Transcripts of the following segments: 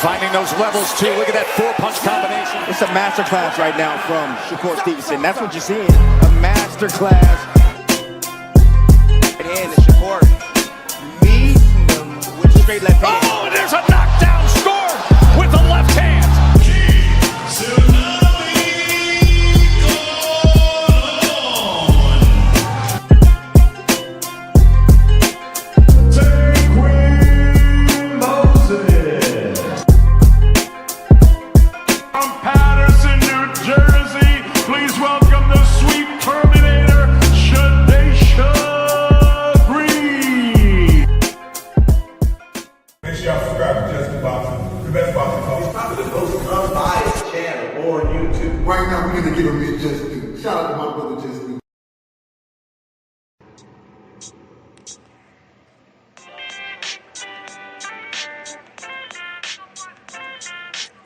Finding those levels, too. Look at that four-punch combination. It's a masterclass right now from Shakur Stevenson. That's what you're seeing. A masterclass. And Shakur meeting them with straight left hand. Oh, and there's a knockdown scored with the left hand. Right now, we're going to give him his just due. Shout out to my brother, Just Due.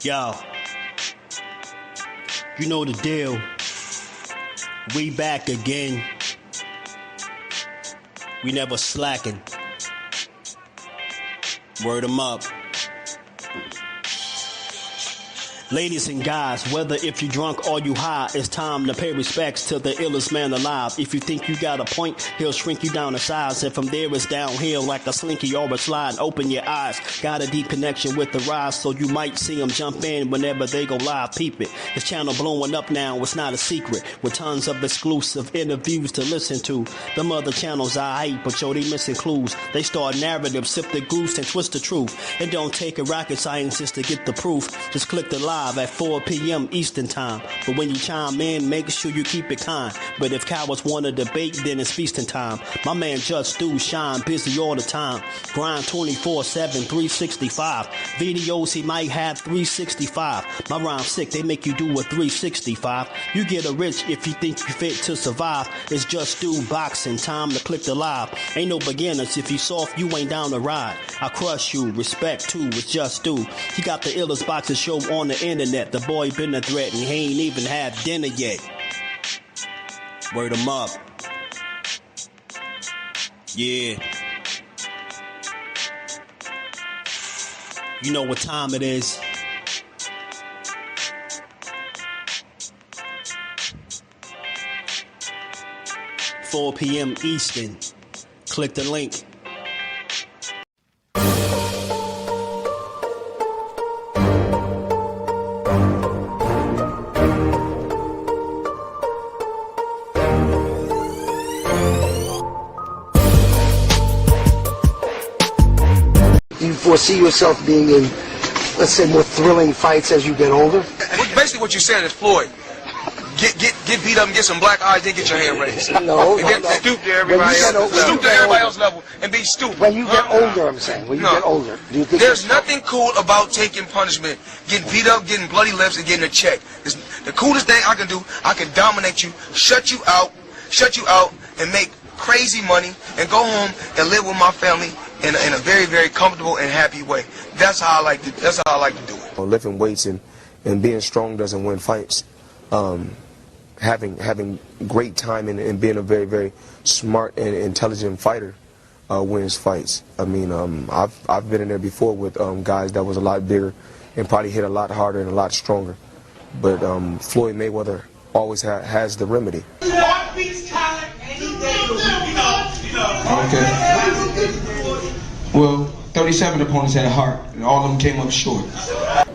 Yo, you know the deal. We back again. We never slacking. Word 'em up. Ladies and guys, whether if you drunk or you high, it's time to pay respects to the illest man alive. If you think you got a point, he'll shrink you down to size. And from there it's downhill like a slinky or a slide. Open your eyes, got a deep connection with the rise, so you might see them jump in whenever they go live. Peep it, this channel blowing up now, it's not a secret. With tons of exclusive interviews to listen to. Them other channels I hate, but yo, they missing clues. They start narratives, sip the goose and twist the truth. It don't take a rocket scientist to get the proof. Just click the live at 4 p.m. Eastern time. But when you chime in, make sure you keep it kind. But if cowards want to debate, then it's feasting time. My man Just Do shine, busy all the time. Grind 24/7, 365. Videos he might have 365. My rhyme's sick, they make you do a 365. You get a rich if you think you fit to survive. It's Just Do boxing, time to click the live. Ain't no beginners, if you soft, you ain't down to ride. I crush you, respect too, it's Just Do. He got the illest boxing show on the internet. The boy been a threat and he ain't even had dinner yet. Word 'em up. Yeah. You know what time it is. "4 p.m. Eastern. Click the link. Do you foresee yourself being in, let's say, more thrilling fights as you get older? Basically what you're saying is, Floyd, get beat up and get some black eyes, then get your hand raised. No, and get stoop to everybody else's level and be stupid. When you get older, I'm saying, when you get older, do you think there's nothing cool about taking punishment, getting beat up, getting bloody lips, and getting a check. The coolest thing I can do, I can dominate you, shut you out, and make crazy money, and go home and live with my family in a very, very comfortable and happy way. That's how I like to do it. Lifting weights and being strong doesn't win fights. Having great timing and being a very, very smart and intelligent fighter wins fights. I mean, I've been in there before with guys that was a lot bigger and probably hit a lot harder and a lot stronger. But Floyd Mayweather always has the remedy. Okay. Well, 37 opponents had heart, and all of them came up short.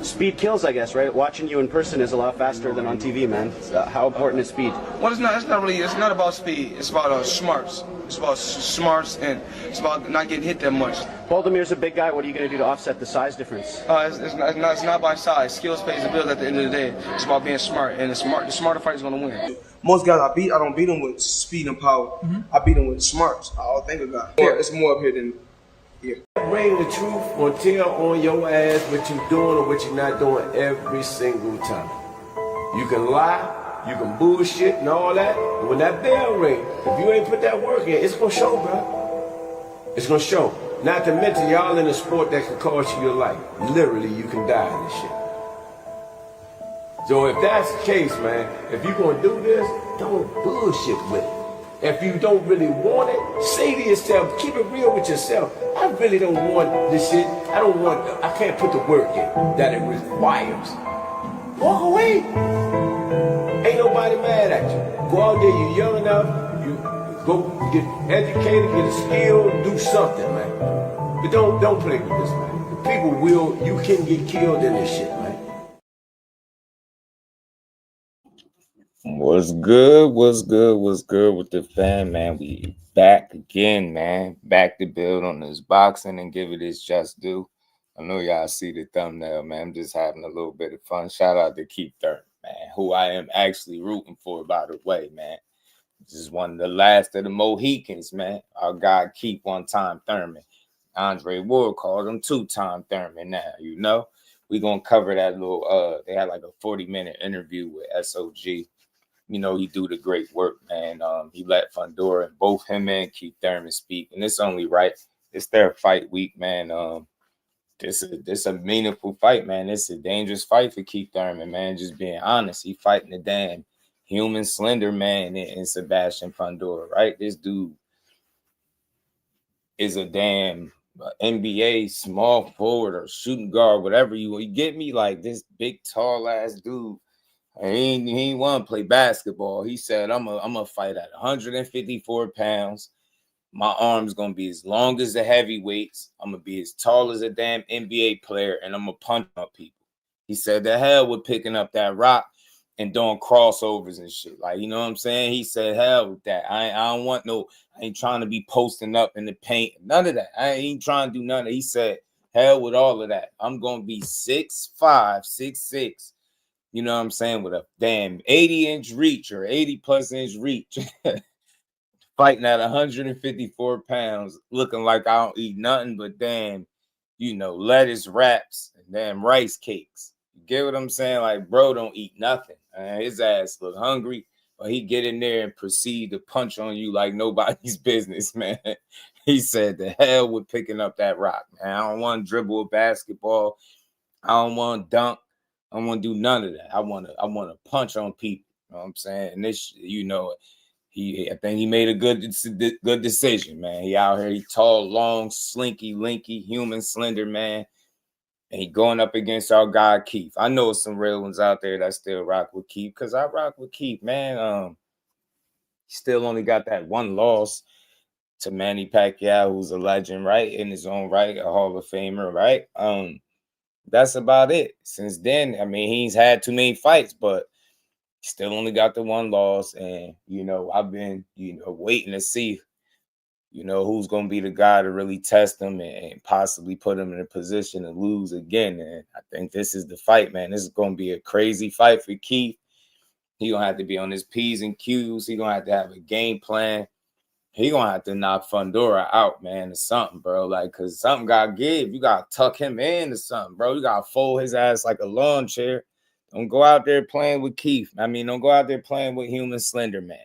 Speed kills, I guess, right? Watching you in person is a lot faster than on TV, man. How important is speed? Well, it's not about speed. It's about smarts. It's about smarts, and it's about not getting hit that much. Baldamir's a big guy. What are you going to do to offset the size difference? It's not by size. Skills pays the bills at the end of the day. It's about being smart, and the smarter fighter is going to win. Most guys I don't beat them with speed and power. I beat them with smarts. I'll think about it. It's more up here than here. Bring the truth or tell on your ass what you doing or what you're not doing every single time. You can lie, you can bullshit and all that, but when that bell ring, if you ain't put that work in, it's gonna show, bro. It's gonna show. Not to mention y'all in a sport that can cost you your life. Literally, you can die in this shit. So if that's the case, man, if you gonna do this, don't bullshit with it. If you don't really want it, say to yourself, keep it real with yourself. I really don't want this shit. I can't put the work in that it requires. Walk away. Ain't nobody mad at you. Go out there, you're young enough, you go get educated, get a skill, do something, man. But don't play with this, man. The people you can get killed in this shit, man. What's good? What's good? What's good with the fam, man? We back again, man. Back to build on this boxing and give it its just due. I know y'all see the thumbnail, man. I'm just having a little bit of fun. Shout out to Thurman, man, who I am actually rooting for, by the way, man. This is one of the last of the Mohicans, man. Our guy Keith one-time Thurman. Andre Ward called him two-time Thurman now, you know. We're going to cover that little, they had like a 40-minute interview with SOG. You know, he do the great work, man. He let Fundora and both him and Thurman speak. And it's only right. It's their fight week, man. This a meaningful fight, man. It's a dangerous fight for Thurman, man. Just being honest. He fighting the damn human slender man in Sebastian Fundora, right? This dude is a damn NBA small forward or shooting guard, whatever you get me, like this big, tall ass dude. He ain't want to play basketball. He said, I'm a fight at 154 pounds. My arm's going to be as long as the heavyweights. I'm going to be as tall as a damn NBA player, and I'm going to punch up people. He said, the hell with picking up that rock and doing crossovers and shit. Like, you know what I'm saying? He said, hell with that. I don't want I ain't trying to be posting up in the paint. None of that. I ain't trying to do none of that. He said, hell with all of that. I'm going to be 6'5", 6'6", you know what I'm saying, with a damn 80-inch reach or 80-plus inch reach. Fighting at 154 pounds, looking like I don't eat nothing but damn, you know, lettuce wraps and damn rice cakes. You get what I'm saying? Like, bro don't eat nothing. His ass look hungry, but he get in there and proceed to punch on you like nobody's business, man. He said, the hell with picking up that rock, man. I don't want to dribble a basketball. I don't want to dunk. I don't want to do none of that. I want to punch on people. You know what I'm saying? And this, you know, I think he made a good decision, man. He out here, he tall, long, slinky, linky, human, slender, man. And he going up against our guy Keith. I know some real ones out there that still rock with Keith, because I rock with Keith, man. He still only got that one loss to Manny Pacquiao, who's a legend, right? In his own right, a Hall of Famer, right? That's about it. Since then, I mean, he's had too many fights, but still only got the one loss. And, you know, I've been, you know, waiting to see, you know, who's going to be the guy to really test him and possibly put him in a position to lose again. And I think this is the fight, man. This is going to be a crazy fight for Keith. He's going to have to be on his P's and Q's. He's going to have a game plan. He gonna have to knock Fundora out, man, or something, bro. Like, cause something gotta give. You gotta tuck him in or something, bro. You gotta fold his ass like a lawn chair. Don't go out there playing with Keith. I mean, don't go out there playing with human slender, man.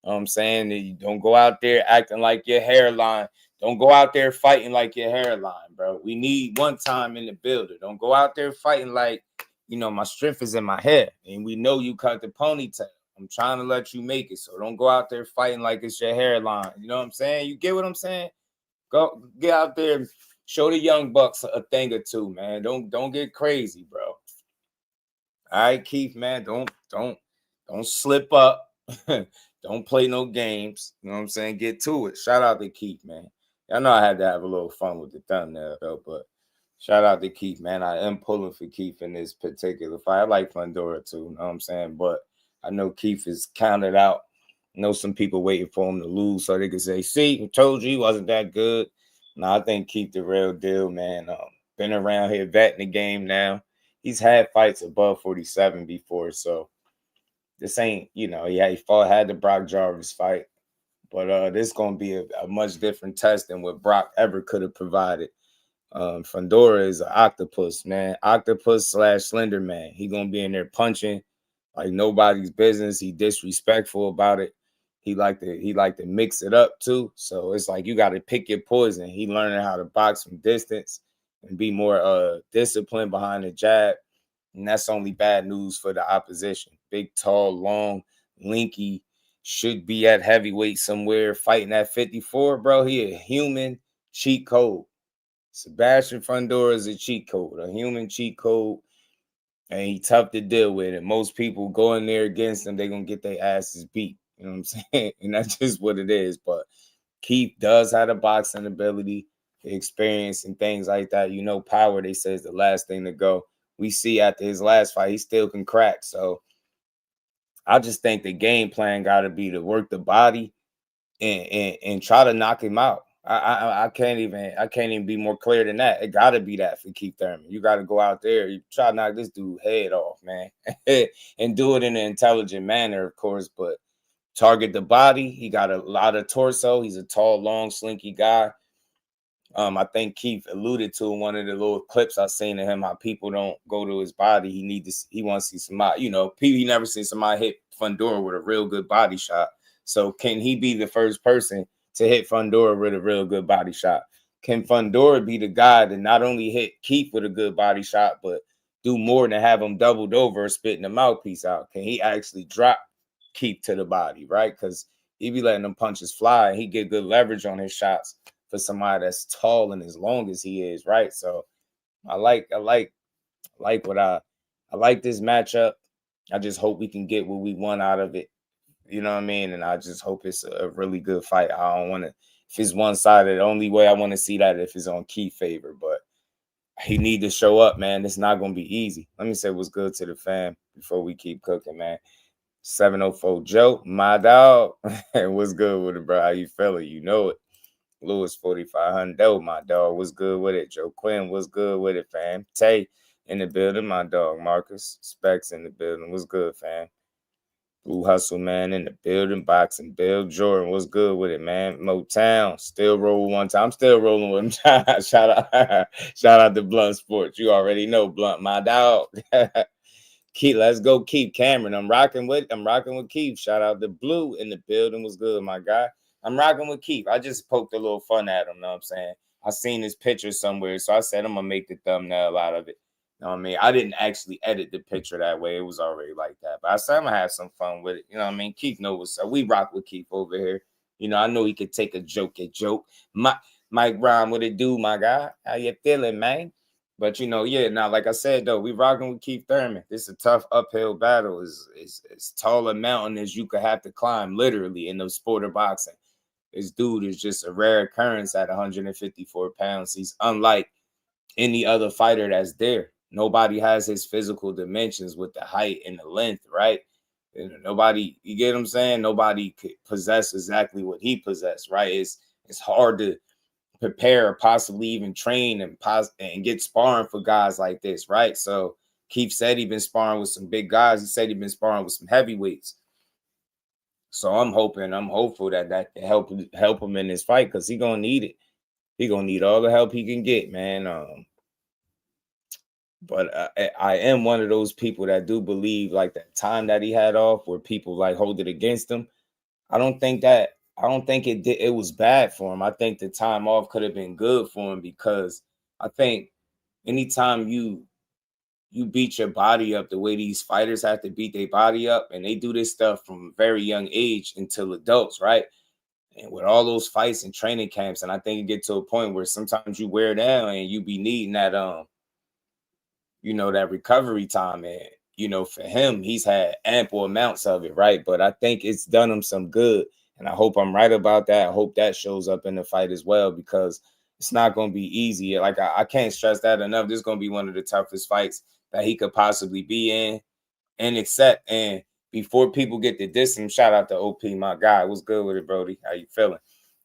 You know what I'm saying? You don't go out there acting like your hairline. Don't go out there fighting like your hairline, bro. We need one time in the building. Don't go out there fighting like, you know, my strength is in my head. And we know you cut the ponytail. I'm trying to let you make it, so don't go out there fighting like it's your hairline. You know what I'm saying? You get what I'm saying? Go get out there and show the young bucks a thing or two, man. Don't get crazy, bro. All right, Keith, man. Don't slip up. Don't play no games. You know what I'm saying? Get to it. Shout out to Keith, man. I know I had to have a little fun with the thumbnail though, but shout out to Keith, man. I am pulling for Keith in this particular fight. I like Fundora too. You know what I'm saying? But I know Keith is counted out. I know some people waiting for him to lose so they can say, see, I told you he wasn't that good. No, I think Keith the real deal, man. Been around here, vetting the game now. He's had fights above 47 before, so this ain't, you know, he had the Brock Jarvis fight. But this is going to be a much different test than what Brock ever could have provided. Fundora is an octopus, man. Octopus / slender man. He going to be in there punching like nobody's business. He disrespectful about it. He like to mix it up too. So it's like you got to pick your poison. He learning how to box from distance and be more disciplined behind the jab. And that's only bad news for the opposition. Big, tall, long, linky, should be at heavyweight somewhere fighting at 54, bro. He a human cheat code. Sebastian Fundora is a cheat code, a human cheat code, and he tough to deal with. And most people go in there against him, they're going to get their asses beat. You know what I'm saying? And that's just what it is. But Keith does have the boxing ability, the experience, and things like that. You know, power, they say, is the last thing to go. We see after his last fight, he still can crack. So I just think the game plan got to be to work the body and try to knock him out. I can't even be more clear than that. It got to be that for Keith Thurman. You got to go out there, you try to knock this dude head off, man, and do it in an intelligent manner, of course. But target the body. He got a lot of torso. He's a tall, long, slinky guy. I think Keith alluded to in one of the little clips I seen of him how people don't go to his body. He wants to see somebody, you know, he never seen somebody hit Fundora with a real good body shot. So can he be the first person to hit Fundora with a real good body shot? Can Fundora be the guy that not only hit Keith with a good body shot, but do more than have him doubled over or spitting the mouthpiece out? Can he actually drop Keith to the body, right? Because he be letting them punches fly and he get good leverage on his shots for somebody that's tall and as long as he is, right? So I like this matchup. I just hope we can get what we want out of it. You know what I mean? And I just hope it's a really good fight. I don't want to, if it's one-sided, the only way I want to see that if it's on Keith favor, but he need to show up, man. It's not going to be easy. Let me say what's good to the fam before we keep cooking, man. 704 Joe, my dog. What's good with it, bro? How you feeling? You know it. Lewis 4500, my dog. What's good with it? Joe Quinn, what's good with it, fam? Tay in the building, my dog. Marcus Specs in the building. What's good, fam? Blue Hustle, man, in the building. Boxing Bill Jordan, what's good with it, man? Motown, still roll one time. I'm still rolling with him. Shout out to Blunt Sports. You already know Blunt, my dog. Keith, let's go, Keith. Cameron, I'm rocking with Keith. Shout out to Blue in the building. What's good, my guy? I'm rocking with Keith. I just poked a little fun at him, know what I'm saying? I seen his picture somewhere, so I said I'm gonna make the thumbnail out of it. You know what I mean? I didn't actually edit the picture that way. It was already like that. But I said I'm gonna have some fun with it. You know what I mean? Keith knows what's up. We rock with Keith over here. You know, I know he could take a joke. Mike Brown, what it do, my guy? How you feeling, man? But, you know, yeah, now, like I said, though, we rocking with Keith Thurman. This is a tough uphill battle. It's as tall a mountain as you could have to climb, literally, in the sport of boxing. This dude is just a rare occurrence at 154 pounds. He's unlike any other fighter that's there. Nobody has his physical dimensions with the height and the length, right? And nobody, you get what I'm saying? Nobody could possess exactly what he possessed, right? It's hard to prepare or possibly even train and get sparring for guys like this, right? So Keith said he'd been sparring with some big guys. He said he'd been sparring with some heavyweights. So I'm hopeful that can help him in this fight because he's gonna need it. He's gonna need all the help he can get, man. But I am one of those people that do believe like that time that he had off where people like hold it against him. I don't think it was bad for him. I think the time off could have been good for him because I think anytime you beat your body up the way these fighters have to beat their body up, and they do this stuff from a very young age until adults, right? And with all those fights and training camps, and I think you get to a point where sometimes you wear down and you be needing that that recovery time. And, you know, for him, he's had ample amounts of it, right? But I think it's done him some good. And I hope I'm right about that. I hope that shows up in the fight as well, because it's not going to be easy. Like, I can't stress that enough. This is going to be one of the toughest fights that he could possibly be in and accept. And before people get to dissing, shout out to OP, my guy. What's good with it, Brody? How you feeling?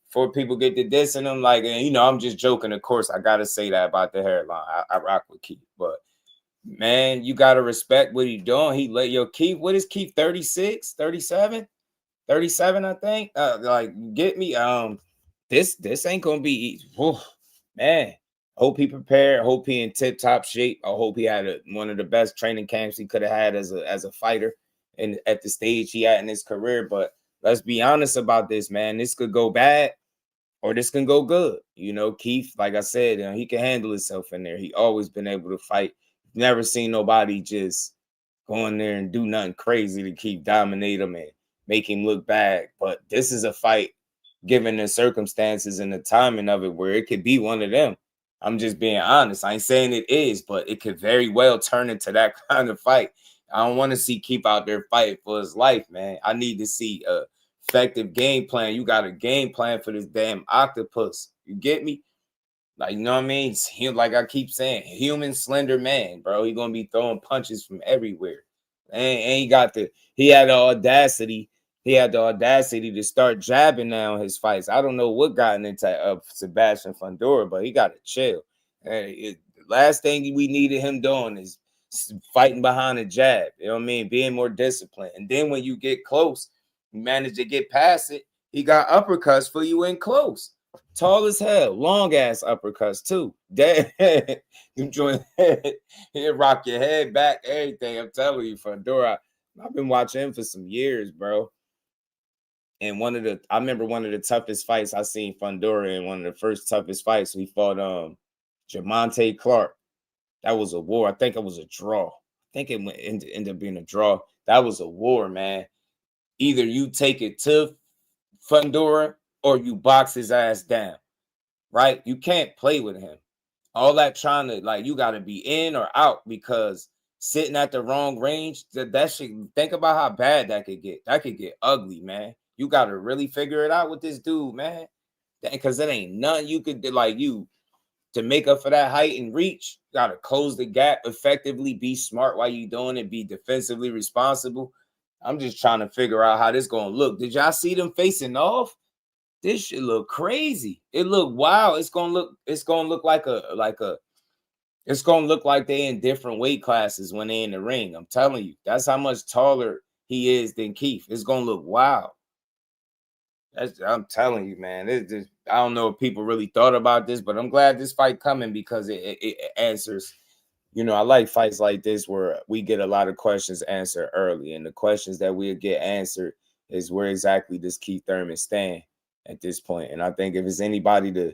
Before people get to dissing him, like, and, you know, I'm just joking. Of course, I got to say that about the hairline. I rock with Keith. But, man, you got to respect what he's doing. He let your Keith, what is Keith, 36, 37? 37, I think. Like, get me. This ain't gonna be easy. Man, hope he prepared. Hope he in tip-top shape. I hope he had one of the best training camps he could have had as a fighter and at the stage he had in his career. But let's be honest about this, man. This could go bad or this can go good. You know, Keith, like I said, you know, he can handle himself in there. He always been able to fight. Never seen nobody just go in there and do nothing crazy to keep dominate him and make him look bad. But this is a fight, given the circumstances and the timing of it, where it could be one of them. I'm just being honest. I ain't saying it is, but it could very well turn into that kind of fight. I don't want to see Keith out there fighting for his life, man. I need to see a effective game plan. You got a game plan for this damn octopus. You get me? Like, you know what I mean? Like I keep saying, human slender man, bro. He gonna be throwing punches from everywhere. And he had the audacity. He had the audacity to start jabbing now in his fights. I don't know what got into Sebastian Fundora, but he got to chill. The last thing we needed him doing is fighting behind a jab. You know what I mean? Being more disciplined. And then when you get close, you manage to get past it. He got uppercuts for you in close. Tall as hell, long ass uppercuts too. You join he'll rock your head back, everything. I'm telling you, Fundora. I've been watching him for some years, bro. And I remember one of the toughest fights I seen Fundora in, one of the first toughest fights. He fought Jamonte Clark. That was a war. I think it was a draw. I think it ended up being a draw. That was a war, man. Either you take it to Fundora or you box his ass down, right? You can't play with him. All that trying to, like, you got to be in or out, because sitting at the wrong range, that shit, think about how bad that could get. That could get ugly, man. You got to really figure it out with this dude, man. Because it ain't nothing you could do, like, you, to make up for that height and reach. You got to close the gap effectively, be smart while you doing it, be defensively responsible. I'm just trying to figure out how this going to look. Did y'all see them facing off? This shit look crazy. It look wild. It's gonna look like it's gonna look like they in different weight classes when they in the ring. I'm telling you, that's how much taller he is than Keith. It's gonna look wild. I'm telling you, man. I don't know if people really thought about this, but I'm glad this fight coming, because it answers. You know, I like fights like this where we get a lot of questions answered early, and the questions that we'll get answered is, where exactly does Keith Thurman stand at this point? And I think if it's anybody to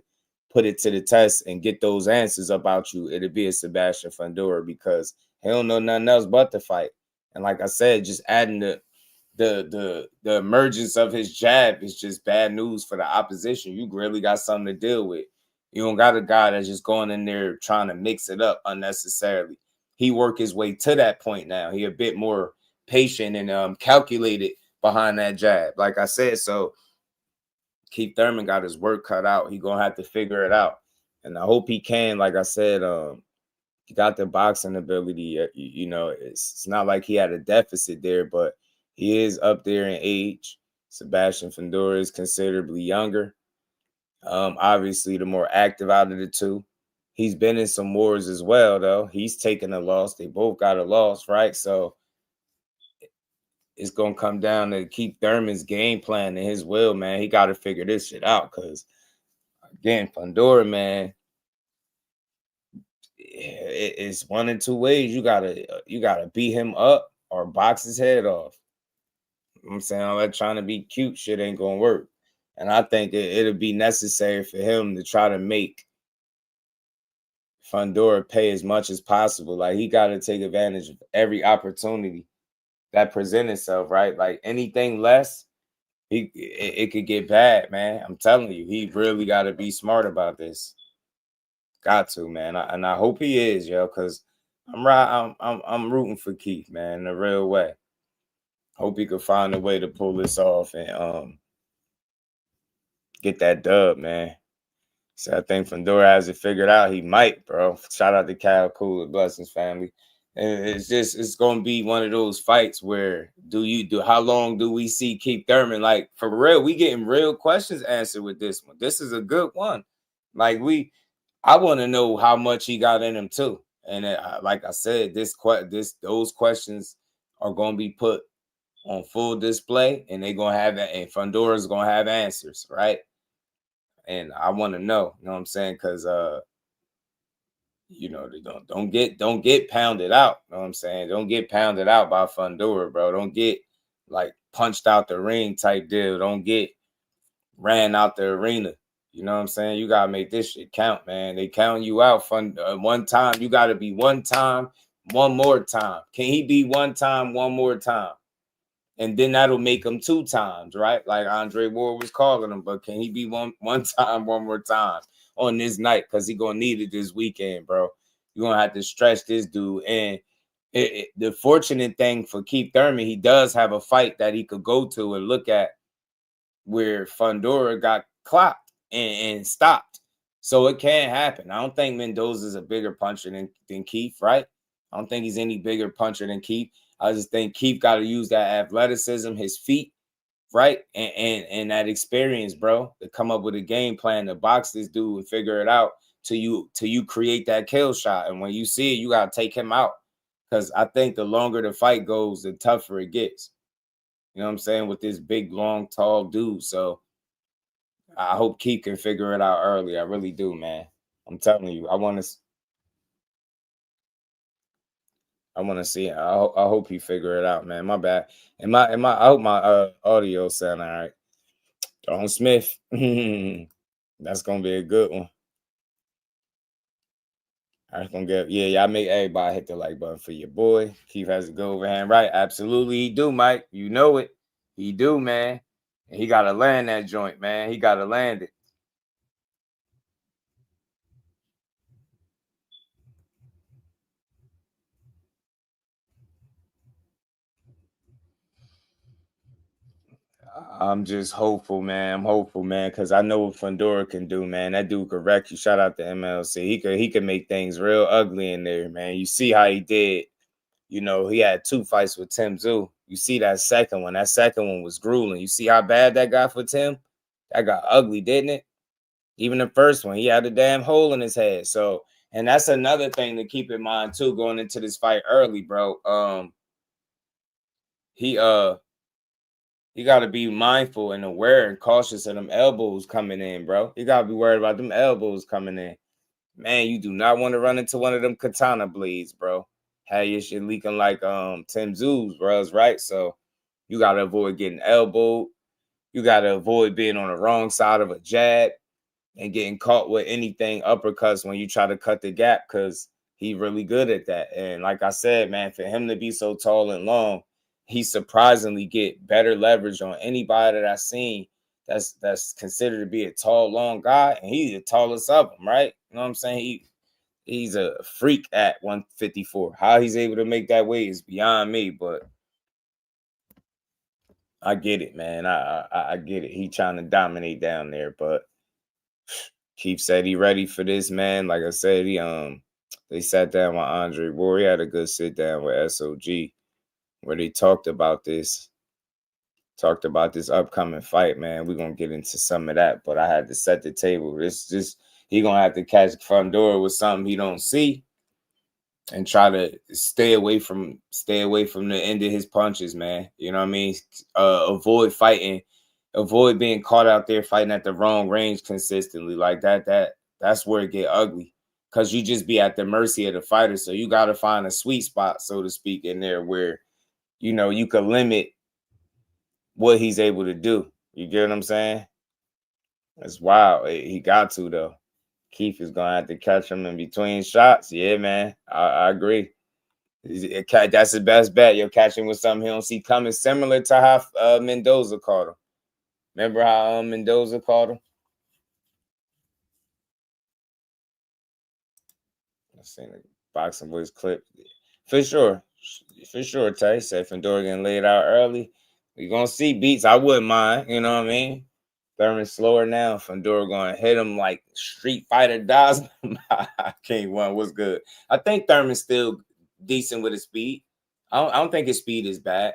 put it to the test and get those answers about you, it'd be a Sebastian Fundora, because he don't know nothing else but the fight. And like I said, just adding the emergence of his jab is just bad news for the opposition. You really got something to deal with. You don't got a guy that's just going in there trying to mix it up unnecessarily. He worked his way to that point now. He a bit more patient and calculated behind that jab. Like I said, so Keith Thurman got his work cut out. He gonna have to figure it out, and I hope he can. Like I said, he got the boxing ability. You know, it's not like he had a deficit there, but he is up there in age. Sebastian Fundora is considerably younger. Obviously, the more active out of the two. He's been in some wars as well, though. He's taken a loss. They both got a loss, right? So it's going to come down to Keith Thurman's game plan and his will, man. He got to figure this shit out, because, again, Fundora, man, it's one in two ways. You gotta beat him up or box his head off. You know what I'm saying? All that trying to be cute shit ain't going to work. And I think it'll be necessary for him to try to make Fundora pay as much as possible. Like, he got to take advantage of every opportunity that present itself, right? Like, anything less, it could get bad, man. I'm telling you, he really got to be smart about this. Got to, man. And I hope he is, yo, because I'm rooting for Keith, man, in a real way. Hope he could find a way to pull this off and get that dub, man. So I think Fundora has it figured out. He might, bro. Shout out to Cal Cool, Blessings family. And it's gonna be one of those fights where how long do we see Keith Thurman? Like, for real, we getting real questions answered with this one. This is a good one. Like, I want to know how much he got in him too. And like I said, those questions are gonna be put on full display, and they're gonna have that, and Fundora's gonna have answers, right? And I want to know, you know what I'm saying? Because you know, don't get pounded out. You know what I'm saying? Don't get pounded out by Fundora, bro. Don't get like punched out the ring type deal. Don't get ran out the arena. You know what I'm saying? You gotta make this shit count, man. They count you out one time. You gotta be one time, one more time. Can he be one time, one more time? And then that'll make him 2 times, right? Like Andre Ward was calling him, but can he be one time, one more time on this night? Because he gonna need it this weekend, bro. You're gonna have to stretch this dude. And the fortunate thing for Keith Thurman, he does have a fight that he could go to and look at where Fundora got clocked and stopped. So it can happen. I don't think Mendoza's a bigger puncher than Keith, right? I don't think he's any bigger puncher than Keith. I just think Keith got to use that athleticism, his feet, right? And that experience, bro, to come up with a game plan to box this dude and figure it out till you create that kill shot. And when you see it, you got to take him out. Because I think the longer the fight goes, the tougher it gets. You know what I'm saying? With this big, long, tall dude. So I hope Keith can figure it out early. I really do, man. I'm telling you. I want to see it. I hope he figure it out, man. My bad. I hope my audio sound all right. Dalton Smith. That's gonna be a good one. I'm gonna get y'all make everybody hit the like button for your boy. Keith has a good overhand right. Absolutely, he do, Mike. You know it. He do, man. And he gotta land that joint, man. He gotta land it. I'm just hopeful, man. I'm hopeful, man, because I know what Fundora can do, man. That dude could wreck you. Shout out to MLC. He could make things real ugly in there, man. You see how he did. You know, he had 2 fights with Tim Tszyu. You see that second one. That second one was grueling. You see how bad that got for Tim? That got ugly, didn't it? Even the first one, he had a damn hole in his head. So, and that's another thing to keep in mind too, going into this fight early, bro. He got to be mindful and aware and cautious of them elbows coming in, bro. You got to be worried about them elbows coming in. Man, you do not want to run into one of them katana blades, bro. Have your shit leaking like Tim Tszyu's, bro, right? So you got to avoid getting elbowed. You got to avoid being on the wrong side of a jab and getting caught with anything uppercuts when you try to cut the gap, because he's really good at that. And like I said, man, for him to be so tall and long, he surprisingly get better leverage on anybody that I've seen that's considered to be a tall, long guy. And he's the tallest of them, right? You know what I'm saying? He's a freak at 154. How he's able to make that weight is beyond me, but I get it, man. I get it. He trying to dominate down there, but Keith said he ready for this, man. Like I said, they sat down with Andre Ward. He had a good sit down with SOG where they talked about this upcoming fight, man. We're gonna get into some of that, but I had to set the table. He gonna have to catch Fundora with something he don't see and try to stay away from the end of his punches, man. You know what I mean? Avoid fighting, avoid being caught out there fighting at the wrong range consistently. Like that's where it get ugly. Cause you just be at the mercy of the fighter. So you gotta find a sweet spot, so to speak, in there where you know you could limit what he's able to do. You get what I'm saying? That's wild. He got to, though. Keith is gonna have to catch him in between shots. Yeah, man. I agree. That's the best bet. You'll catch him with something he don't see coming, similar to how Mendoza caught him. Remember how Mendoza caught him? I seen the Boxing Boys clip. For sure, Tay said Fundora getting laid out early. We're gonna see beats. I wouldn't mind, you know what I mean? Thurman slower now. Fundora going to hit him like Street Fighter does. King One was good. I think Thurman's still decent with his speed. I don't think his speed is bad.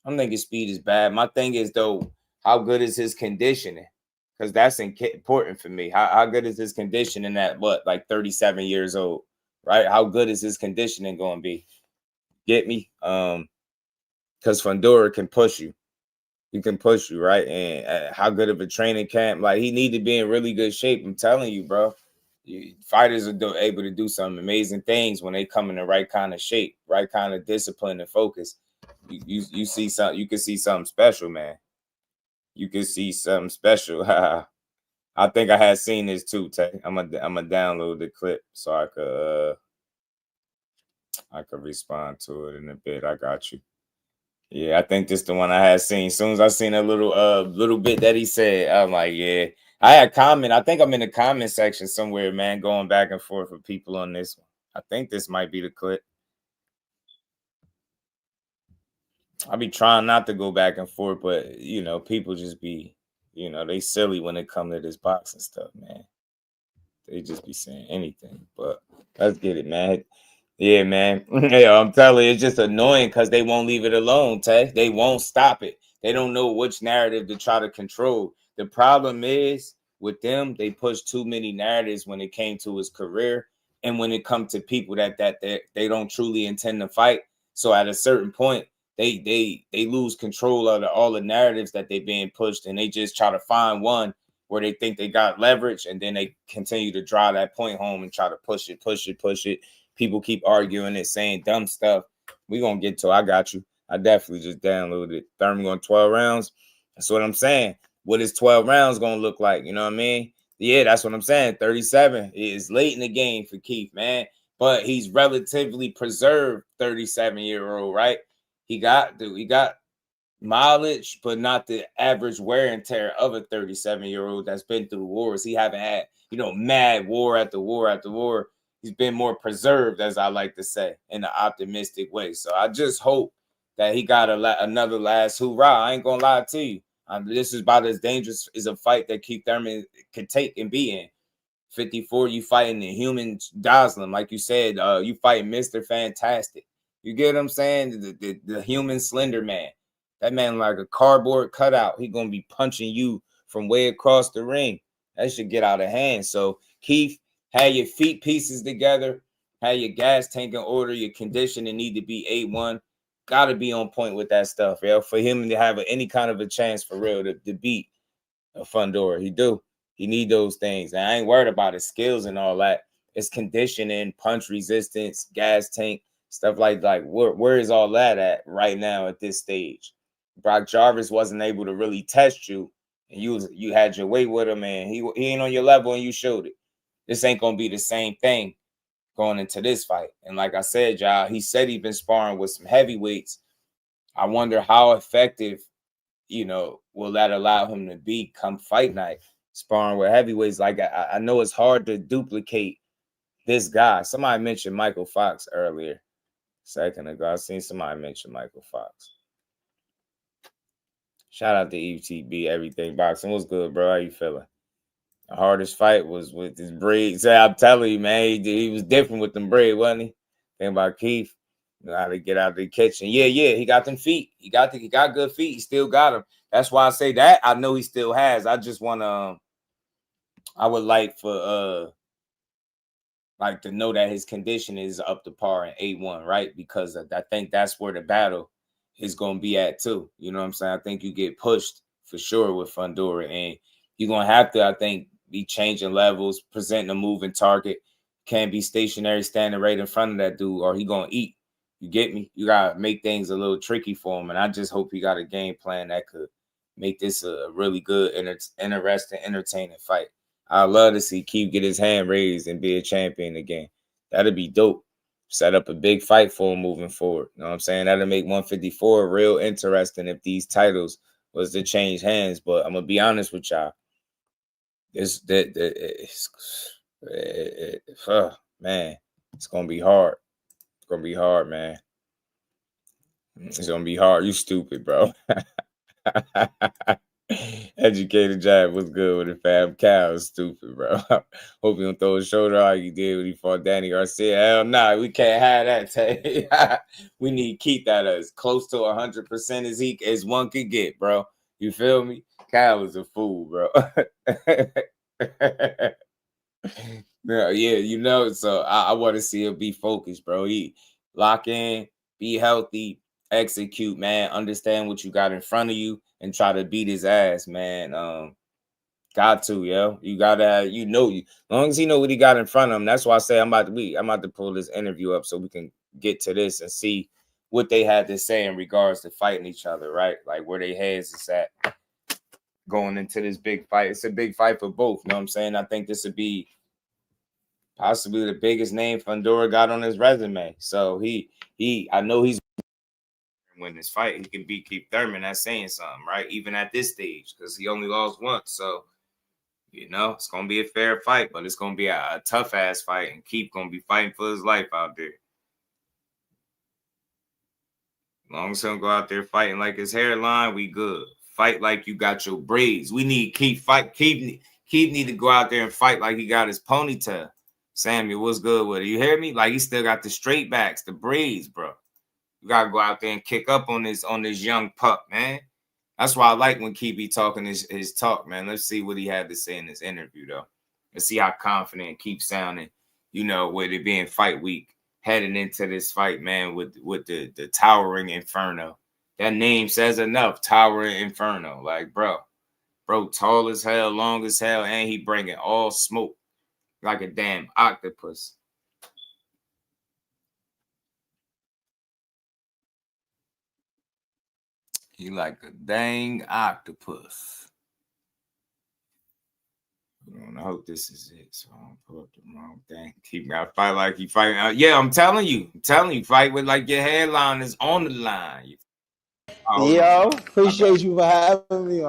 My thing is, though, how good is his conditioning? Because that's important for me. How good is his conditioning at like 37 years old, right? How good is his conditioning going to be? Get me? Because Fundora can push you. He can push you, right? And how good of a training camp. Like, he need to be in really good shape. I'm telling you, bro. Fighters are able to do some amazing things when they come in the right kind of shape, right kind of discipline and focus. You see something. You can see something special, man. You can see something special. I think I had seen this too, Tay. I'm gonna download the clip so I could respond to it in a bit. I got you. Yeah, I think this the one I had seen. As soon as I seen a little bit that he said, I'm like, yeah. I had comment. I think I'm in the comment section somewhere, man, going back and forth with people on this one. I think this might be the clip. I be trying not to go back and forth, but you know, people just be, you know, they silly when it come to this boxing stuff, man. They just be saying anything. But let's get it, man. Yeah, man. Yeah, I'm telling you, it's just annoying because they won't leave it alone, Tay. They won't stop it. They don't know which narrative to try to control. The problem is with them, they push too many narratives when it came to his career and when it comes to people that they don't truly intend to fight. So at a certain point, they lose control of all the narratives that they're being pushed, and they just try to find one where they think they got leverage, and then they continue to drive that point home and try to push it. People keep arguing it, saying dumb stuff. We gonna get to. I got you. I definitely just downloaded it. Thurman going 12 rounds. That's what I'm saying. What is 12 rounds gonna look like? You know what I mean? Yeah, that's what I'm saying. 37 is late in the game for Keith, man. But he's relatively preserved 37-year-old, right? He got mileage, but not the average wear and tear of a 37-year-old that's been through wars. He haven't had, you know, mad war after war after war. He's been more preserved, as I like to say, in an optimistic way. So I just hope that he got another last hoorah. I ain't gonna lie to you. This is about as dangerous as a fight that Keith Thurman could take and be in. 54, you fighting the human Gosling, like you said. You fighting Mr. Fantastic. You get what I'm saying? The human Slender Man. That man like a cardboard cutout. He gonna be punching you from way across the ring. That should get out of hand. So Keith, have your feet pieces together, have your gas tank in order, your conditioning need to be A1. Gotta be on point with that stuff, yo. For him to have any kind of a chance for real to beat Fundora. He need those things. And I ain't worried about his skills and all that. It's conditioning, punch resistance, gas tank, stuff like where is all that at right now at this stage? Brock Jarvis wasn't able to really test you, and you had your way with him, and he ain't on your level, and you showed it. This ain't gonna be the same thing going into this fight. And like I said, y'all, he said he's been sparring with some heavyweights. I wonder how effective, you know, will that allow him to be come fight night, sparring with heavyweights. Like I know it's hard to duplicate this guy. Somebody mentioned Michael Fox earlier. A second ago, I seen somebody mention Michael Fox. Shout out to ETB, everything boxing. What's good, bro? How you feeling? The hardest fight was with his braids. I'm telling you, man, he was different with them braids, wasn't he? Think about Keith. You know how to get out of the kitchen. Yeah, he got them feet. He got good feet. He still got them. That's why I say that. I know he still has. I just want to. I would like for like to know that his condition is up to par in A1, right? Because I think that's where the battle is going to be at too. You know what I'm saying? I think you get pushed for sure with Fundora, and you're going to have to, I think, be changing levels, presenting a moving target. Can't be stationary, standing right in front of that dude, or he going to eat. You get me? You got to make things a little tricky for him, and I just hope he got a game plan that could make this a really good, interesting, entertaining fight. I'd love to see Keith get his hand raised and be a champion again. That'd be dope. Set up a big fight for him moving forward. You know what I'm saying? That'll make 154 real interesting if these titles was to change hands. But I'm going to be honest with y'all. Man, it's going to be hard. It's going to be hard, man. It's going to be hard. You stupid, bro. Educated Jab was good with the Fab Cow. Stupid, bro. Hope you don't throw a shoulder like you did when he fought Danny Garcia. Hell nah, we can't have that. Tay. We need to keep that as close to 100% as one could get, bro. You feel me? Cal is a fool, bro. Yeah, you know. So I want to see him be focused, bro. He lock in, be healthy, execute, man. Understand what you got in front of you and try to beat his ass, man. Got to, yo. You gotta, as long as he know what he got in front of him. That's why I say I'm about to pull this interview up so we can get to this and see what they had to say in regards to fighting each other, right? Like where their heads is at going into this big fight. It's a big fight for both. You know what I'm saying? I think this would be possibly the biggest name Fundora got on his resume. So I know he's win this fight. He can beat Keith Thurman. That's saying something, right? Even at this stage, because he only lost once. So, you know, it's going to be a fair fight, but it's going to be a tough-ass fight, and Keith going to be fighting for his life out there. As long as he don't go out there fighting like his hairline, we good. Fight like you got your braids. We need Keith fight. Keith need to go out there and fight like he got his ponytail. Samuel, what's good with it? You hear me? Like he still got the straight backs, the braids, bro. You gotta go out there and kick up on this young pup, man. That's why I like when Keith be talking his talk, man. Let's see what he had to say in this interview, though. Let's see how confident Keith sounding, you know, with it being fight week, heading into this fight, man, with the towering Inferno. That name says enough, towering Inferno. Like, bro, tall as hell, long as hell, and he bringing all smoke like a damn octopus. He like a dang octopus. I hope this is it. So I don't pull up the wrong thing. Keep got to fight like he fighting. Yeah, I'm telling you, fight with like your headline is on the line. Yo, appreciate you for having me.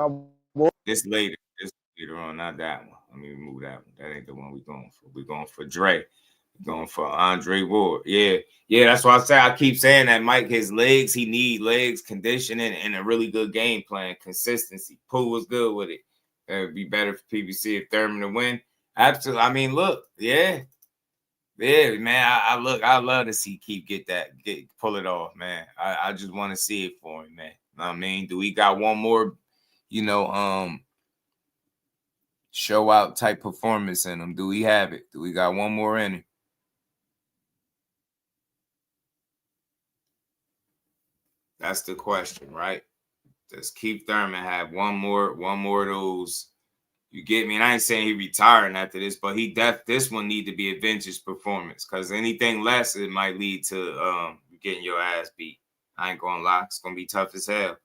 This later on, not that one. Let me remove that one. That ain't the one we're going for. We're going for Dre. We're going for Andre Ward. Yeah, that's why I say I keep saying that Mike, his legs, he need legs, conditioning, and a really good game plan, consistency. Pooh was good with it. It'd be better for PBC if Thurman to win. Absolutely. I mean, look, yeah, man. I love to see Keith pull it off, man. I just want to see it for him, man. I mean, do we got one more, you know, show out type performance in him? Do we have it? Do we got one more in him? That's the question, right? Does Keith Thurman have one more of those? You get me? And I ain't saying he retiring after this, but this one need to be a vintage performance, because anything less, it might lead to getting your ass beat. I ain't gonna lie, it's gonna be tough as hell. You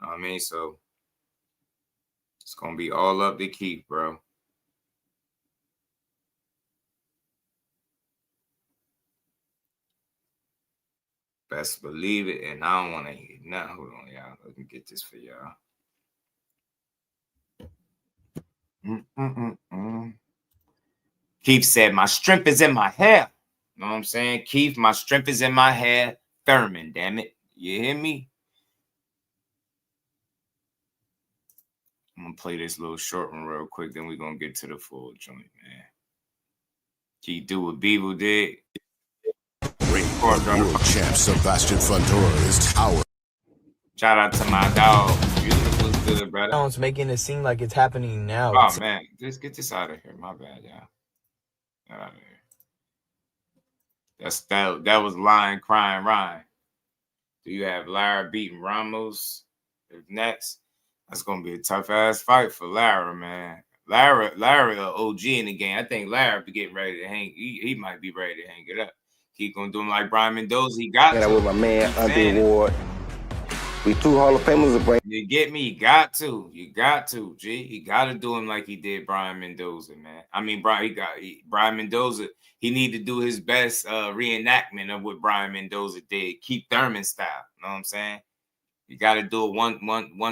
know what I mean? So it's gonna be all up to Keith, bro. Best believe it, and I don't want to hear nothing. Hold on, y'all. Let me get this for y'all. Keith said, my strength is in my hair. You know what I'm saying? Keith, my strength is in my hair. Thurman, damn it. You hear me? I'm going to play this little short one real quick, then we're going to get to the full joint, man. Keith do what Beaver did. World champ Sebastian Fundora is tower. Shout out to my dog. What's good, brother? It's making it seem like it's happening now. Oh man, just get this out of here. My bad, y'all. Get out of here. That was Lion Crying Ryan. Do you have Lara beating Ramos next? That's gonna be a tough ass fight for Lara, man. Lara, OG in the game. I think Lara be getting ready to hang. He might be ready to hang it up. Keep gonna do him like Brian Mendoza. He got to. With my man Andre Ward. We two Hall of Famers are bring. You get me? You got to, G. You got to do him like he did Brian Mendoza, man. I mean, Brian Mendoza. He need to do his best reenactment of what Brian Mendoza did. Keep Thurman style. You know what I'm saying? You got to do it one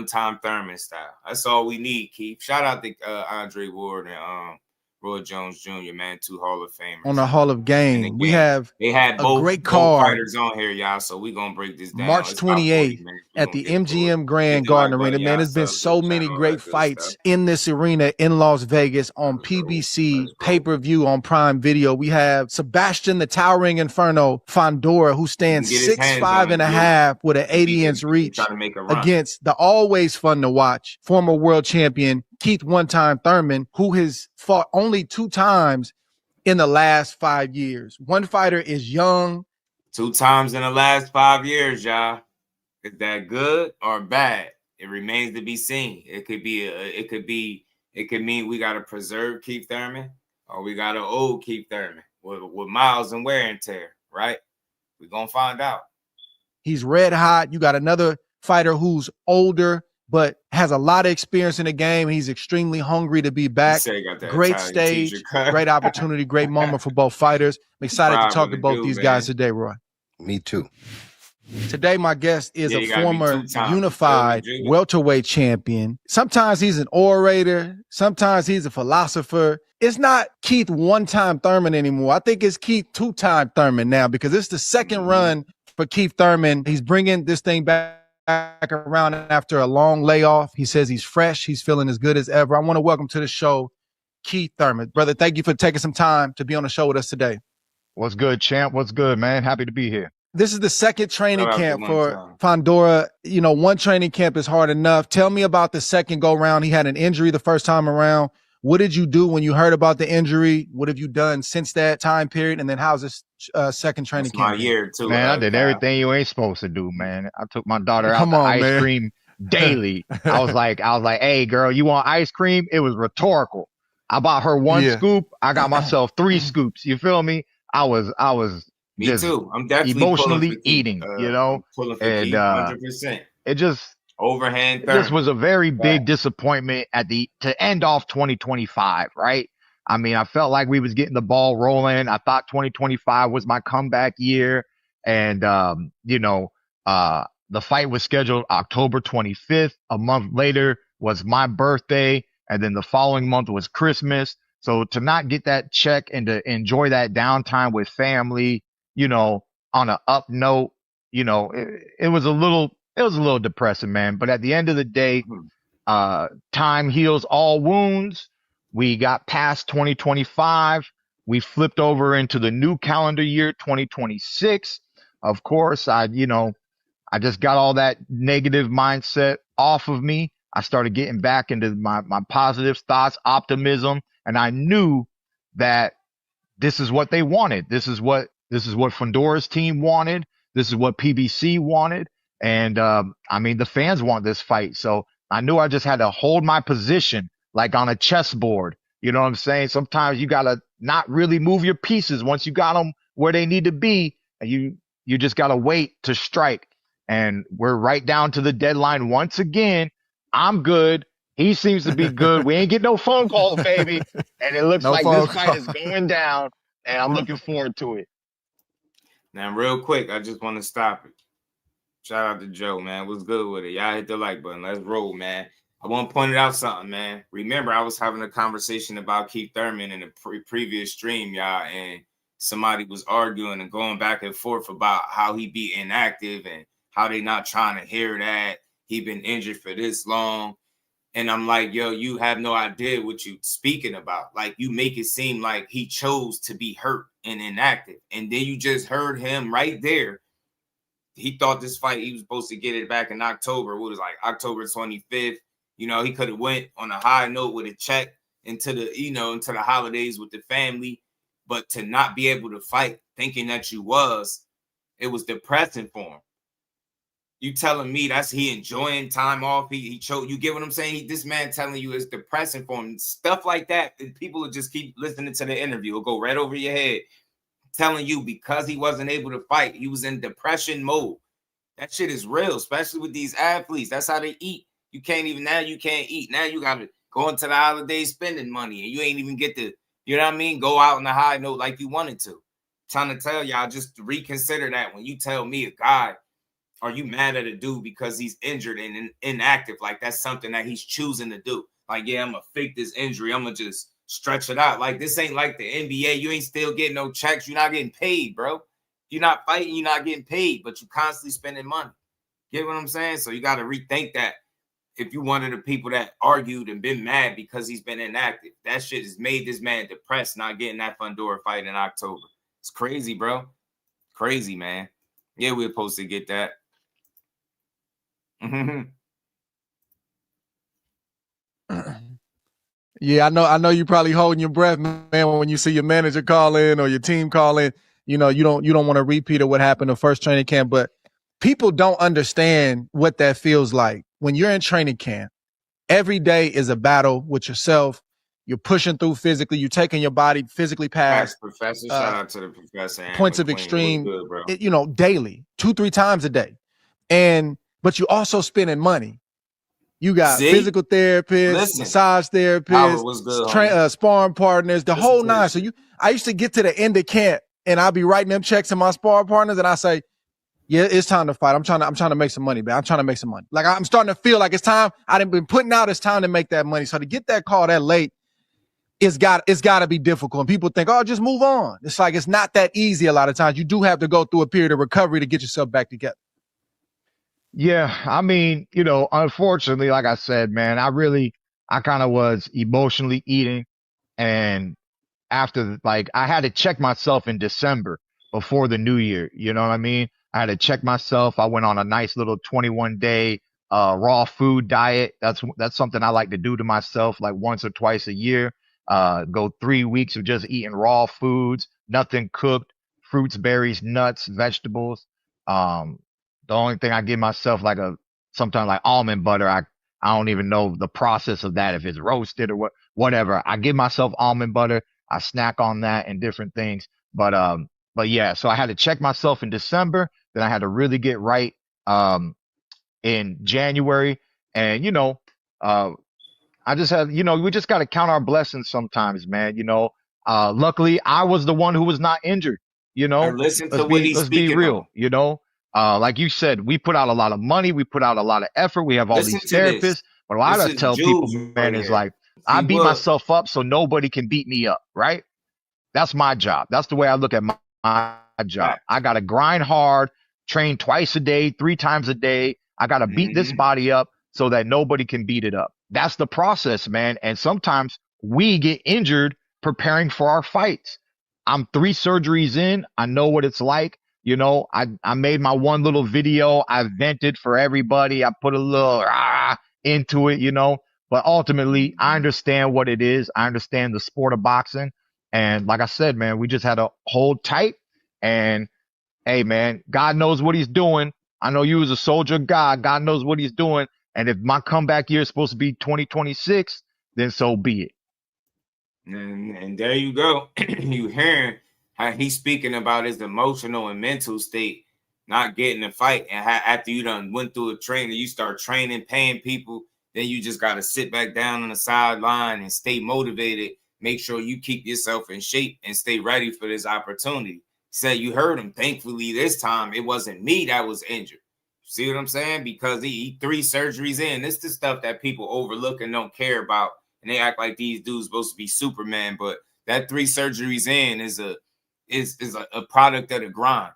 time Thurman style. That's all we need, Keith. Shout out to Andre Ward and Roy Jones Jr., man, two Hall of Famers. On the Hall of Game. We have they had a great card. Fighters on here, y'all, so we're going to break this down. March 28th at the MGM Grand Garden Arena. Man, there's been so many great fights in this arena in Las Vegas on PBC, pay-per-view on Prime Video. We have Sebastian the Towering Inferno Fundora, who stands 6'5.5" with an 80-inch reach against the always fun to watch former world champion Keith one-time Thurman, who has fought only 2 times in the last 5 years. One fighter is young. 2 times in the last 5 years, y'all. Is that good or bad? It remains to be seen. It could mean we got to preserve Keith Thurman, or we got to old Keith Thurman with miles and wear and tear, right? We're going to find out. He's red hot. You got another fighter who's older, but has a lot of experience in the game. He's extremely hungry to be back. Great stage, great opportunity, great moment for both fighters. I'm excited to talk to both these guys today, Roy. Me too. Today, my guest is Yeah, a you gotta be former two-time. unified You feel me, welterweight champion. Sometimes he's an orator. Sometimes he's a philosopher. It's not Keith one-time Thurman anymore. I think it's Keith two-time Thurman now because it's the second run for Keith Thurman. He's bringing this thing back around after a long layoff. He says he's fresh. He's feeling as good as ever. I want to welcome to the show Keith Thurman. Brother, thank you for taking some time to be on the show with us today. What's good, champ? What's good, man? Happy to be here. This is the second training Shout out to camp one for time. Fundora. You know, one training camp is hard enough. Tell me about the second go round. He had an injury the first time around. What did you do when you heard about the injury? What have you done since that time period? And then how's this second training That's camp? my year too. Man, I did everything you ain't supposed to do, man. I took my daughter out Come to on, ice man. cream daily. I was like, hey, girl, you want ice cream? It was rhetorical. I bought her one scoop. I got myself 3 scoops. You feel me? I was Me just too. I'm definitely emotionally eating, you know, and 100%. it just Overhand. this was a very big disappointment to end off 2025, right? I mean, I felt like we was getting the ball rolling. I thought 2025 was my comeback year, and the fight was scheduled October 25th. A month later was my birthday, and then the following month was Christmas. So to not get that check and to enjoy that downtime with family, you know, on an up note, you know, it was a little depressing, man. But at the end of the day, time heals all wounds. We got past 2025. We flipped over into the new calendar year, 2026. Of course, I just got all that negative mindset off of me. I started getting back into my positive thoughts, optimism. And I knew that this is what they wanted. This is what Fundora's team wanted. This is what PBC wanted. And, the fans want this fight. So I knew I just had to hold my position like on a chessboard. You know what I'm saying? Sometimes you got to not really move your pieces once you got them where they need to be. And you just got to wait to strike. And we're right down to the deadline once again. I'm good. He seems to be good. We ain't get no phone calls, baby. And it looks like this fight is going down, and I'm looking forward to it. Now, real quick, I just want to stop it. Shout out to Joe, man. What's good with it? Y'all hit the like button. Let's roll, man. I want to point out something, man. Remember, I was having a conversation about Keith Thurman in the previous stream, y'all, and somebody was arguing and going back and forth about how he be inactive and how they not trying to hear that. He been injured for this long. And I'm like, yo, you have no idea what you speaking about. Like, you make it seem like he chose to be hurt and inactive. And then you just heard him right there. He thought this fight, he was supposed to get it back in October. What was like October 25th. You know, he could have went on a high note with a check into the holidays with the family. But to not be able to fight thinking that it was depressing for him. You telling me that's he enjoying time off? He chose. You get what I'm saying? This man telling you it's depressing for him. Stuff like that. People will just keep listening to the interview. It'll go right over your head. Telling you because he wasn't able to fight, he was in depression mode. That shit is real, especially with these athletes. That's how they eat. You can't eat. Now you got to go into the holidays spending money and you ain't even get to, you know what I mean? Go out on a high note like you wanted to. Trying to tell y'all just to reconsider that when you tell me a guy, are you mad at a dude because he's injured and inactive? Like that's something that he's choosing to do. Like, yeah, I'm going to fake this injury. I'm going to just stretch it out. Like this ain't like the NBA. You ain't still getting no checks. You're not getting paid, bro. You're not fighting. You're not getting paid, but you constantly spending money. Get what I'm saying? So you got to rethink that. If you one of the people that argued and been mad because he's been inactive, that shit has made this man depressed not getting that Fundora fight in October. It's crazy, bro. Crazy, man. Yeah, we're supposed to get that. Yeah, I know you're probably holding your breath, man, when you see your manager call in or your team call in. You know, you don't want to repeat of what happened the first training camp, but people don't understand what that feels like. When you're in training camp, every day is a battle with yourself. You're pushing through physically. You're taking your body physically past Professor. Shout out to the professor. Points of extreme, daily, 2-3 times a day. But you also spending money. You got physical therapists, massage therapists, sparring partners, the whole nine. So I used to get to the end of camp and I'll be writing them checks to my sparring partners and I say, Yeah, it's time to fight. I'm trying to make some money, man. I'm trying to make some money. Like I'm starting to feel like it's time. I've been putting out. It's time to make that money. So to get that call that late, it's got to be difficult. And people think, oh, just move on. It's like it's not that easy. A lot of times, you do have to go through a period of recovery to get yourself back together. Yeah, I mean, unfortunately, like I said, man, I kind of was emotionally eating, and after I had to check myself in December before the new year. You know what I mean? I had to check myself. I went on a nice little 21-day raw food diet. That's something I like to do to myself like once or twice a year. Go 3 weeks of just eating raw foods, nothing cooked, fruits, berries, nuts, vegetables. The only thing I give myself sometimes like almond butter. I don't even know the process of that, if it's roasted or whatever. I give myself almond butter. I snack on that and different things. But yeah, so I had to check myself in December. Then I had to really get right in January. And I just had, we just got to count our blessings sometimes, man. Luckily I was the one who was not injured. And listen to what he's Let's be speaking real. on. Like you said, we put out a lot of money, we put out a lot of effort, we have all Listen these to this. therapists. But what I This gotta is tell people, Jules man, right is here. like, I See, beat look. myself up so nobody can beat me up, right? That's my job. That's the way I look at my job. Right. I gotta grind hard, train twice a day, 3 times a day. I gotta beat this body up so that nobody can beat it up. That's the process, man. And sometimes we get injured preparing for our fights. I'm 3 surgeries in. I know what it's like. I made my one little video. I vented for everybody. I put a little into it, but ultimately I understand what it is. I understand the sport of boxing. And like I said, man, we just had to hold tight. And hey, man, God knows what he's doing. I know you as a soldier of God. God knows what he's doing. And if my comeback year is supposed to be 2026, then so be it. And there you go. You hearing how he's speaking about his emotional and mental state, not getting a fight. And how after you done went through a training, you start training, paying people, then you just got to sit back down on the sideline and stay motivated. Make sure you keep yourself in shape and stay ready for this opportunity. Say you heard him. Thankfully, this time it wasn't me that was injured. See what I'm saying? Because he 3 surgeries in. This is the stuff that people overlook and don't care about. And they act like these dudes supposed to be Superman. But that 3 surgeries in is a product of the grind.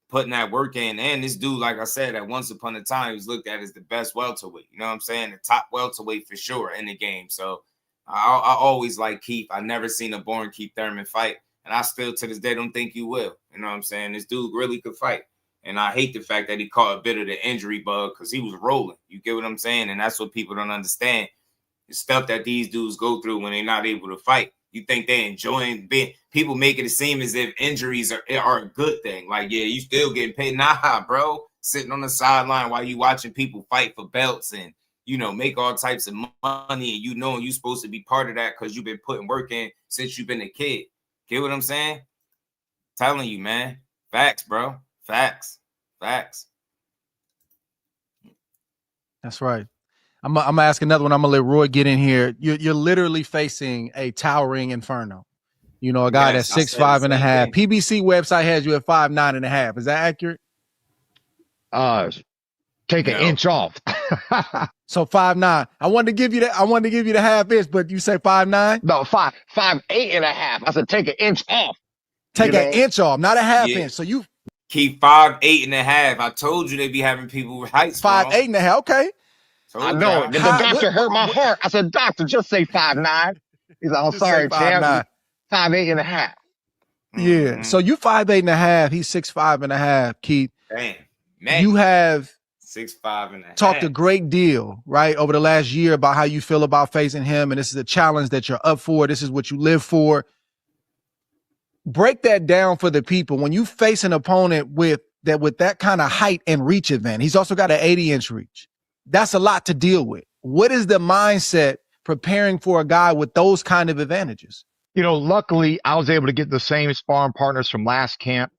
Putting that work in. And this dude, like I said, at once upon a time, he was looked at as the best welterweight. You know what I'm saying? The top welterweight for sure in the game. So I always like Keith. I never seen a born Keith Thurman fight. And I still to this day don't think you will. You know what I'm saying? This dude really could fight. And I hate the fact that he caught a bit of the injury bug because he was rolling. You get what I'm saying? And that's what people don't understand. The stuff that these dudes go through when they're not able to fight. You think they enjoying being, people make it seem as if injuries are a good thing. Like, yeah, you still getting paid. Nah, bro. Sitting on the sideline while you watching people fight for belts and, make all types of money, and you're supposed to be part of that because you've been putting work in since you've been a kid. Get what I'm saying? Telling you, man. Facts, bro. Facts. That's right. I'm gonna ask another one. I'm gonna let Roy get in here. You're literally facing a towering inferno. A guy that's 6'5.5". PBC website has you at 5'9.5". Is that accurate? Take an inch off. So 5'9". I wanted to give you the half inch, but you say 5'9"? No, 5'8.5". I said take an inch off. Take an inch off, not a half inch. So you keep 5'8.5". I told you they be having people with heights. 5'8.5". Okay. I know. The doctor hurt my heart. I said, doctor, just say 5'9". He's like, oh, sorry, champ. 5'8.5". Yeah. So you 5'8.5". He's 6'5.5". Keith. Damn, man. You have 6'5.5". Talked a great deal, right, over the last year about how you feel about facing him, and this is a challenge that you're up for. This is what you live for. Break that down for the people. When you face an opponent with that kind of height and reach advantage, he's also got an 80-inch reach. That's a lot to deal with. What is the mindset preparing for a guy with those kind of advantages? Luckily, I was able to get the same sparring partners from last camp.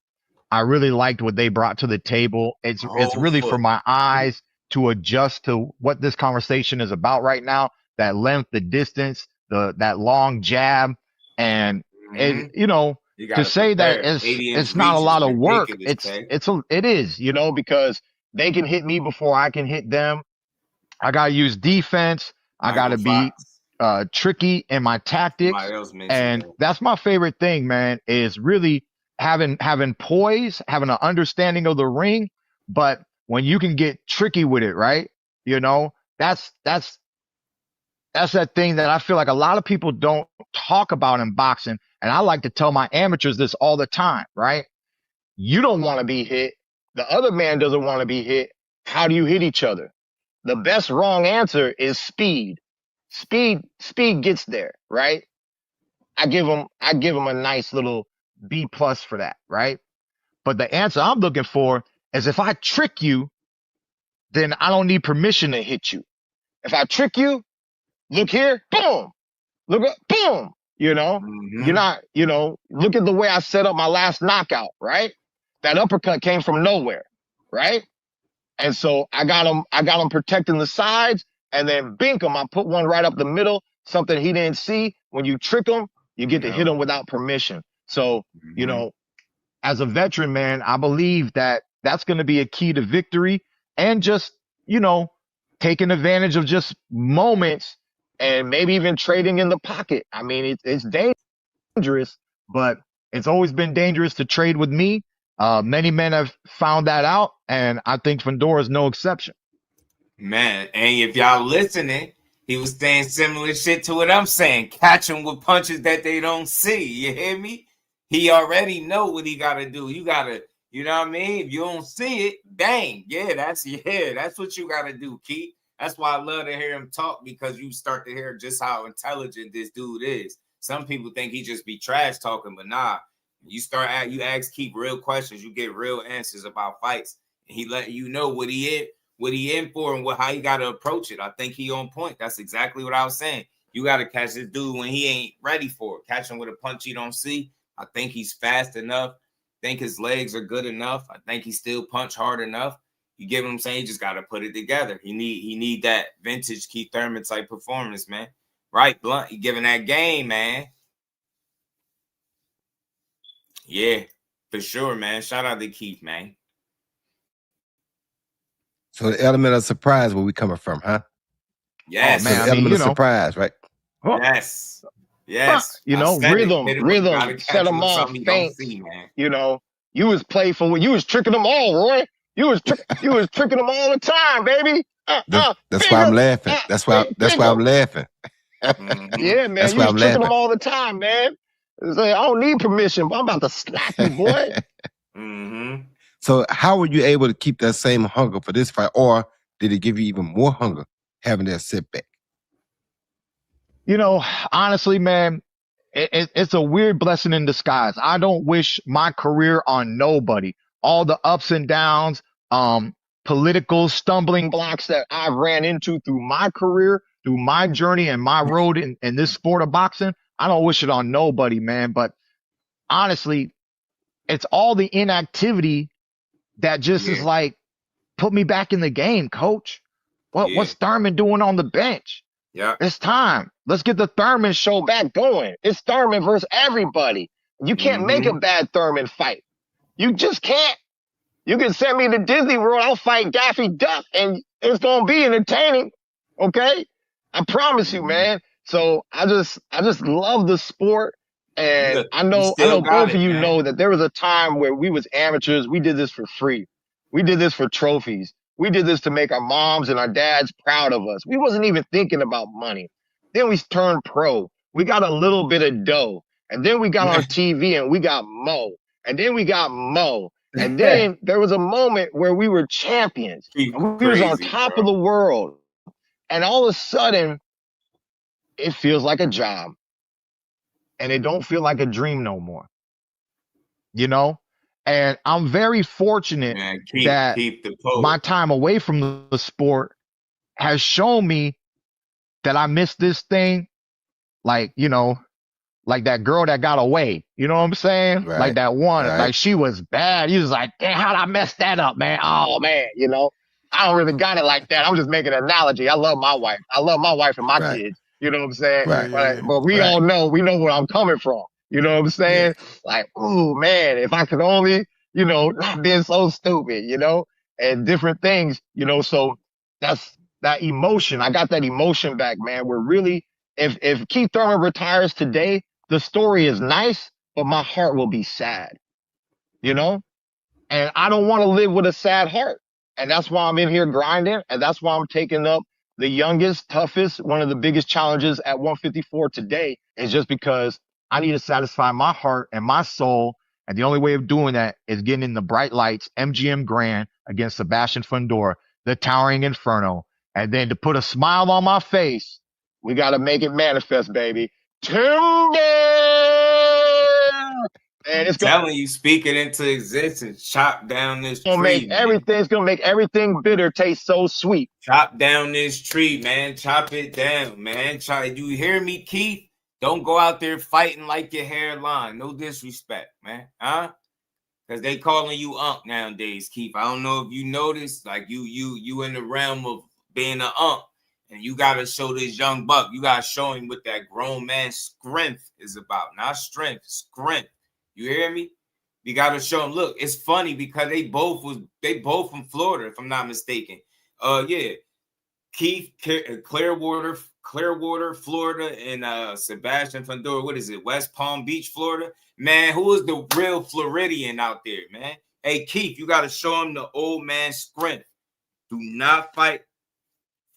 I really liked what they brought to the table. It's really for my eyes to adjust to what this conversation is about right now. That length, the distance, that long jab. And, You to gotta say that prepare. 80 inch it's not a reach is lot of work. ridiculous, It is, you know, because they can hit me before I can hit them. I gotta use defense. I Michael gotta be Fox. tricky in my tactics. Somebody else mentioned And that. that's my favorite thing, man, is really having poise, having an understanding of the ring. But when you can get tricky with it, right? You know, that's that thing that I feel like a lot of people don't talk about in boxing. And I like to tell my amateurs this all the time, right? You don't want to be hit. The other man doesn't want to be hit. How do you hit each other? The best wrong answer is speed. Speed gets there, right? I give him a nice little B plus for that, right? But the answer I'm looking for is if I trick you, then I don't need permission to hit you. If I trick you, look here, boom, look up, boom. You know, you're not, you know, look at the way I set up my last knockout, right? That uppercut came from nowhere, right? And so I got him protecting the sides, and then bink him. I put one right up the middle, something he didn't see. When you trick him, you get to hit him without permission. So, you know, as a veteran, man, I believe that that's going to be a key to victory, and just, you know, taking advantage of just moments and maybe even trading in the pocket. I mean, it's dangerous, but it's always been dangerous to trade with me. Many men have found that out, and I think Fundora is no exception. Man, and if y'all listening, he was saying similar shit to what I'm saying. Catch them with punches that they don't see. You hear me? He already know what he got to do. You got to, you know what I mean? If you don't see it, dang. That's what you got to do, Keith. That's why I love to hear him talk, because you start to hear just how intelligent this dude is. Some people think he just be trash talking, but nah. You ask Keith real questions, you get real answers about fights, and he letting you know what he in for and how you got to approach it. I think he on point. That's exactly what I was saying. You got to catch this dude when he ain't ready for it. Catch him with a punch you don't see. I think he's fast enough. I think his legs are good enough. I think he still punch hard enough. You get what I'm saying? You just got to put it together. He need that vintage Keith Thurman type performance, man. Right, Blunt? He giving that game, man. Yeah, for sure, man. Shout out to Keith, man. So the element of surprise, where we coming from, huh? Yes, so the element of surprise, right? Yes, yes. You know, rhythm, set them off, feints. You know, you was playful. You was tricking them all, Roy. You was tricking them all the time, baby. That's why I'm laughing. That's why I'm laughing. Yeah, man. That's you why was I'm tricking laughing. them all the time, man. It's like, I don't need permission, but I'm about to slap you, boy. So how were you able to keep that same hunger for this fight, or did it give you even more hunger having that setback? You know, honestly, man, it's a weird blessing in disguise. I don't wish my career on nobody. All the ups and downs, political stumbling blocks that I've ran into through my career, through my journey and my road in this sport of boxing, I don't wish it on nobody, man. But honestly, it's all the inactivity that just is like, put me back in the game, coach. What's Thurman doing on the bench? Yeah, it's time. Let's get the Thurman show back going. It's Thurman versus everybody. You can't make a bad Thurman fight. You just can't. You can send me to Disney World, I'll fight Daffy Duck, and it's gonna be entertaining. Okay? I promise you, man. So I just love the sport. And I know both of you know that there was a time where we was amateurs. We did this for free. We did this for trophies. We did this to make our moms and our dads proud of us. We wasn't even thinking about money. Then we turned pro. We got a little bit of dough. And then we got on TV and we got Mo. And then we got Mo. And then there was a moment where we were champions. And we was on top of the world. And all of a sudden, it feels like a job. And it don't feel like a dream no more. You know? And I'm very fortunate that my time away from the sport has shown me that I missed this thing. Like, you know, like that girl that got away. You know what I'm saying? Right. Like that one, like she was bad. He was like, damn, how'd I mess that up, man? Oh man, you know, I don't really got it like that. I'm just making an analogy. I love my wife. I love my wife and my kids. You know what I'm saying? Right. But we all know, we know where I'm coming from. You know what I'm saying? Like, ooh, man, if I could only, not being so stupid, and different things, so that's that emotion. I got that emotion back, man. We're really, if Keith Thurman retires today, the story is nice, but my heart will be sad, you know? And I don't want to live with a sad heart. And that's why I'm in here grinding. And that's why I'm taking up the youngest, toughest, one of the biggest challenges at 154 today, is just because I need to satisfy my heart and my soul. And the only way of doing that is getting in the bright lights, MGM Grand against Sebastian Fundora, the towering inferno. And then to put a smile on my face, we got to make it manifest, baby. Timber! And it's telling you, speak it into existence. Chop down this tree, man. It's gonna make everything bitter taste so sweet. Chop down this tree, man. Chop it down, man. You hear me, Keith? Don't go out there fighting like your hairline. No disrespect, man. Huh? Because they calling you unk nowadays, Keith. I don't know if you noticed, like you in the realm of being an unk. And you got to show this young buck. You got to show him what that grown man strength is about. Not strength, strength. You hear me? You got to show them. Look, it's funny because they both from Florida, if I'm not mistaken. Yeah, Keith Clearwater, Florida, and Sebastian Fundora. What is it? West Palm Beach, Florida. Man, who is the real Floridian out there, man? Hey, Keith, you got to show him the old man strength. Do not fight.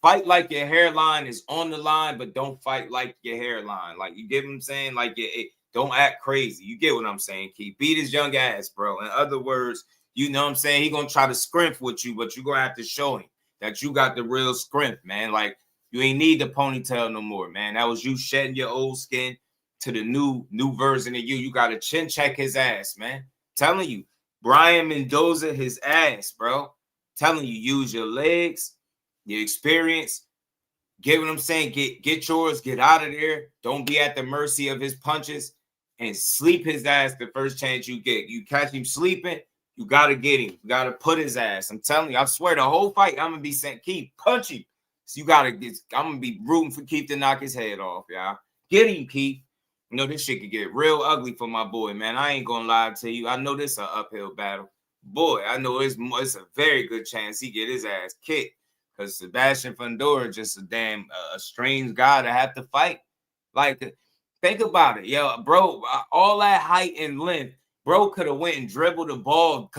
Fight like your hairline is on the line, but don't fight like your hairline. Like, you get what I'm saying? Like, don't act crazy. You get what I'm saying, Keith? Beat his young ass, bro. In other words, you know what I'm saying? He going to try to scrimp with you, but you're going to have to show him that you got the real scrimp, man. Like, you ain't need the ponytail no more, man. That was you shedding your old skin to the new version of you. You got to chin check his ass, man. Telling you. Brian Mendoza, his ass, bro. Telling you, use your legs, your experience. Get what I'm saying? Get yours. Get out of there. Don't be at the mercy of his punches. And sleep his ass the first chance you get. You catch him sleeping, you got to get him. You got to put his ass. I'm telling you, I swear the whole fight, I'm going to be saying, Keith, punch him. So I'm going to be rooting for Keith to knock his head off, y'all. Get him, Keith. You know, this shit could get real ugly for my boy, man. I ain't going to lie to you. I know this is an uphill battle. Boy, I know it's a very good chance he get his ass kicked. Because Sebastian Fundora just a strange guy to have to fight. Like, think about it, yo, bro. All that height and length, bro could have went and dribbled the ball.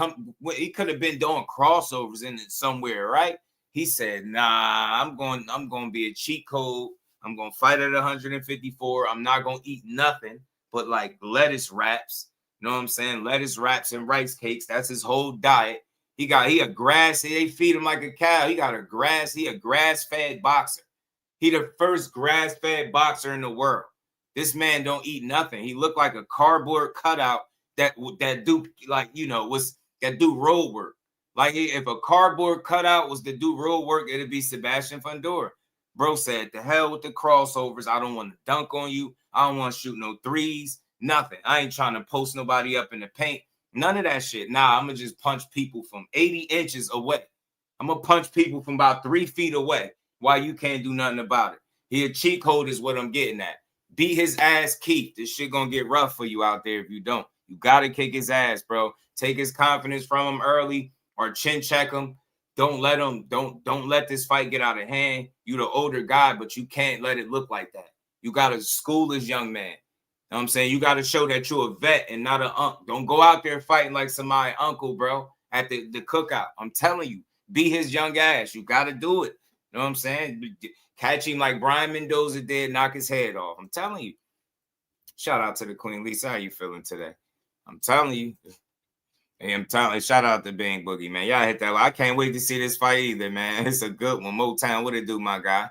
He could have been doing crossovers in it somewhere, right? He said, "Nah, I'm going to be a cheat code. I'm going to fight at 154. I'm not going to eat nothing but like lettuce wraps. You know what I'm saying? Lettuce wraps and rice cakes. That's his whole diet. He a grass. They feed him like a cow. He a grass-fed boxer. He the first grass-fed boxer in the world. This man don't eat nothing. He looked like a cardboard cutout that do road work. Like if a cardboard cutout was to do road work, it'd be Sebastian Fundora. Bro said, "The hell with the crossovers. I don't want to dunk on you. I don't want to shoot no threes. Nothing. I ain't trying to post nobody up in the paint. None of that shit. Nah, I'm going to just punch people from 80 inches away. I'm going to punch people from about 3 feet away while you can't do nothing about it. He a cheat code is what I'm getting at. Beat his ass, Keith. This shit going to get rough for you out there if you don't. You got to kick his ass, bro. Take his confidence from him early or chin check him. Don't let this fight get out of hand. You the older guy, but you can't let it look like that. You got to school this young man. You know what I'm saying? You got to show that you're a vet and not an unk. Don't go out there fighting like somebody uncle, bro, at the cookout. I'm telling you, be his young ass. You got to do it. You know what I'm saying? Catch him like Brian Mendoza did, knock his head off. I'm telling you. Shout out to the Queen Lisa. How you feeling today? I'm telling you. Hey, I'm telling you. Shout out to Bang Boogie, man. Y'all hit that. I can't wait to see this fight either, man. It's a good one. Motown, what it do, my guy?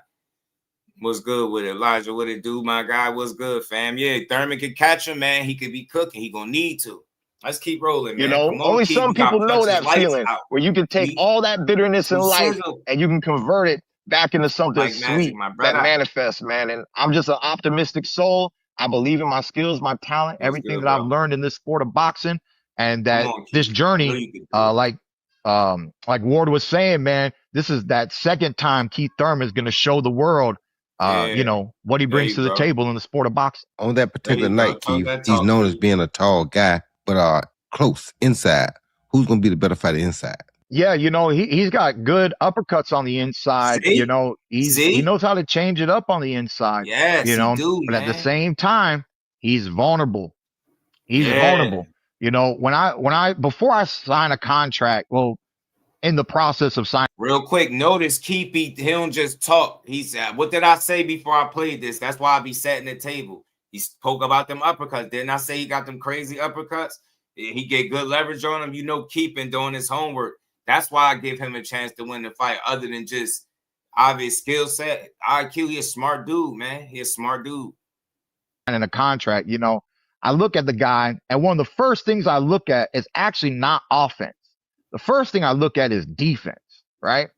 What's good with it? Elijah, what it do, my guy? What's good, fam? Yeah, Thurman could catch him, man. He could be cooking. He gonna need to. Let's keep rolling, man. You know, only some people know that feeling where you can take all that bitterness in life and you can convert it back into something sweet that manifests, man. And I'm just an optimistic soul. I believe in my skills, my talent, everything that I've learned in this sport of boxing, and that this journey, like Ward was saying, man, this is that second time Keith Thurman is going to show the world you know, what he brings to the table in the sport of boxing. On that particular night, Keith, he's known as being a tall guy, but close inside. Who's going to be the better fighter inside? Yeah, you know, he's got good uppercuts on the inside. See? You know, he knows how to change it up on the inside. Yes, you know, he do, but man. at the same time, he's vulnerable. He's vulnerable. You know, before I sign a contract, well, in the process of signing. Real quick, notice Keith, he don't just talk. He said, what did I say before I played this? That's why I be setting the table. He spoke about them uppercuts. Didn't I say he got them crazy uppercuts? He get good leverage on them. You know, Keith been doing his homework. That's why I give him a chance to win the fight, other than just obvious skill set. IQ, he a smart dude, man. He a smart dude. In a contract, you know, I look at the guy, and one of the first things I look at is actually not offense. The first thing I look at is defense, right?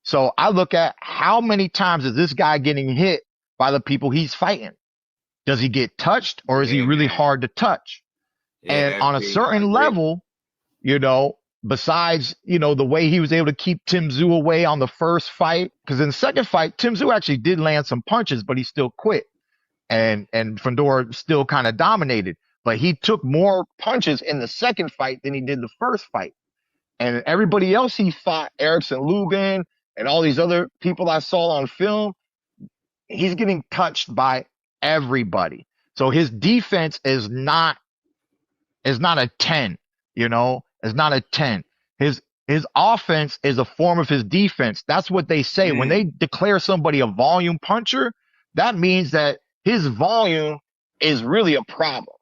So I look at how many times is this guy getting hit by the people he's fighting? Does he get touched, or is he really hard to touch? And on a certain level, you know, besides, you know, the way he was able to keep Tim Tszyu away on the first fight, because in the second fight, Tim Tszyu actually did land some punches, but he still quit. And Fundora still kind of dominated. But he took more punches in the second fight than he did the first fight. And everybody else he fought, Erickson Lubin and all these other people I saw on film, he's getting touched by everybody. So his defense is not a 10, you know, it's not a 10. His offense is a form of his defense. That's what they say. When they declare somebody a volume puncher, that means that his volume is really a problem.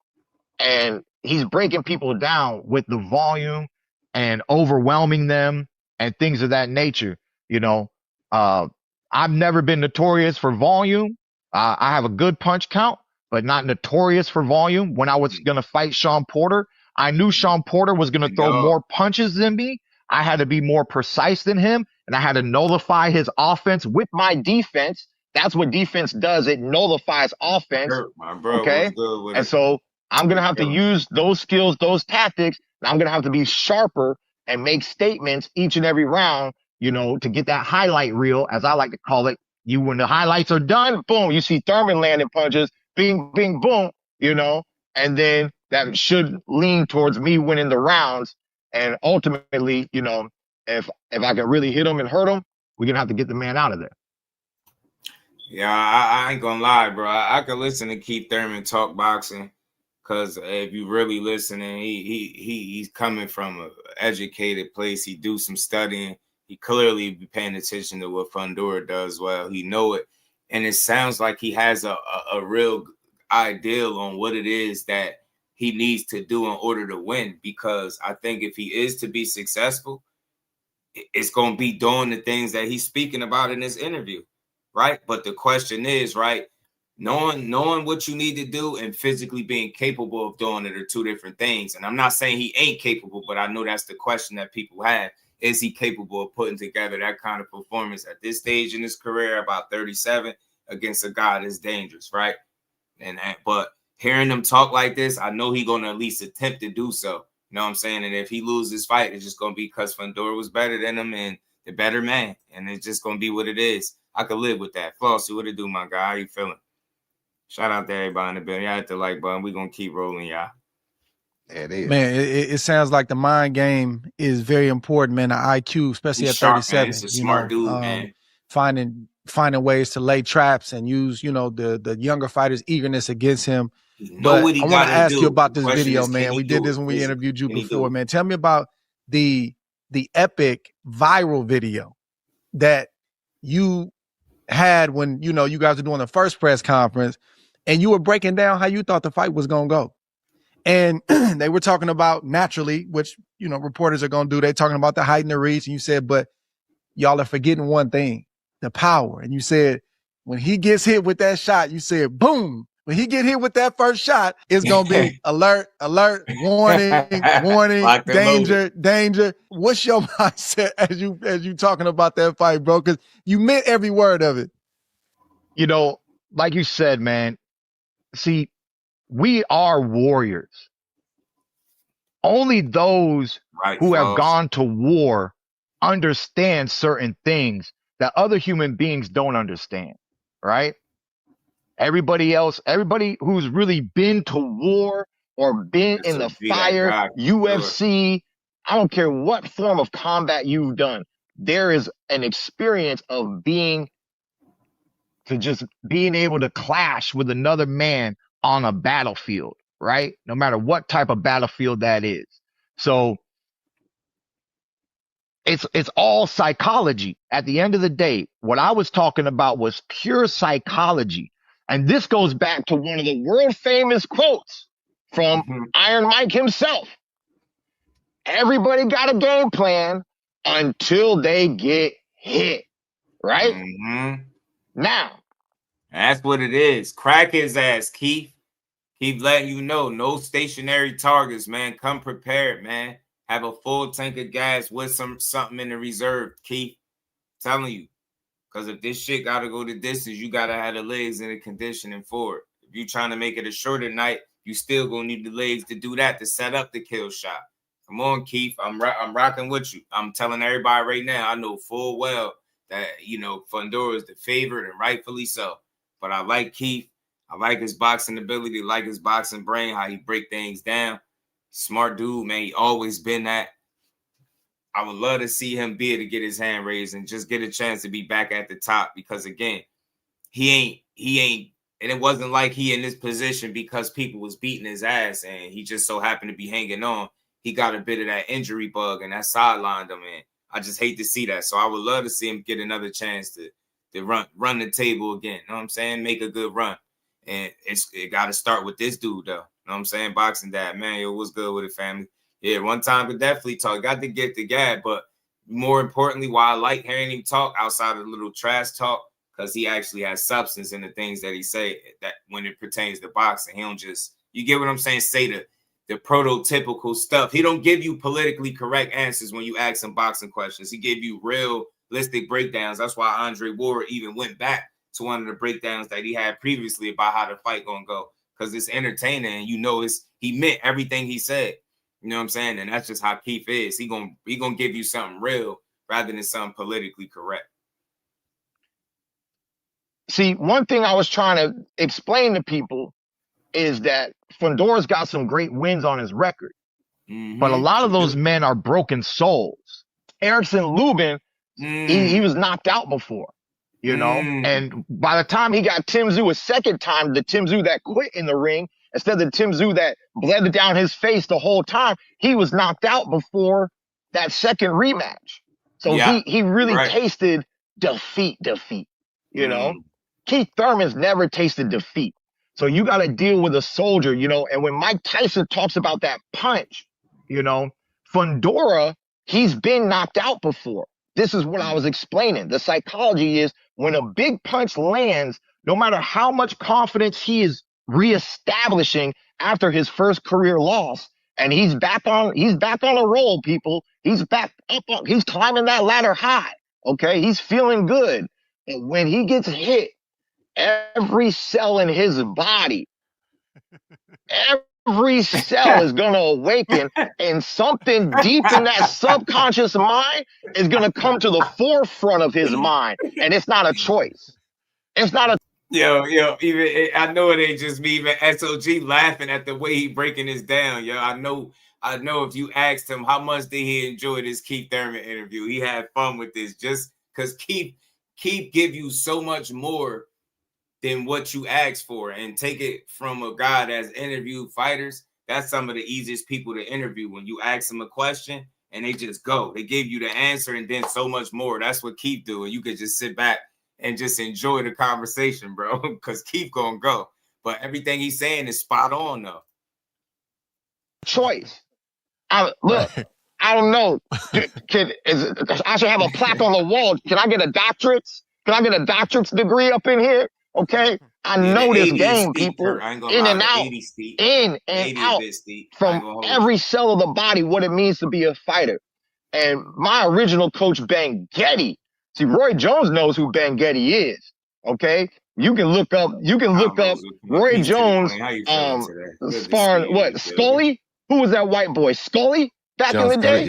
And he's breaking people down with the volume and overwhelming them and things of that nature. You know, I've never been notorious for volume. I have a good punch count, but not notorious for volume. When I was going to fight Sean Porter, I knew Sean Porter was going to throw more punches than me. I had to be more precise than him, and I had to nullify his offense with my defense. That's what defense does. It nullifies offense. My bro, okay? And so I'm going to have to use those skills, those tactics, and I'm going to have to be sharper and make statements each and every round, you know, to get that highlight reel, as I like to call it. When the highlights are done, boom, you see Thurman landing punches, bing, bing, boom, you know, and then that should lean towards me winning the rounds. And ultimately, you know, if I can really hit him and hurt him, we're going to have to get the man out of there. Yeah, I ain't gonna lie, bro. I could listen to Keith Thurman talk boxing, because if you really listening, he's coming from an educated place. He do some studying. He clearly be paying attention to what Fundora does well. He know it. And it sounds like he has a real ideal on what it is that he needs to do in order to win. Because I think if he is to be successful, it's going to be doing the things that he's speaking about in this interview. Right. But the question is, right, knowing what you need to do and physically being capable of doing it are two different things. And I'm not saying he ain't capable, but I know that's the question that people have. Is he capable of putting together that kind of performance at this stage in his career, about 37, against a guy that's dangerous, right? But hearing him talk like this, I know he's going to at least attempt to do so. You know what I'm saying? And if he loses his fight, it's just going to be because Fundora was better than him and the better man. And it's just going to be what it is. I could live with that. Flossie, what it do, my guy? How you feeling? Shout out to everybody in the building. Y'all hit the like button. We're going to keep rolling, y'all. Yeah, it is. Man, it sounds like the mind game is very important, man. The IQ, especially He's at 37. Man. He's a smart dude, man. Finding ways to lay traps and use, you know, the younger fighters' eagerness against him. But I want to ask you about this video, is, man. We did this when we interviewed you before, man. Tell me about the epic viral video that you had when, you know, you guys were doing the first press conference and you were breaking down how you thought the fight was going to go. And they were talking about naturally, which, you know, reporters are going to do. They're talking about the height and the reach. And you said, but y'all are forgetting one thing, the power. And you said, when he gets hit with that shot, you said, boom. When he get hit with that first shot, it's going to be alert, alert, warning, warning, danger, danger. What's your mindset as you talking about that fight, bro? Because you meant every word of it. You know, like you said, man, see, we are warriors. Only those who have gone to war understand certain things that other human beings don't understand. right? Everybody else, everybody who's really been to war or been in the Be that fire, guy. UFC, I don't care what form of combat you've done. There is an experience of being able to clash with another man on a battlefield, right? No matter what type of battlefield that is. So it's all psychology. At the end of the day, what I was talking about was pure psychology. And this goes back to one of the world famous quotes from Iron Mike himself. Everybody got a game plan until they get hit, right? Now. That's what it is. Crack his ass, Keith. Keep letting you know, no stationary targets, man. Come prepared, man. Have a full tank of gas with something in the reserve, Keith. Telling you. Because if this shit got to go the distance, you got to have the legs in the conditioning for it. If you're trying to make it a shorter night, you still going to need the legs to do that, to set up the kill shot. Come on, Keith. I'm rocking with you. I'm telling everybody right now, I know full well that, Fundora is the favorite and rightfully so. But I like Keith. I like his boxing ability, like his boxing brain, how he break things down. Smart dude, man. He always been that. I would love to see him be able to get his hand raised and just get a chance to be back at the top because, again, he ain't, and it wasn't like he in this position because people was beating his ass and he just so happened to be hanging on. He got a bit of that injury bug and that sidelined him, and I just hate to see that. So I would love to see him get another chance to run the table again. You know what I'm saying? Make a good run. And it got to start with this dude, though. You know what I'm saying? Boxing Dad, man, yo, what's good with it, family? Yeah, one time could definitely talk. Got to get the gab, but more importantly, why I like hearing him talk outside of the little trash talk, because he actually has substance in the things that he say that when it pertains to boxing. He don't just, you get what I'm saying, say the prototypical stuff. He don't give you politically correct answers when you ask him boxing questions. He gave you realistic breakdowns. That's why Andre Ward even went back to one of the breakdowns that he had previously about how the fight gonna go, because it's entertaining and he meant everything he said. You know what I'm saying? And that's just how Keith is. He gonna give you something real rather than something politically correct. See, one thing I was trying to explain to people is that Fundora's got some great wins on his record. But a lot of those men are broken souls. Erickson Lubin, he was knocked out before, and by the time he got Tim Tszyu a second time, the Tim Tszyu that quit in the ring, instead of the Tim Tszyu that bled down his face the whole time, he was knocked out before that second rematch. So he really tasted defeat, Keith Thurman's never tasted defeat. So you got to deal with a soldier, and when Mike Tyson talks about that punch, Fundora, he's been knocked out before. This is what I was explaining. The psychology is when a big punch lands, no matter how much confidence he is reestablishing after his first career loss, and he's back on a roll, people. He's back up, he's climbing that ladder high. Okay, he's feeling good. And when he gets hit, every cell in his body, every cell is going to awaken, and something deep in that subconscious mind is going to come to the forefront of his mind, and it's not a choice. It's not a Yo, even I know it ain't just me, even SOG laughing at the way he breaking this down. Yo, I know if you asked him how much did he enjoy this Keith Thurman interview, he had fun with this, just because Keith give you so much more than what you asked for. And take it from a guy that's interviewed fighters, that's some of the easiest people to interview. When you ask them a question and they just go, they give you the answer and then so much more. That's what Keith do, and you could just sit back and just enjoy the conversation, bro, because Keith gonna go. But everything he's saying is spot on, though. Choice. I don't know. I should have a plaque on the wall. Can I get a doctorate? Can I get a doctorate's degree up in here? Okay? I know this game, people. In and out. In and out. From every cell of the body, what it means to be a fighter. And my original coach, Benn Getty. See, Roy Jones knows who Benn Getty is. Okay? You can look up Roy Jones sparring Scully? Who was that white boy? Scully? Back in the day?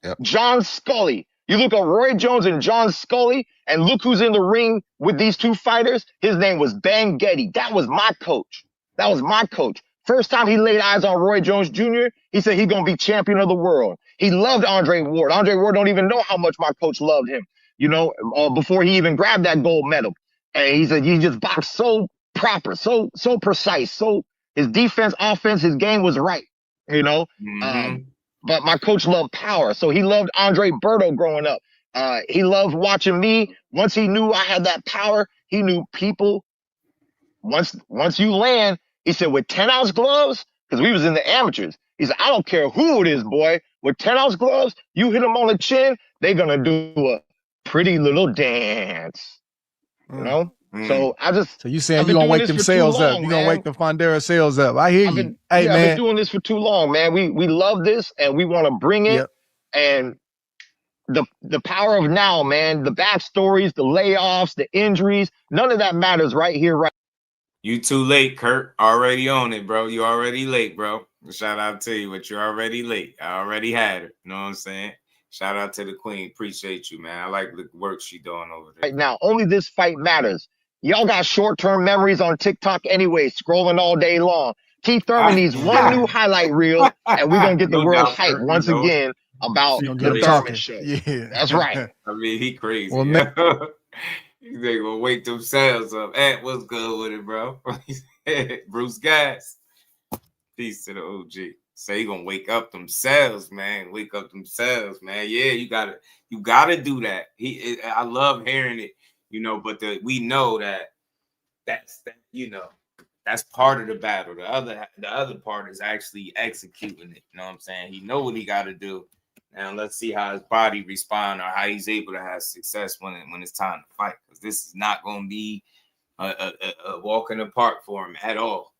Yep. John Scully. You look at Roy Jones and John Scully, And look who's in the ring with these two fighters. His name was Benn. That was my coach. That was my coach. First time he laid eyes on Roy Jones Jr., he said he's going to be champion of the world. He loved Andre Ward. Andre Ward don't even know how much my coach loved him, before he even grabbed that gold medal. And he said he just boxed so proper, so precise, so his defense, offense, his game was right, But my coach loved power, so he loved Andre Berto growing up. He loved watching me. Once he knew I had that power, he knew people. Once you land, he said, with 10-ounce gloves, because we was in the amateurs. He said, I don't care who it is, boy. With 10-ounce gloves, you hit them on the chin, they're gonna do a pretty little dance. So So you saying you gonna wake them sales up? You gonna wake the Fundora sales up? I hear you. Hey man, I've been doing this for too long, man. We love this and we want to bring it. And the power of now, man. The backstories, the layoffs, the injuries, none of that matters right here, right. You too late, Kurt. Already on it, bro. You already late, bro. Shout out to you, but you're already late. I already had her. You know what I'm saying? Shout out to the queen. Appreciate you, man. I like the work she doing over there. Right now, only this fight matters. Y'all got short-term memories on TikTok anyway, scrolling all day long. Keith Thurman needs one new highlight reel, and we're going to get the world hyped once again about the Thurman show. Yeah. That's right. I mean, he crazy. Well, They gonna wake themselves up. Ant, what's good with it, bro? Bruce Gas. Peace to the OG. Say he gonna wake up themselves, man. Wake up themselves, man. Yeah, you gotta do that. I love hearing it, but we know that's part of the battle. The other part is actually executing it. You know what I'm saying? He know what he gotta do. Now let's see how his body respond or how he's able to have success when it's time to fight. Because this is not going to be a walk in the park for him at all.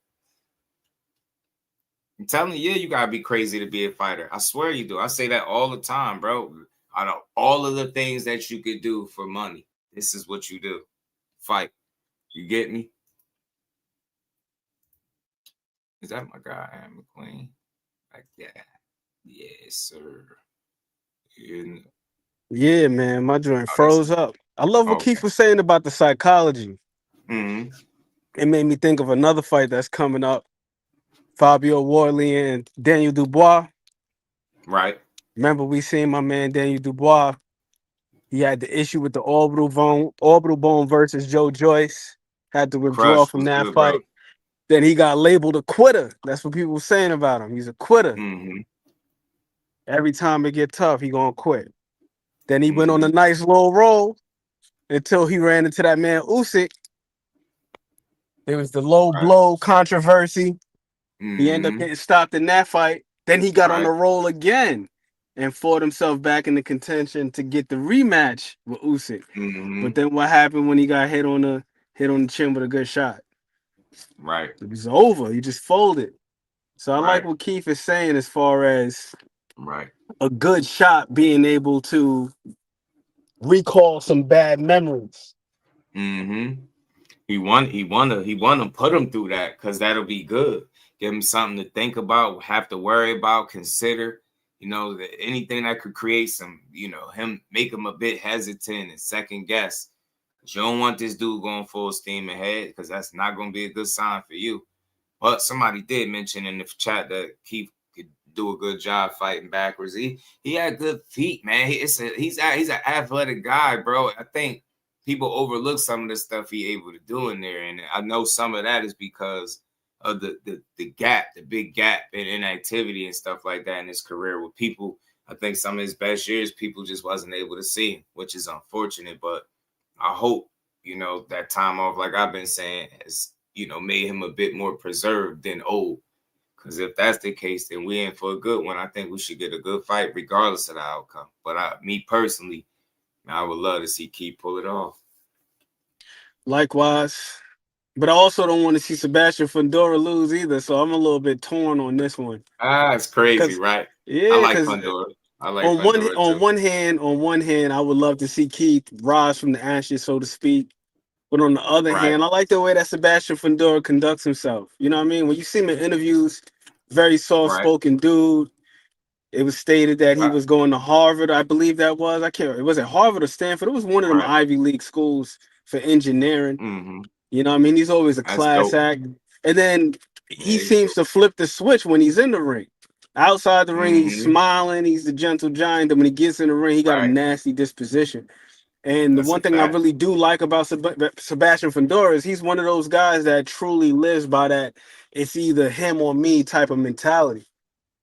I'm telling you, you got to be crazy to be a fighter. I swear you do. I say that all the time, bro. Out of all of the things that you could do for money, this is what you do. Fight. You get me? Is that my guy, Ann McQueen? Like that. Yes, sir. Yeah, man, my joint froze up. I love what Keith was saying about the psychology. Mm-hmm. It made me think of another fight that's coming up. Fabio Wardley and Daniel Dubois. Right. Remember we seen my man Daniel Dubois. He had the issue with the orbital bone versus Joe Joyce. Had to withdraw from that fight. Bro. Then he got labeled a quitter. That's what people were saying about him. He's a quitter. Mm-hmm. Every time it get tough, he gonna quit. Then he went on a nice low roll until he ran into that man Usyk. It was the low blow controversy. He ended up getting stopped in that fight. Then he got on the roll again and fought himself back into contention to get the rematch with Usyk. But then what happened when he got hit on the chin with a good shot? Right. It was over. He just folded. So I like what Keith is saying as far as a good shot being able to recall some bad memories. Mm-hmm. He want to put him through that because that'll be good. Give him something to think about, have to worry about, consider. Anything that could create some, make him a bit hesitant and second guess. You don't want this dude going full steam ahead because that's not going to be a good sign for you. But somebody did mention in the chat that Keith could do a good job fighting backwards. He had good feet, man. He's an athletic guy, bro. I think people overlook some of the stuff he able to do in there, and I know some of that is because of the big gap in inactivity and stuff like that in his career. With people, I think some of his best years, people just wasn't able to see him, which is unfortunate. But I hope that time off, like I've been saying, has made him a bit more preserved than old. Because if that's the case, then we in for a good one. I think we should get a good fight regardless of the outcome. But me personally, I would love to see Keith pull it off. Likewise. But I also don't want to see Sebastian Fundora lose either. So I'm a little bit torn on this one. It's crazy, right? Yeah, I like Fundora. On one hand, I would love to see Keith rise from the ashes, so to speak. But on the other hand, I like the way that Sebastian Fundora conducts himself. You know what I mean? When you see him in interviews, very soft-spoken dude. It was stated that he was going to Harvard, I believe that was. I can't. It was at Harvard or Stanford. It was one of them Ivy League schools for engineering. You know what I mean? He's always a class act. And then he seems to flip the switch when he's in the ring. Outside the ring, he's smiling. He's the gentle giant. And when he gets in the ring, he got a nasty disposition. And the one thing I really do like about Sebastian Fundora is he's one of those guys that truly lives by that it's either him or me type of mentality.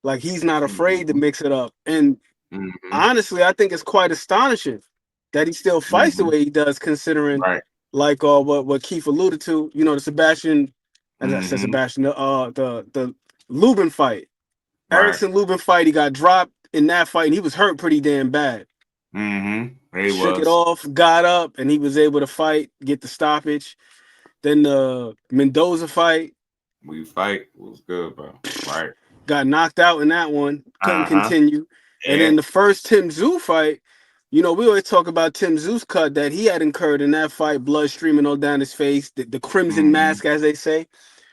Like, he's not afraid to mix it up. And honestly, I think it's quite astonishing that he still fights the way he does, considering like what Keith alluded to, you know, the Sebastian, as I said, Sebastian, the Lubin fight. Erickson Lubin fight, he got dropped in that fight, and he was hurt pretty damn bad. Shook it off, got up, and he was able to fight, get the stoppage. Then the Mendoza fight. It was good, bro. Got knocked out in that one. Couldn't continue. And then the first Tim Tszyu fight, you know, we always talk about Tim Tszyu's cut that he had incurred in that fight, blood streaming all down his face, the crimson mask, as they say.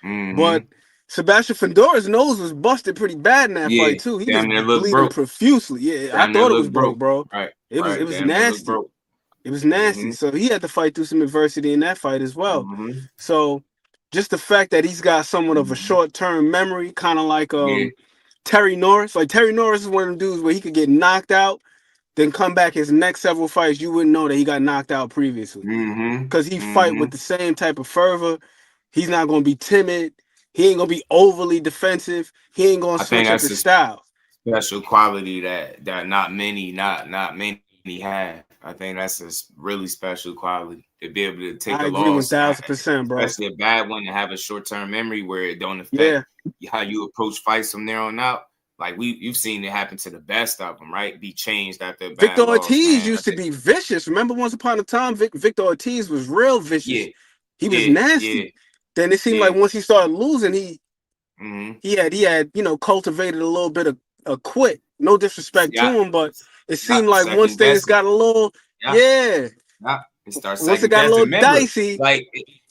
But Sebastian Fundora's nose was busted pretty bad in that fight too. He was bleeding profusely. Yeah, I thought it was broke, bro. It was nasty. It was nasty. So he had to fight through some adversity in that fight as well. So just the fact that he's got somewhat of a short-term memory, kind of like Terry Norris. Like, Terry Norris is one of them dudes where he could get knocked out, then come back his next several fights, you wouldn't know that he got knocked out previously. Because he fight with the same type of fervor. He's not going to be timid. He ain't going to be overly defensive. He ain't going to switch up his style. Special quality that not many have. I think that's a really special quality to be able to take a loss. I agree 1,000%, bro. Especially a bad one, to have a short-term memory where it don't affect how you approach fights from there on out. Like, you've seen it happen to the best of them, right? Be changed after a bad Victor loss, Ortiz used to be vicious. Remember, once upon a time, Victor Ortiz was real vicious. He was nasty. Then it seemed like once he started losing, he had you know, cultivated a little bit of a quit. No disrespect to him, but it seemed like once things got a little it starts once it got a little dicey. Like,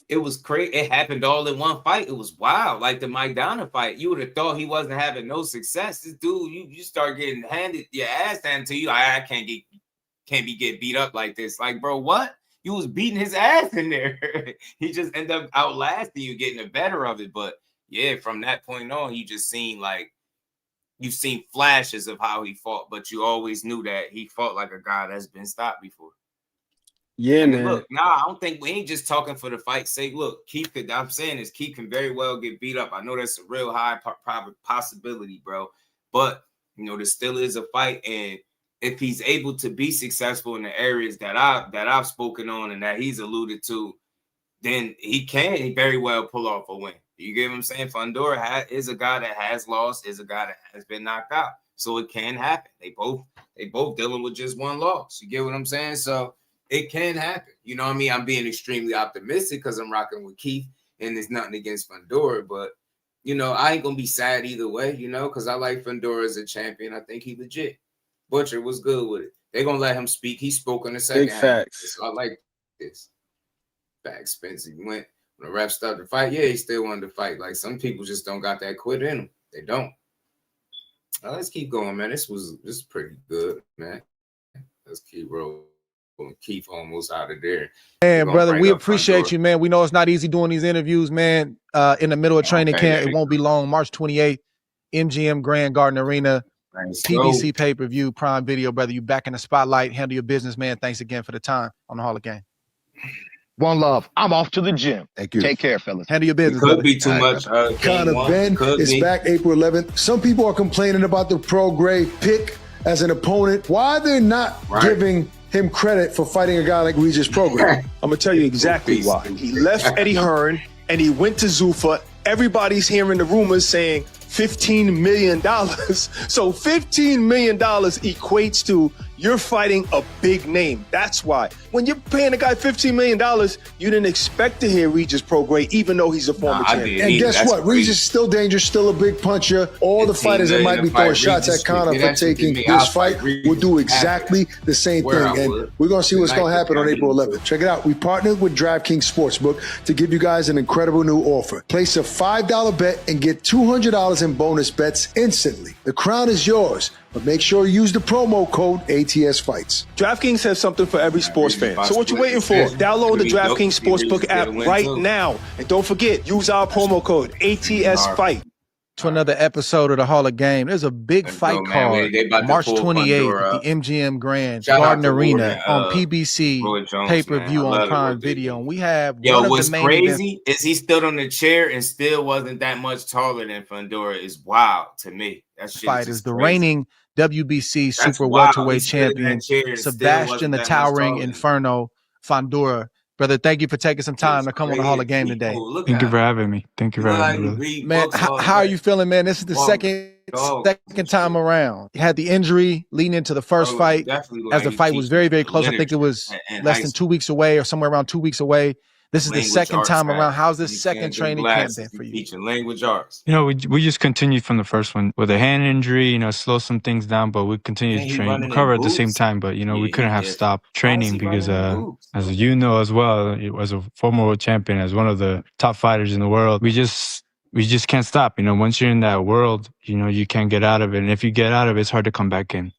it was crazy. It happened all in one fight. It was wild. Like the Mike Donna fight, you would have thought he wasn't having no success. This dude, you start getting handed your ass handed to you. I can't get beat up like this. Like, bro, what? You was beating his ass in there. He just ended up outlasting you, getting the better of it. But yeah, from that point on, he just seemed like you've seen flashes of how he fought, but you always knew that he fought like a guy that's been stopped before. Yeah, man. Look, I don't think we ain't just talking for the fight's sake. Look, Keith can very well get beat up. I know that's a real high possibility, bro. But, you know, there still is a fight. And if he's able to be successful in the areas that I've spoken on and that he's alluded to, then he can very well pull off a win. You get what I'm saying? Fundora is a guy that has lost, is a guy that has been knocked out. So it can happen. They both dealing with just one loss. You get what I'm saying? So it can happen. You know what I mean? I'm being extremely optimistic because I'm rocking with Keith, and there's nothing against Fundora. But, you know, I ain't going to be sad either way, you know, because I like Fundora as a champion. I think he legit. Butcher was good with it. They're going to let him speak. He spoke in the second half. Facts. So I like this. Facts, Spencer. When the ref started to fight, he still wanted to fight. Like, some people just don't got that quit in them. They don't. Let's keep going, man. This is pretty good, man. Let's keep rolling. Keith almost out of there. Man, brother, we appreciate you, man. We know it's not easy doing these interviews, man. In the middle of training camp, it won't be long. March 28th, MGM Grand Garden Arena, PBC pay-per-view, Prime Video, brother. You back in the spotlight. Handle your business, man. Thanks again for the time on the Hall of Game. One love. I'm off to the gym. Thank you. Take care, fellas. Handle your business. Could be too much. Conor, Benn is back April 11th. Some people are complaining about the Prograis pick as an opponent. Why they're not giving him credit for fighting a guy like Regis Prograis? I'm gonna tell you exactly why. He left Eddie Hearn and he went to Zuffa. Everybody's hearing the rumors saying $15 million. So $15 million equates to you're fighting a big name. That's why. When you're paying a guy $15 million, you didn't expect to hear Regis Prograis, even though he's a former champion. And guess what? Regis is still dangerous, still a big puncher. All the fighters that might be throwing shots at Conor for taking this fight will do exactly the same thing. And we're going to see what's going to happen on April 11th. Check it out. We partnered with DraftKings Sportsbook to give you guys an incredible new offer. Place a $5 bet and get $200 in bonus bets instantly. The crown is yours. But make sure you use the promo code ATS Fights. DraftKings has something for every sports fan. So what you waiting for? Download the DraftKings Sportsbook app right now. And don't forget, use our promo code ATS Fight. To another episode of the Hall of Game. There's a big fight card March 28th at the MGM Grand Garden Arena on PBC pay-per-view on Prime Video. And we have what's crazy is he stood on the chair and still wasn't that much taller than Fundora. Is wild to me. That shit fight is the crazy. Reigning WBC Super Welterweight Champion Sebastian the Towering Inferno Fundora. Brother, thank you for taking some time to come on the Hall of Game today. Thank you for having me. Thank you for having me. Man, how are you feeling, man? This is the second time around. You had the injury leading into the first fight, as the fight was very, very close. I think it was less than 2 weeks away or somewhere around 2 weeks away. This is the second time around. How's this second training camp been for you? Teaching language arts. You know, we just continued from the first one with a hand injury, you know, slow some things down, but we continued to train, recover at the same time. But, you know, we couldn't have stopped training because, as you know as well, as a former world champion, as one of the top fighters in the world, we just can't stop. You know, once you're in that world, you know, you can't get out of it. And if you get out of it, it's hard to come back in.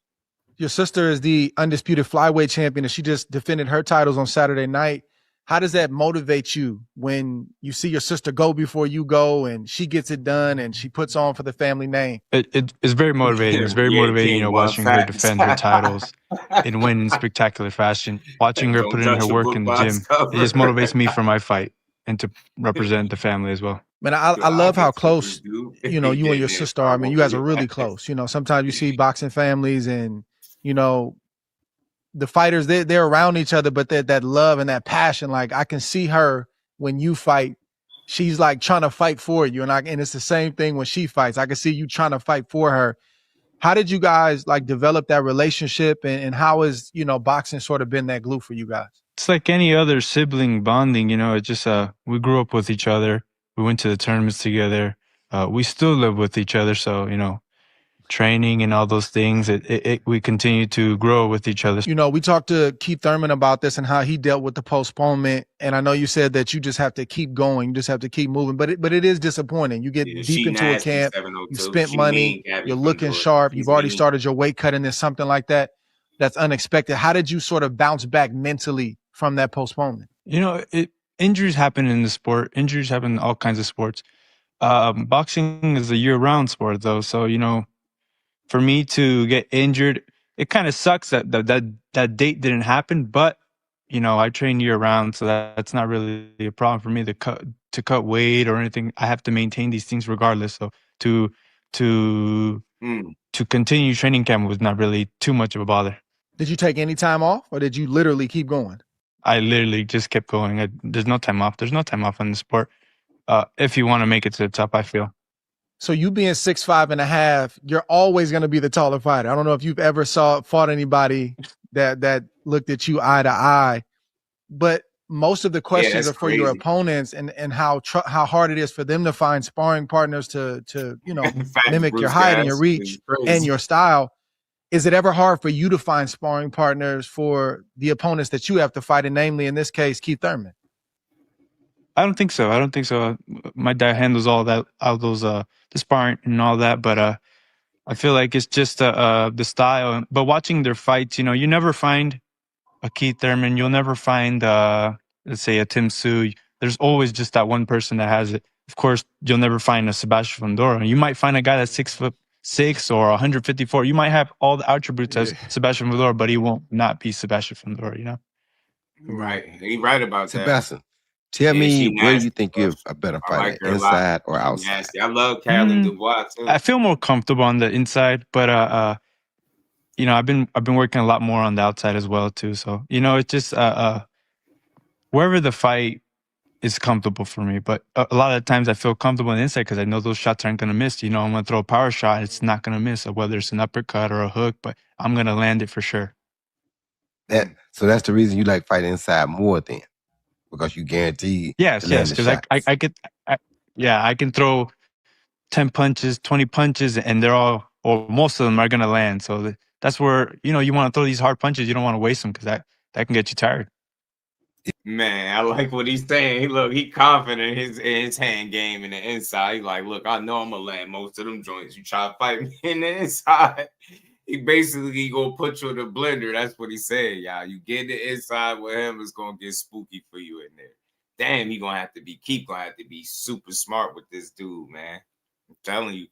Your sister is the undisputed flyweight champion, and she just defended her titles on Saturday night. How does that motivate you when you see your sister go before you go and she gets it done and she puts on for the family name? It's very motivating. It's very motivating, you know, watching her defend her titles and win in spectacular fashion. Watching her put in her work in the gym, it just motivates me for my fight and to represent the family as well. Man, I love how close, you know, you and your sister are. I mean, you guys are really close. You know, sometimes you see boxing families and, you know, the fighters, they're around each other, but that love and that passion, like I can see her when you fight, she's like trying to fight for you. And it's the same thing when she fights. I can see you trying to fight for her. How did you guys like develop that relationship and how has, you know, boxing sort of been that glue for you guys? It's like any other sibling bonding, you know, it just, we grew up with each other. We went to the tournaments together. We still live with each other. So, you know, training and all those things, we continue to grow with each other. You know, we talked to Keith Thurman about this and how he dealt with the postponement. And I know you said that you just have to keep going, you just have to keep moving, but it is disappointing. You get deep into a camp, you spent money, you're looking sharp, you've already started your weight cut, and there's something like that that's unexpected. How did you sort of bounce back mentally from that postponement? You know, injuries happen in the sport. Injuries happen in all kinds of sports. Boxing is a year-round sport, though. So, you know, for me to get injured, it kind of sucks that date didn't happen. But, you know, I train year-round, so that's not really a problem for me to cut weight or anything. I have to maintain these things regardless. So to continue training camp was not really too much of a bother. Did you take any time off, or did you literally keep going? I literally just kept going. There's no time off. There's no time off in the sport. If you want to make it to the top, I feel. So you being 6'5.5", you're always going to be the taller fighter. I don't know if you've ever fought anybody that looked at you eye to eye, but most of the questions are for your opponents and how hard it is for them to find sparring partners to you know mimic your height and your reach and your style. Is it ever hard for you to find sparring partners for the opponents that you have to fight, and namely in this case, Keith Thurman? I don't think so. My dad handles all those the sparring and all that, but I feel like it's just the style. But watching their fights, you know, you never find a Keith Thurman. You'll never find let's say a Tim Tszyu. There's always just that one person that has it. Of course, you'll never find a Sebastian Fundora. You might find a guy that's 6'6" or 154. You might have all the attributes as Sebastian Fundora, but he won't not be Sebastian Fundora, you know? Right. He's right about that. Sebastian, tell me where you think you're a better fighter, inside or outside? Nasty. I love Calvin Dubois too. I feel more comfortable on the inside, but you know, I've been working a lot more on the outside as well too. So, you know, it's just wherever the fight is comfortable for me. But a lot of the times I feel comfortable on the inside because I know those shots aren't going to miss. You know, I'm going to throw a power shot. It's not going to miss, whether it's an uppercut or a hook, but I'm going to land it for sure. So that's the reason you like fighting inside more then, because you guarantee. Yes, because I can throw 10 punches, 20 punches, and they're all, or most of them are going to land. So that's where, you know, you want to throw these hard punches. You don't want to waste them because that can get you tired. Man, I like what he's saying. He confident in his hand game in the inside. He's like, look, I know I'm gonna land most of them joints. You try to fight me in the inside, he basically gonna put you in the blender. That's what he said, y'all. You get the inside with him, it's gonna get spooky for you in there. Damn, he gonna have to be super smart with this dude, man. I'm telling you.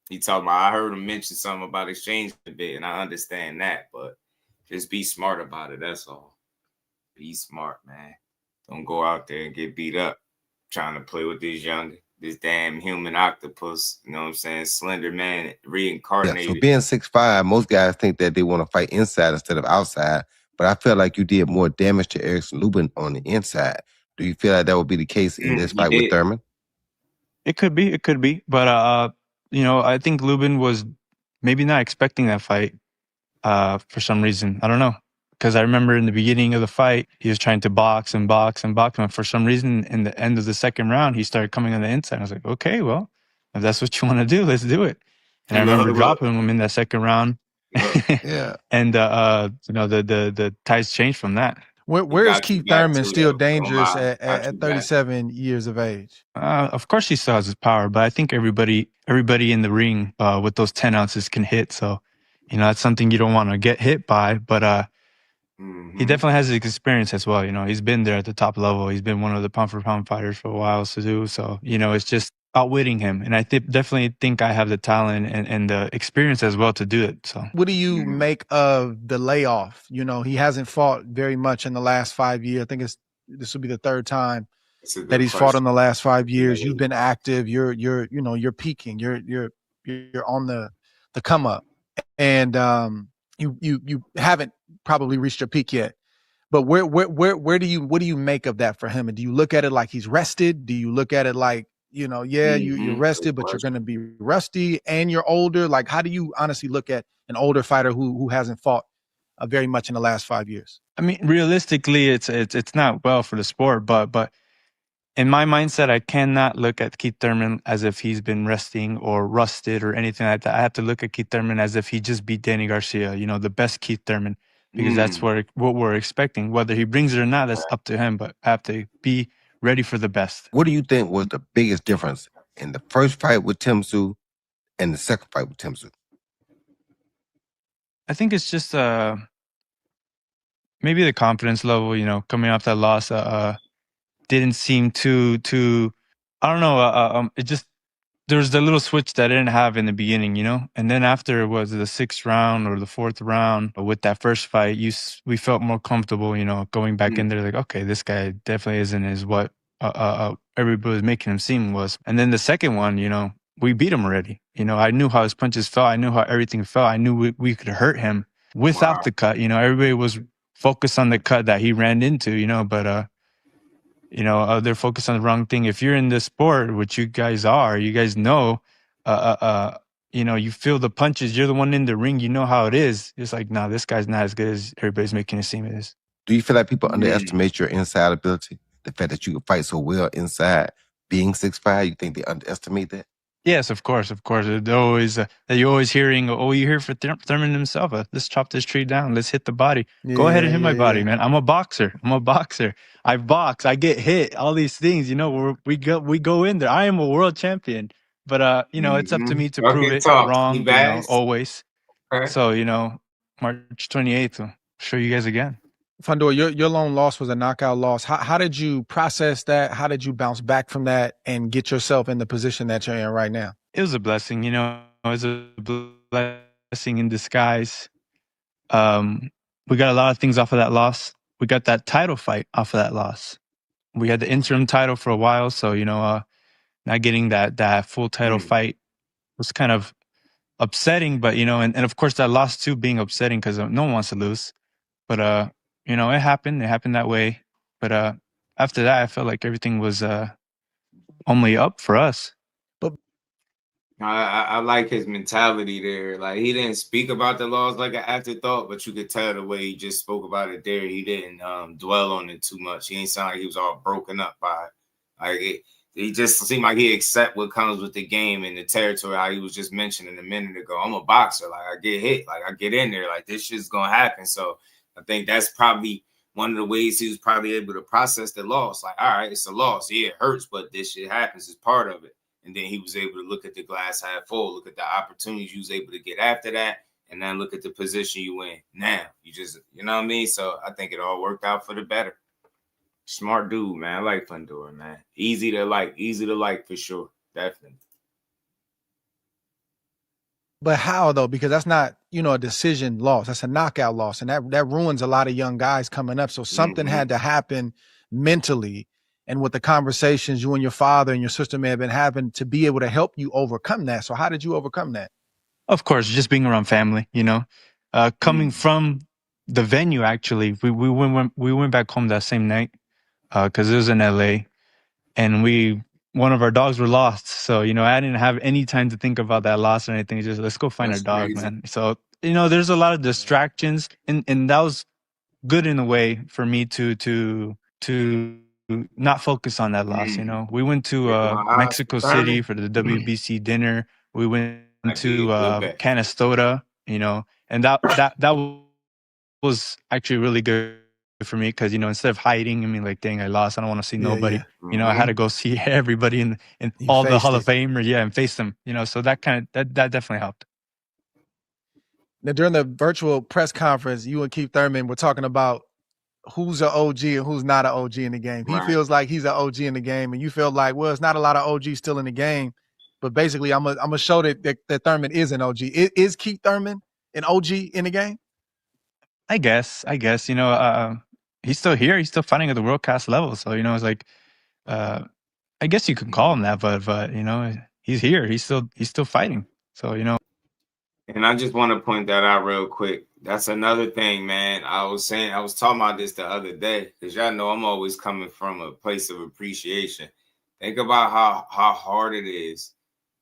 He talking about, I heard him mention something about exchange a bit, and I understand that, but just be smart about it. That's all. Be smart, man. Don't go out there and get beat up trying to play with this damn human octopus. You know what I'm saying? Slender man reincarnated. Yeah, so being 6'5", most guys think that they want to fight inside instead of outside. But I feel like you did more damage to Erickson Lubin on the inside. Do you feel like that would be the case in this fight with Thurman? It could be. But you know, I think Lubin was maybe not expecting that fight for some reason. I don't know. Because I remember in the beginning of the fight, he was trying to box and box and box. And for some reason, in the end of the second round, he started coming on the inside. I was like, okay, well, if that's what you want to do, let's do it. And I remember dropping him in that second round. Yeah. And you know, the tides changed from that. Where is Keith Thurman still dangerous at 37 years of age? Of course he still has his power, but I think everybody in the ring with those 10 ounces can hit. So, you know, that's something you don't want to get hit by. But he definitely has his experience as well. You know, he's been there at the top level. He's been one of the pound for pound fighters for a while to do. So, you know, it's just outwitting him. And I definitely think I have the talent and the experience as well to do it. So what do you make of the layoff? You know, he hasn't fought very much in the last 5 years. I think this will be the third time that he's fought in the last 5 years. You've been active. You're peaking. You're on the come up, and you haven't probably reached your peak yet. But what do you make of that for him? And do you look at it like he's rested? Do you look at it like, you know, you're rested, but you're going to be rusty and you're older? Like, how do you honestly look at an older fighter who hasn't fought very much in the last 5 years? I mean, realistically, it's not well for the sport, but in my mindset, I cannot look at Keith Thurman as if he's been resting or rusted or anything like that. I have to look at Keith Thurman as if he just beat Danny Garcia, you know, the best Keith Thurman, because that's what we're expecting. Whether he brings it or not, that's up to him, but I have to be ready for the best. What do you think was the biggest difference in the first fight with Tim Tszyu and the second fight with Tim Tszyu? I think it's just maybe the confidence level, you know, coming off that loss didn't seem too I don't know, it just, there was the little switch that I didn't have in the beginning, you know? And then after it was the 6th round or the 4th round with that first fight, we felt more comfortable, you know, going back in there like, okay, this guy definitely isn't as what everybody was making him seem was. And then the second one, you know, we beat him already. You know, I knew how his punches felt. I knew how everything felt. I knew we could hurt him without the cut. You know, everybody was focused on the cut that he ran into, you know, but you know, they're focused on the wrong thing. If you're in this sport, which you guys are, you guys know, you know, you feel the punches. You're the one in the ring. You know how it is. It's like, no, this guy's not as good as everybody's making it seem it is. Do you feel like people underestimate your inside ability? The fact that you can fight so well inside, being 6'5", you think they underestimate that? Yes, of course. They're always you're always hearing, oh, you hear for Thurman himself. Let's chop this tree down. Let's hit the body. Go ahead and hit my body, man. I'm a boxer. I box. I get hit. All these things, you know. We go in there. I am a world champion, but you know, it's up to me to prove it wrong. You know, always. So you know, March 28th, I'll show you guys again. Fundora, your lone loss was a knockout loss. How did you process that? How did you bounce back from that and get yourself in the position that you're in right now? It was a blessing, you know. It was a blessing in disguise. We got a lot of things off of that loss. We got that title fight off of that loss. We had the interim title for a while, so you know, not getting that full title fight was kind of upsetting. But you know, and of course that loss too being upsetting because no one wants to lose. But you know, it happened. It happened that way. But after that, I felt like everything was only up for us. But I like his mentality there. Like, he didn't speak about the loss like an afterthought, but you could tell the way he just spoke about it there. He didn't dwell on it too much. He didn't sound like he was all broken up by it. Like, he just seemed like he accept what comes with the game and the territory, how he was just mentioning a minute ago. I'm a boxer. Like, I get hit. Like, I get in there. Like, this shit's going to happen. So I think that's probably one of the ways he was probably able to process the loss. Like, all right, it's a loss. Yeah, it hurts, but this shit happens. It's part of it. And then he was able to look at the glass half full, look at the opportunities he was able to get after that, and then look at the position you in now. You know what I mean? So I think it all worked out for the better. Smart dude, man. I like Fundora, man. Easy to like for sure. Definitely. But how though? Because that's not, a decision loss. That's a knockout loss. And that ruins a lot of young guys coming up. So something had to happen mentally, and with the conversations you and your father and your sister may have been having to be able to help you overcome that. So how did you overcome that? Of course, just being around family, coming from the venue. Actually, we went back home that same night because it was in LA, and one of our dogs were lost. So, I didn't have any time to think about that loss or anything. Just let's go find our dog, man. So, there's a lot of distractions, and that was good in a way for me to not focus on that loss. We went to Mexico City for the WBC dinner. We went to Canastota, and that was actually really good for me because instead of hiding, dang, I lost, I don't want to see nobody. I had to go see everybody in all the Hall of Famers, and face them. So that definitely helped. Now, during the virtual press conference, you and Keith Thurman were talking about who's an OG and who's not an OG in the game. He feels like he's an OG in the game, and you feel like, well, it's not a lot of OGs still in the game. But basically, I'm gonna show that Thurman is an OG. Is Keith Thurman an OG in the game? I guess. He's still here. He's still fighting at the world class level. So it's like, I guess you could call him that. But he's here. He's still fighting. So And I just want to point that out real quick. That's another thing, man. I was talking about this the other day because y'all know I'm always coming from a place of appreciation. Think about how hard it is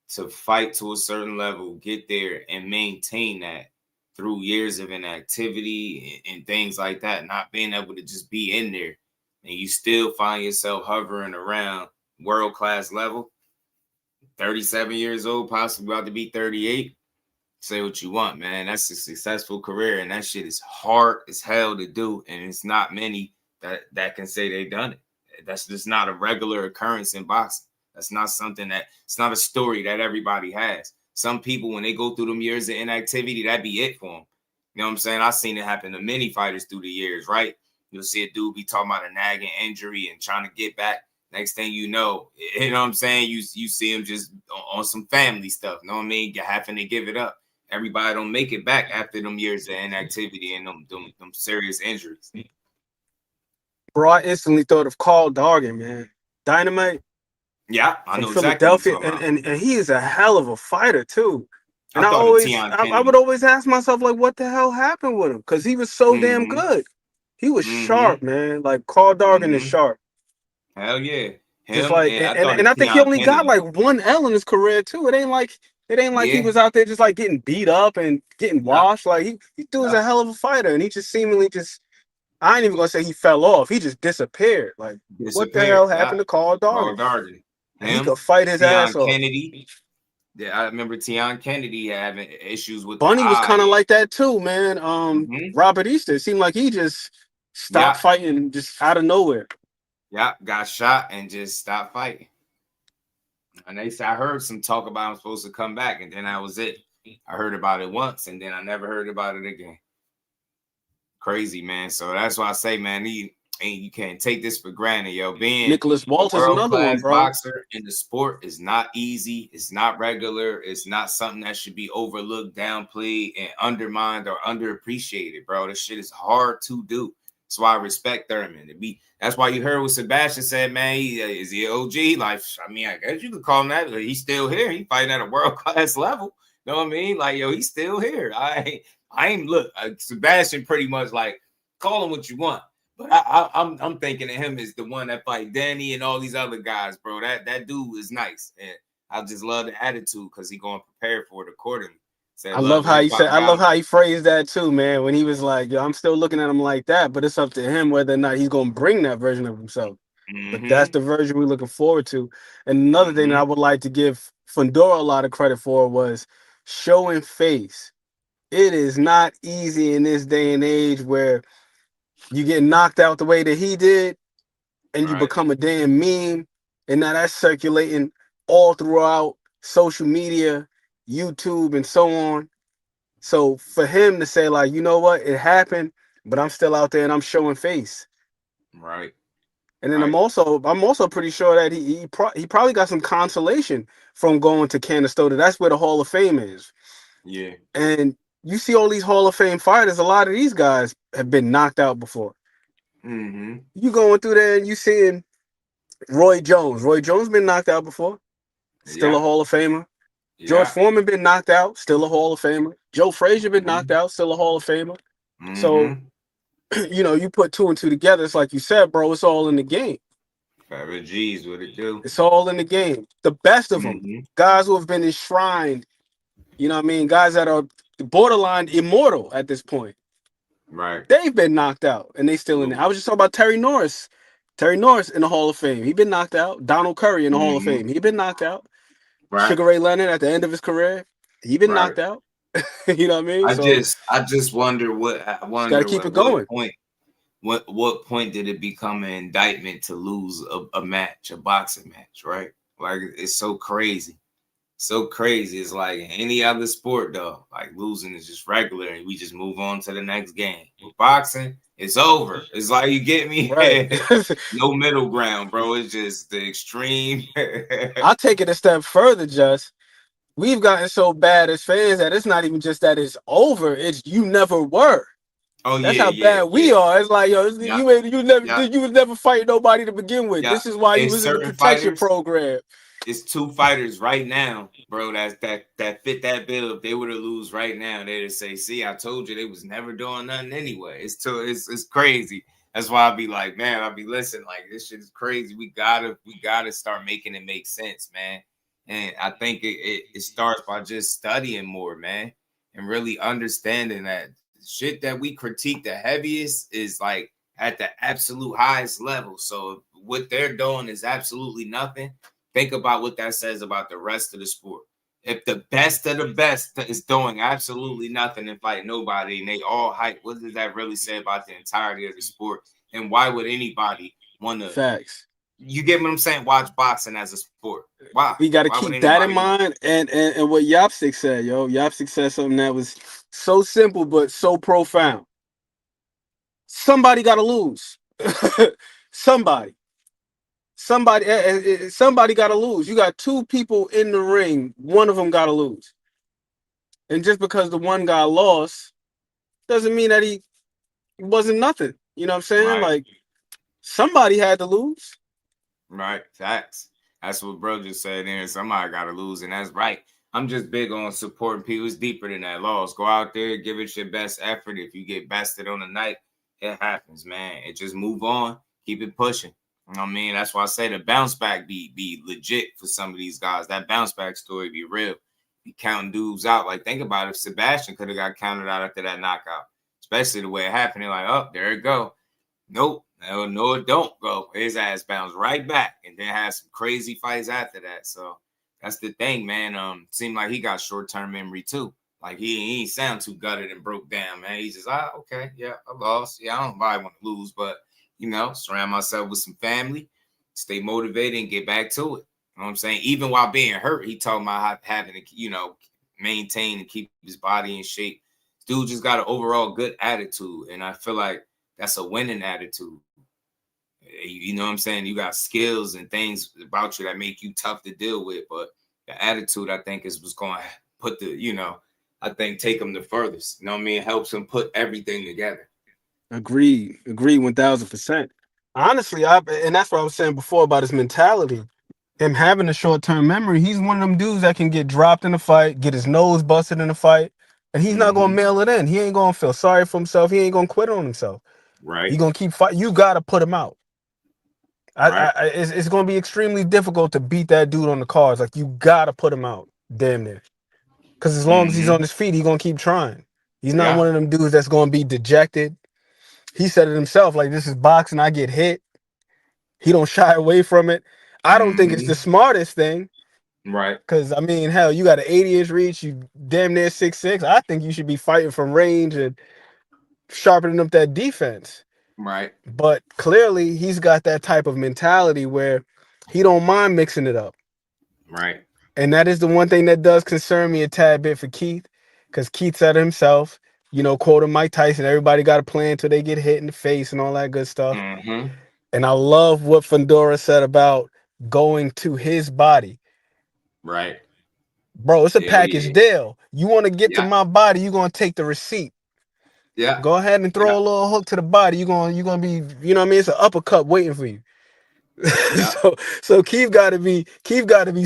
to fight to a certain level, get there, and maintain that through years of inactivity and things like that, not being able to just be in there, and you still find yourself hovering around world-class level. 37 years old, possibly about to be 38. Say what you want, man. That's a successful career, and that shit is hard as hell to do, and it's not many that can say they've done it. That's just not a regular occurrence in boxing. That's not something it's not a story that everybody has. Some people, when they go through them years of inactivity, that'd be it for them. You know what I'm saying? I've seen it happen to many fighters through the years, right? You'll see a dude be talking about a nagging injury and trying to get back. Next thing you know what I'm saying? You see him just on some family stuff. You know what I mean? You're having to give it up. Everybody don't make it back after them years of inactivity and them serious injuries. Bro, I instantly thought of Carl Dargan, man. Dynamite. Yeah, I know Philadelphia, exactly. And he is a hell of a fighter too. And I would always ask myself, like, what the hell happened with him? Because he was so damn good. He was sharp, man. Like Carl Dargan is sharp. Hell yeah. Just like, and I think he only got like one L in his career too. It ain't like he was out there just like getting beat up and getting washed. Like he dude was a hell of a fighter, and he just seemingly I ain't even gonna say he fell off. He just disappeared. Like what the hell happened to Carl Dargan? He could fight his ass off. Kennedy. Yeah, I remember Tian Kennedy having issues with Bunny was kind of like that too, man. Robert Easter, it seemed like he just stopped fighting just out of nowhere. Yeah, got shot and just stopped fighting. And I heard some talk about him supposed to come back, and then that was it. I heard about it once, and then I never heard about it again. Crazy, man. So that's why I say, man, you can't take this for granted, yo. Being Nicholas Walters, another one, bro. Boxer in the sport is not easy. It's not regular. It's not something that should be overlooked, downplayed, and undermined or underappreciated, bro. This shit is hard to do. That's why I respect Thurman. That's why you heard what Sebastian said, man. Is he an OG? Like, I mean, I guess you could call him that. But he's still here. He fighting at a world class level. You know what I mean? Like, yo, he's still here. I ain't look. Sebastian pretty much like call him what you want. But I'm thinking of him as the one that fight Danny and all these other guys, bro. That dude is nice, and I just love the attitude because he going to prepare for it accordingly. I love how he said. I love how he phrased that too, man. When he was like, "Yo, I'm still looking at him like that," but it's up to him whether or not he's gonna bring that version of himself. But that's the version we're looking forward to. And another thing that I would like to give Fundora a lot of credit for was showing face. It is not easy in this day and age where you get knocked out the way that he did, and you become a damn meme, and now that's circulating all throughout social media, YouTube, and so on. So for him to say like, you know what, it happened, but I'm still out there and I'm showing face. Right. And then I'm also pretty sure that he probably got some consolation from going to Canastota. That's where the Hall of Fame is. Yeah. And you see all these Hall of Fame fighters, a lot of these guys have been knocked out before. Mm-hmm. You going through there and you seeing Roy Jones. Roy Jones been knocked out before. Still a Hall of Famer. George Foreman been knocked out. Still a Hall of Famer. Joe Frazier been knocked out. Still a Hall of Famer. So, you know, you put 2 and 2 together. It's like you said, bro, it's all in the game. Favorite G's, what it do? It's all in the game. The best of them. Guys who have been enshrined. You know what I mean? Guys that are borderline immortal at this point. Right. They've been knocked out and they still in there. I was just talking about Terry Norris. Terry Norris in the Hall of Fame. He been knocked out. Donald Curry in the Hall of Fame. He been knocked out. Right. Sugar Ray Leonard at the end of his career. He been knocked out. You know what I mean? I just wonder gotta keep it going. What point did it become an indictment to lose a match, a boxing match, right? Like it's so crazy. So crazy. It's like any other sport though. Like losing is just regular and we just move on to the next game. With boxing, it's over. It's like, you get me? Right. No middle ground, bro. It's just the extreme. I'll take it a step further, Just. We've gotten so bad as fans that it's not even just that it's over. It's you never were. Oh, that's how bad we are. It's like, yo, you would never fight nobody to begin with. This is why you was in the protection program. It's 2 fighters right now, bro. That fit that bill. If they were to lose right now, they'd say, "See, I told you they was never doing nothing anyway." It's crazy. That's why I'll be like, man, I'll be listening. Like this shit is crazy. We gotta start making it make sense, man. And I think it starts by just studying more, man, and really understanding that shit that we critique the heaviest is like at the absolute highest level. So what they're doing is absolutely nothing. Think about what that says about the rest of the sport. If the best of the best is doing absolutely nothing and fight nobody, and they all hype, what does that really say about the entirety of the sport? And why would anybody want to? Facts. You get what I'm saying? Watch boxing as a sport. Why? We got to keep that in mind. And what Yapsik said, yo. Yapsik said something that was so simple but so profound. Somebody got to lose. Somebody got to lose. You got 2 people in the ring. One of them got to lose. And just because the one guy lost doesn't mean that he wasn't nothing. You know what I'm saying? Right. Like somebody had to lose. Right. Facts. That's what bro just said there. Somebody got to lose. And that's right. I'm just big on supporting people. It's deeper than that loss. Go out there, give it your best effort. If you get bested on the night, it happens, man. It just move on. Keep it pushing. You know what I mean? That's why I say the bounce back be legit for some of these guys. That bounce back story be real. Be counting dudes out. Like, think about if Sebastian could have got counted out after that knockout, especially the way it happened. They're like, oh, there it go. Nope. No, it don't go. His ass bounced right back and then had some crazy fights after that. So that's the thing, man. Seemed like he got short-term memory too. Like he ain't sound too gutted and broke down, man. He's just, okay, yeah, I lost. Yeah, I don't probably want to lose, but surround myself with some family, stay motivated, and get back to it. You know what I'm saying? Even while being hurt, he talking about having to, maintain and keep his body in shape. Dude just got an overall good attitude, and I feel like that's a winning attitude. You know what I'm saying? You got skills and things about you that make you tough to deal with, but the attitude, I think, is what's going to put I think take him the furthest. You know what I mean? It helps him put everything together. Agree 1000%. Honestly, and that's what I was saying before about his mentality. Him having a short-term memory, he's one of them dudes that can get dropped in a fight, get his nose busted in a fight, and he's not going to mail it in. He ain't going to feel sorry for himself. He ain't going to quit on himself. Right. He's going to keep fighting. You got to put him out. It's going to be extremely difficult to beat that dude on the cards. Like, you got to put him out. Damn near. Because as long as he's on his feet, he's going to keep trying. He's not one of them dudes that's going to be dejected. He said it himself, like, this is boxing. I get hit. He don't shy away from it. I don't think it's the smartest thing. Right. Because, I mean, hell, you got an 80-inch reach. You damn near 6'6". I think you should be fighting from range and sharpening up that defense. Right. But clearly, he's got that type of mentality where he don't mind mixing it up. Right. And that is the one thing that does concern me a tad bit for Keith. because Keith said it himself, you know, quoting Mike Tyson, everybody got a plan until they get hit in the face and all that good stuff. And I love what Fundora said about going to his body. Right. Bro, it's a package deal. You want to get to my body, you're going to take the receipt. Yeah. Go ahead and throw a little hook to the body. You're gonna be, you know what I mean? It's an uppercut waiting for you. So Keith gotta be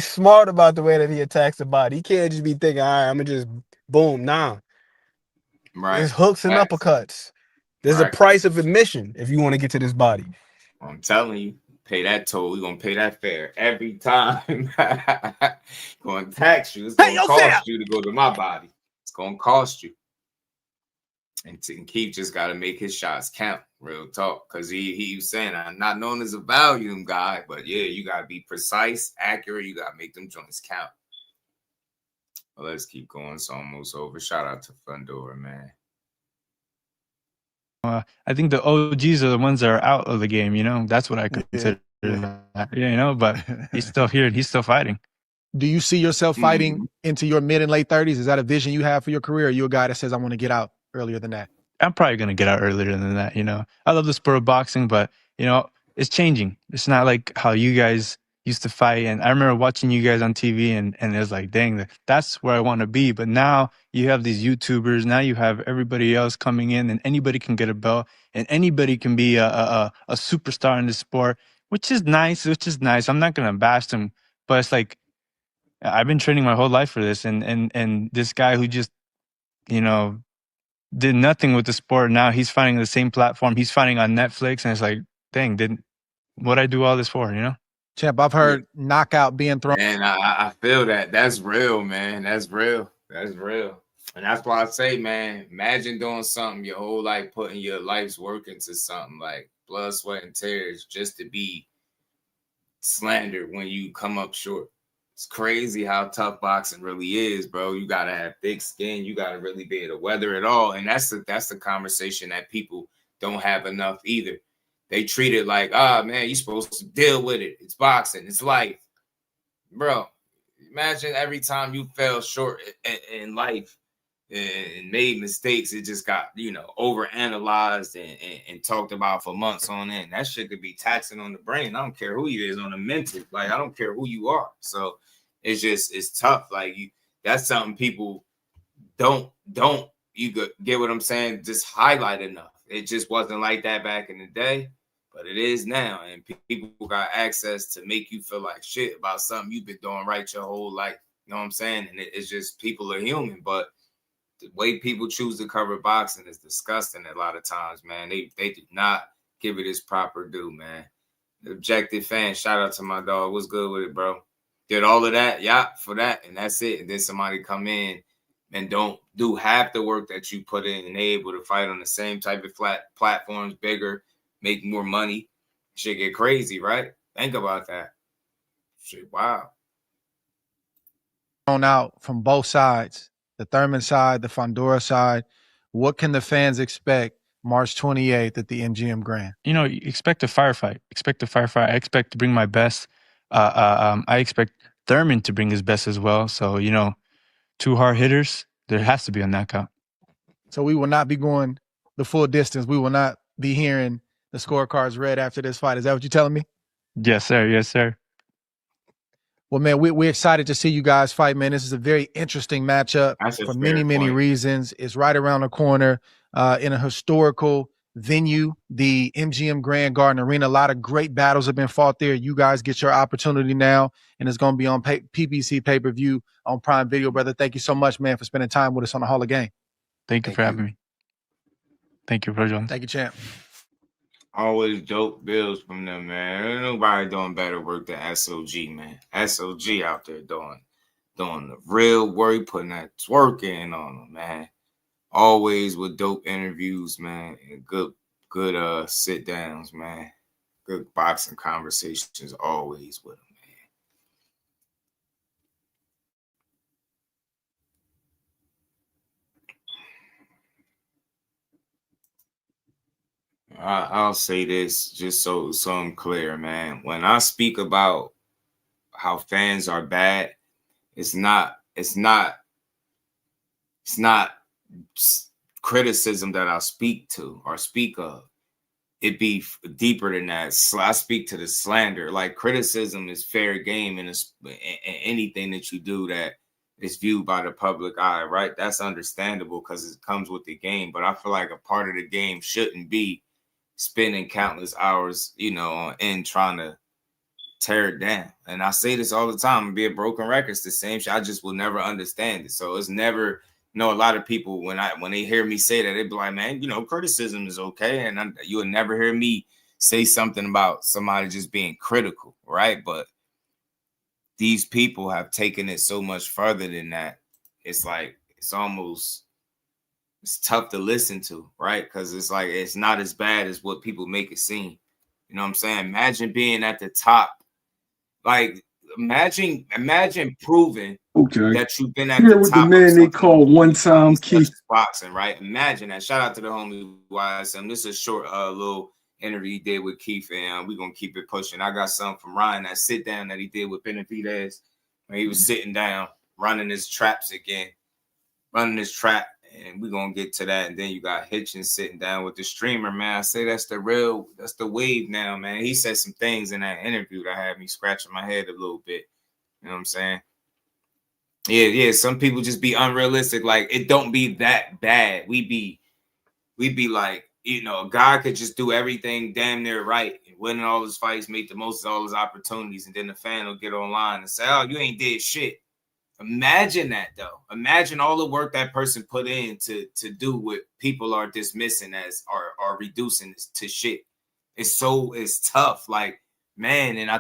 smart about the way that he attacks the body. He can't just be thinking, all right, I'm gonna just boom. Nah. Right. There's hooks and uppercuts. There's a price of admission if you want to get to this body. I'm telling you, pay that toll. We're gonna pay that fare every time. Gonna tax you. It's gonna cost you to go to my body. It's gonna cost you. And Keith just got to make his shots count, real talk. Because he was saying, I'm not known as a volume guy, but yeah, you got to be precise, accurate. You got to make them joints count. Well, let's keep going. It's almost over. Shout out to Fundora, man. I think the OGs are the ones that are out of the game, you know? That's what I consider that, you know? But he's still here and he's still fighting. Do you see yourself fighting into your mid and late 30s? Is that a vision you have for your career? Or are you a guy that says, I want to get out earlier than that? I'm probably going to get out earlier than that, you know? I love the sport of boxing, but, you know, it's changing. It's not like how you guys used to fight. And I remember watching you guys on TV and it was like, dang, that's where I want to be. But now you have these YouTubers. Now you have everybody else coming in and anybody can get a belt and anybody can be a superstar in this sport, which is nice. I'm not going to bash them, but it's like, I've been training my whole life for this. And this guy who just, you know, did nothing with the sport. Now he's fighting the same platform. He's fighting on Netflix. And it's like, dang, what'd I do all this for, you know? Champ, I've heard knockout being thrown. And I feel that. That's real, man. That's real. That's real. And that's why I say, man, imagine doing something your whole life, putting your life's work into something like blood, sweat, and tears just to be slandered when you come up short. It's crazy how tough boxing really is, bro. You gotta have thick skin. You gotta really be able to weather it all. And that's the conversation that people don't have enough either. They treat it like, man, you're supposed to deal with it. It's boxing. It's life. Bro, imagine every time you fell short in life and made mistakes, it just got, you know, overanalyzed and talked about for months on end. That shit could be taxing on the brain. I don't care who you is, on the mental. Like, I don't care who you are. So it's tough. Like, that's something people don't you get what I'm saying, just highlight enough. It just wasn't like that back in the day, but it is now. And people got access to make you feel like shit about something you've been doing right your whole life. You know what I'm saying? And it's just, people are human, but the way people choose to cover boxing is disgusting a lot of times, man. They do not give it its proper due, man. The objective fan, shout out to my dog. What's good with it, bro? Did all of that, for that, and that's it. And then somebody come in and don't do half the work that you put in and they able to fight on the same type of platforms, bigger, make more money. Shit get crazy, right? Think about that. Shit, wow. Thrown out from both sides, the Thurman side, the Fundora side. What can the fans expect March 28th at the MGM Grand? You know, expect a firefight. I expect to bring my best. I expect Thurman to bring his best as well. So, you know, two hard hitters, there has to be a knockout. So we will not be going the full distance. We will not be hearing the scorecards read after this fight. Is that what you're telling me? Yes, sir. Yes, sir. Well, man, we're excited to see you guys fight, man. This is a very interesting matchup for many reasons. It's right around the corner in a historical venue, the MGM Grand Garden Arena. A lot of great battles have been fought there. You guys get your opportunity now, and it's going to be on PBC pay-per-view on Prime Video, brother. Thank you so much, man, for spending time with us on the Hall of Game. Thank you for having me. Thank you, Bro. Thank you, champ. Always dope bills from them, man. Ain't nobody doing better work than SOG, man. SOG out there doing the real work, putting that twerk in on them, man. Always with dope interviews, man, and good sit downs, man. Good boxing conversations always with them, man. I'll say this just so I'm clear, man. When I speak about how fans are bad, it's not it's not criticism that I speak to or speak of. It be deeper than that. I speak to the slander. Like criticism is fair game in anything that you do that is viewed by the public eye, right? That's understandable because it comes with the game. But I feel like a part of the game shouldn't be spending countless hours, on end trying to tear it down. And I say this all the time, and be a broken record. It's the same shit. I just will never understand it. So it's never. A lot of people when they hear me say that, they be like, man, criticism is okay, and you will never hear me say something about somebody just being critical, right? But these people have taken it so much further than that. It's like it's tough to listen to, right? Because it's like it's not as bad as what people make it seem. You know what I'm saying? Imagine being at the top, like imagine proving. Okay. That you've been at Here the with top the man they of call one time Keith boxing, right? Imagine that. Shout out to the homie YSM. This is a short little interview he did with Keith, and we're gonna keep it pushing. I got something from Ryan, that sit down that he did with Benavidez when he was sitting down, running his traps again, running his trap, and we're gonna get to that. And then you got Hitchins sitting down with the streamer, man. I say that's the wave now, man. He said some things in that interview that had me scratching my head a little bit. You know what I'm saying? Yeah. Some people just be unrealistic. Like it don't be that bad. We be like, a guy could just do everything damn near right, winning all his fights, make the most of all his opportunities, and then the fan will get online and say, "Oh, you ain't did shit." Imagine that though. Imagine all the work that person put in to do what people are dismissing as are reducing to shit. It's tough. Like, man, and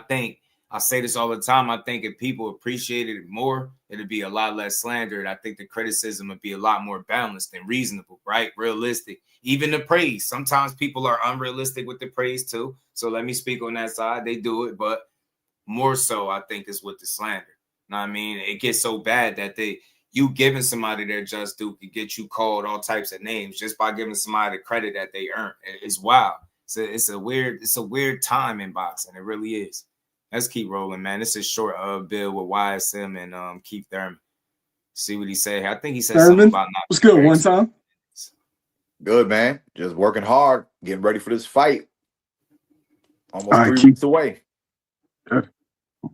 I say this all the time. I think if people appreciated it more, it'd be a lot less slander. And I think the criticism would be a lot more balanced and reasonable, right? Realistic. Even the praise. Sometimes people are unrealistic with the praise too. So let me speak on that side. They do it, but more so, I think, is with the slander. You know what I mean? It gets so bad that you giving somebody their just due could get you called all types of names just by giving somebody the credit that they earn. It's wild. It's a weird time in boxing. It really is. Let's keep rolling, man. This is short bill with YSM and Keith Thurman. See what he said. I think he said something about not. What's good? One time. Good, man. Just working hard, getting ready for this fight. Almost 3 weeks away.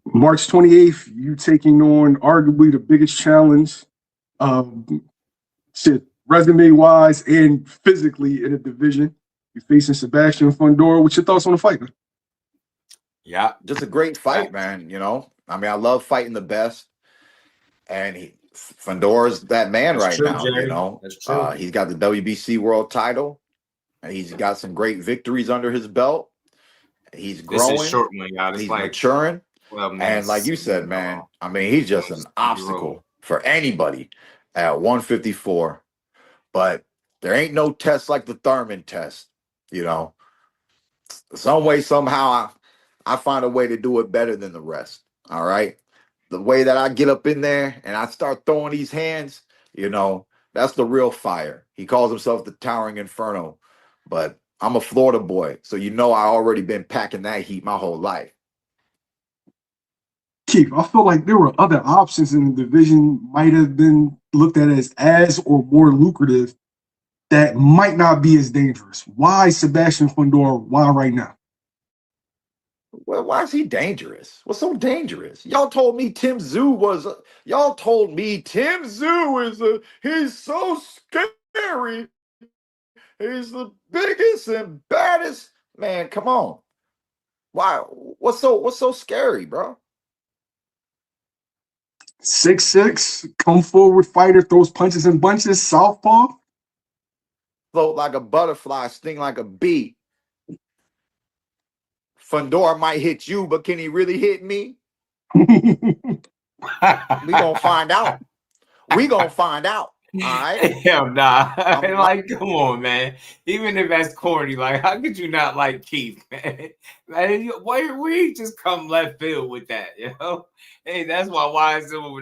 March 28th, you taking on arguably the biggest challenge, resume-wise and physically in the division. You're facing Sebastian Fundora. What's your thoughts on the fight? Yeah, just a great fight, man. I mean, I love fighting the best, and Fundora's that man right now. Jerry. That's true. He's got the WBC world title, and he's got some great victories under his belt. He's growing. This is short one, y'all. He's maturing. And like you said, man, I mean, he's just an obstacle for anybody at 154. But there ain't no test like the Thurman test. Some way, somehow, I find a way to do it better than the rest. All right. The way that I get up in there and I start throwing these hands, that's the real fire. He calls himself the Towering Inferno. But I'm a Florida boy. So I already been packing that heat my whole life. Keith, I feel like there were other options in the division might have been looked at as or more lucrative that might not be as dangerous. Why Sebastian Fundora? Why right now? Well, why is he dangerous? What's so dangerous? Y'all told me Tim Tszyu he's so scary. He's the biggest and baddest. Man, come on. Why? What's so scary, bro? 6'6", come forward fighter, throws punches and bunches, southpaw. Float like a butterfly, sting like a bee. Fundora might hit you, but can he really hit me? We gonna find out. All right. Hell nah. Like, come on, man. Even if that's corny, like, how could you not like Keith, man? Man, where you just come left field with that, Hey, that's why YSM over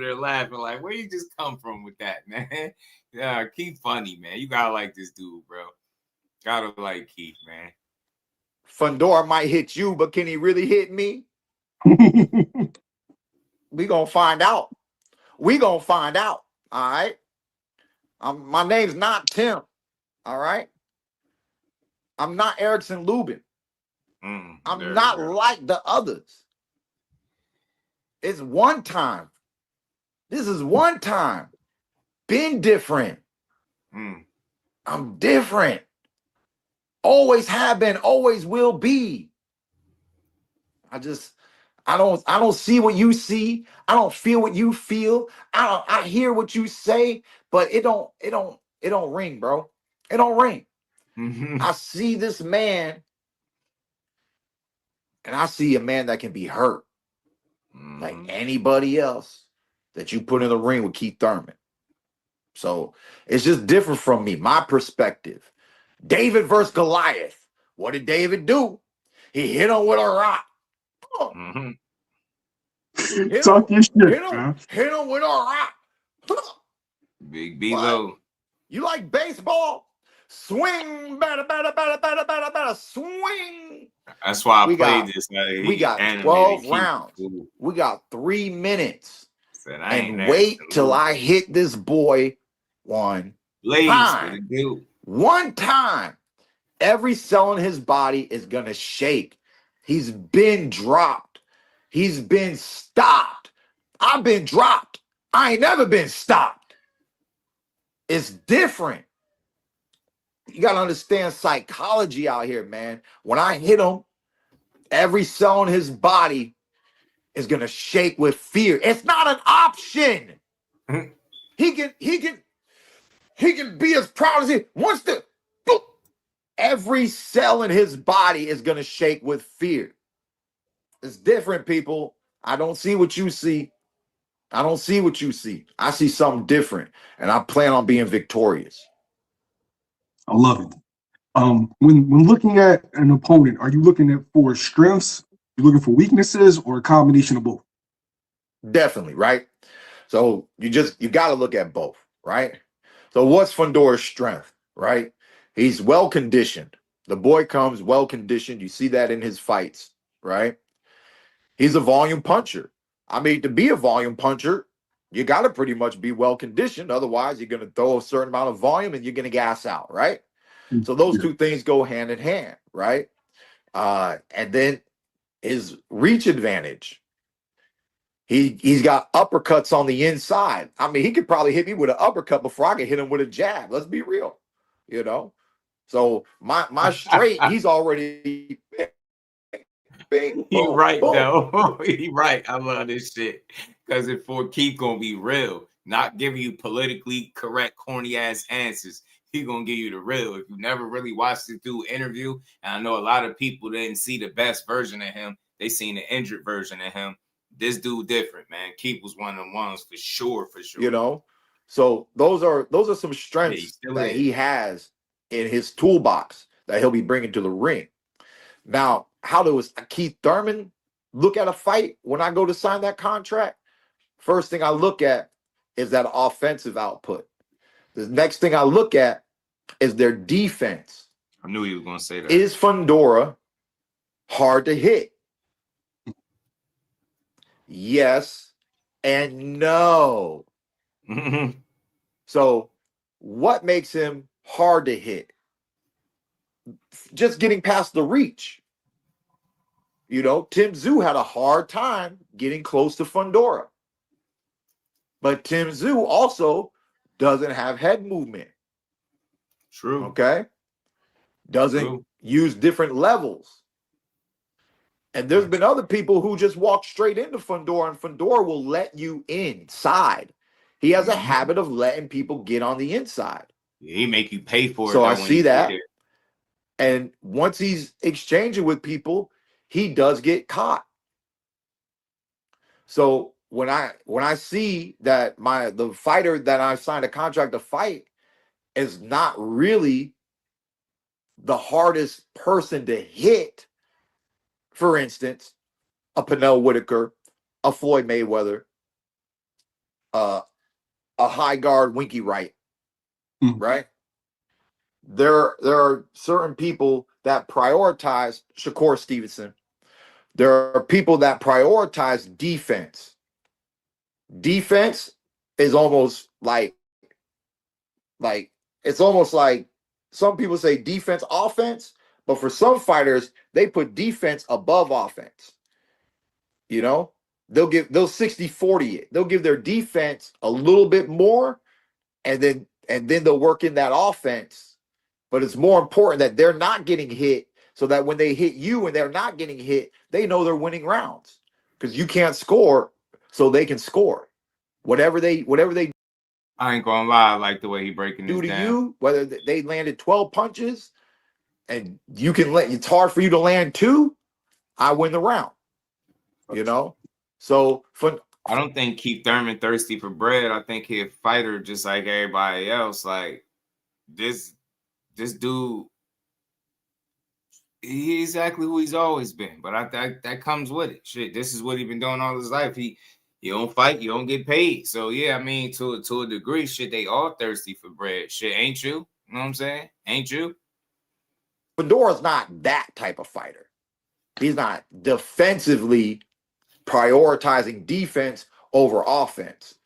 there laughing. Like, where you just come from with that, man? Yeah, Keith funny, man. You gotta like this dude, bro. Gotta like Keith, man. Fundora might hit you, but can he really hit me? We gonna find out. All right. My name's not Tim. All right. I'm not Erickson Lubin. I'm not like the others. It's one time. This is one time. Been different. I'm different. Always have been, always will be. I don't see what you see. I don't feel what you feel. I hear what you say, but it don't ring, bro. It don't ring. I see this man, and I see a man that can be hurt like anybody else that you put in the ring with Keith Thurman. So it's just different from me, my perspective. David versus Goliath. What did David do? He hit him with a rock. Talk your shit, man. Hit him with a rock. Big B-Lo. You like baseball? Swing, batter, batter, batter, batter, batter, batter, swing. That's why I played this. We got 12 rounds. We got 3 minutes. And wait till I hit this boy one time. One time. Every cell in his body is going to shake. He's been dropped. He's been stopped. I've been dropped. I ain't never been stopped. It's different. You got to understand psychology out here, man. When I hit him, every cell in his body is going to shake with fear. It's not an option. He can be as proud as he wants to. Every cell in his body is going to shake with fear. It's different, people. I don't see what you see. I don't see what you see. I see something different, and I plan on being victorious. I love it. When looking at an opponent, are you looking at for strengths, you looking for weaknesses, or a combination of both? Definitely, right? So you got to look at both, right? So what's Fundora's strength, right? He's well conditioned. The boy comes well conditioned. You see that in his fights, right? He's a volume puncher. I mean, to be a volume puncher, you got to pretty much be well conditioned. Otherwise, you're going to throw a certain amount of volume and you're going to gas out, right? So those two things go hand in hand, right? And then his reach advantage. He's got uppercuts on the inside. I mean, he could probably hit me with an uppercut before I could hit him with a jab. Let's be real, you know? So my straight, he's already big. He right, though. He right. I love this shit. Because if for Keith gonna be real, not giving you politically correct, corny ass answers. He gonna give you the real. If you never really watched the dude interview, and I know a lot of people didn't see the best version of him, they seen the injured version of him. This dude different, man. Keith was one of them ones for sure. You know, so those are some strengths that he has in his toolbox that he'll be bringing to the ring. Now, how does Keith Thurman look at a fight when I go to sign that contract? First thing I look at is that offensive output. The next thing I look at is their defense. I knew he was going to say that. Is Fundora hard to hit? Yes and no. So what makes him hard to hit? Just getting past the reach. You know, Tim Tszyu had a hard time getting close to Fundora. But Tim Tszyu also doesn't have head movement. True. Okay? Doesn't use different levels. And there's been other people who just walk straight into Fundora, and Fundora will let you inside. He has a habit of letting people get on the inside. Yeah, he make you pay for it. So I see that. And once he's exchanging with people, he does get caught. So when I see that the fighter that I signed a contract to fight is not really the hardest person to hit, for instance, a Pernell Whitaker, a Floyd Mayweather, a high guard Winky Wright, right? There are certain people that prioritize Shakur Stevenson. There are people that prioritize defense. Defense is almost like Like, it's almost like some people say defense, offense, but for some fighters, they put defense above offense. You know, they'll 60-40 it. They'll give their defense a little bit more, and then they'll work in that offense. But it's more important that they're not getting hit, so that when they hit you and they're not getting hit, they know they're winning rounds. Because you can't score, so they can score. Whatever they I ain't gonna lie, I like the way he breaking do this to down. you, whether they landed 12 punches and you can it's hard for you to land 2, I win the round. You know? So I don't think Keith Thurman thirsty for bread. I think he's a fighter just like everybody else. Like this dude, he's exactly who he's always been. But I think that comes with it. Shit, this is what he's been doing all his life. You don't fight, you don't get paid. So yeah, I mean, to a degree, shit, they all thirsty for bread. Shit, ain't you? You know what I'm saying? Ain't you? Fundora's not that type of fighter. He's not defensively prioritizing defense over offense.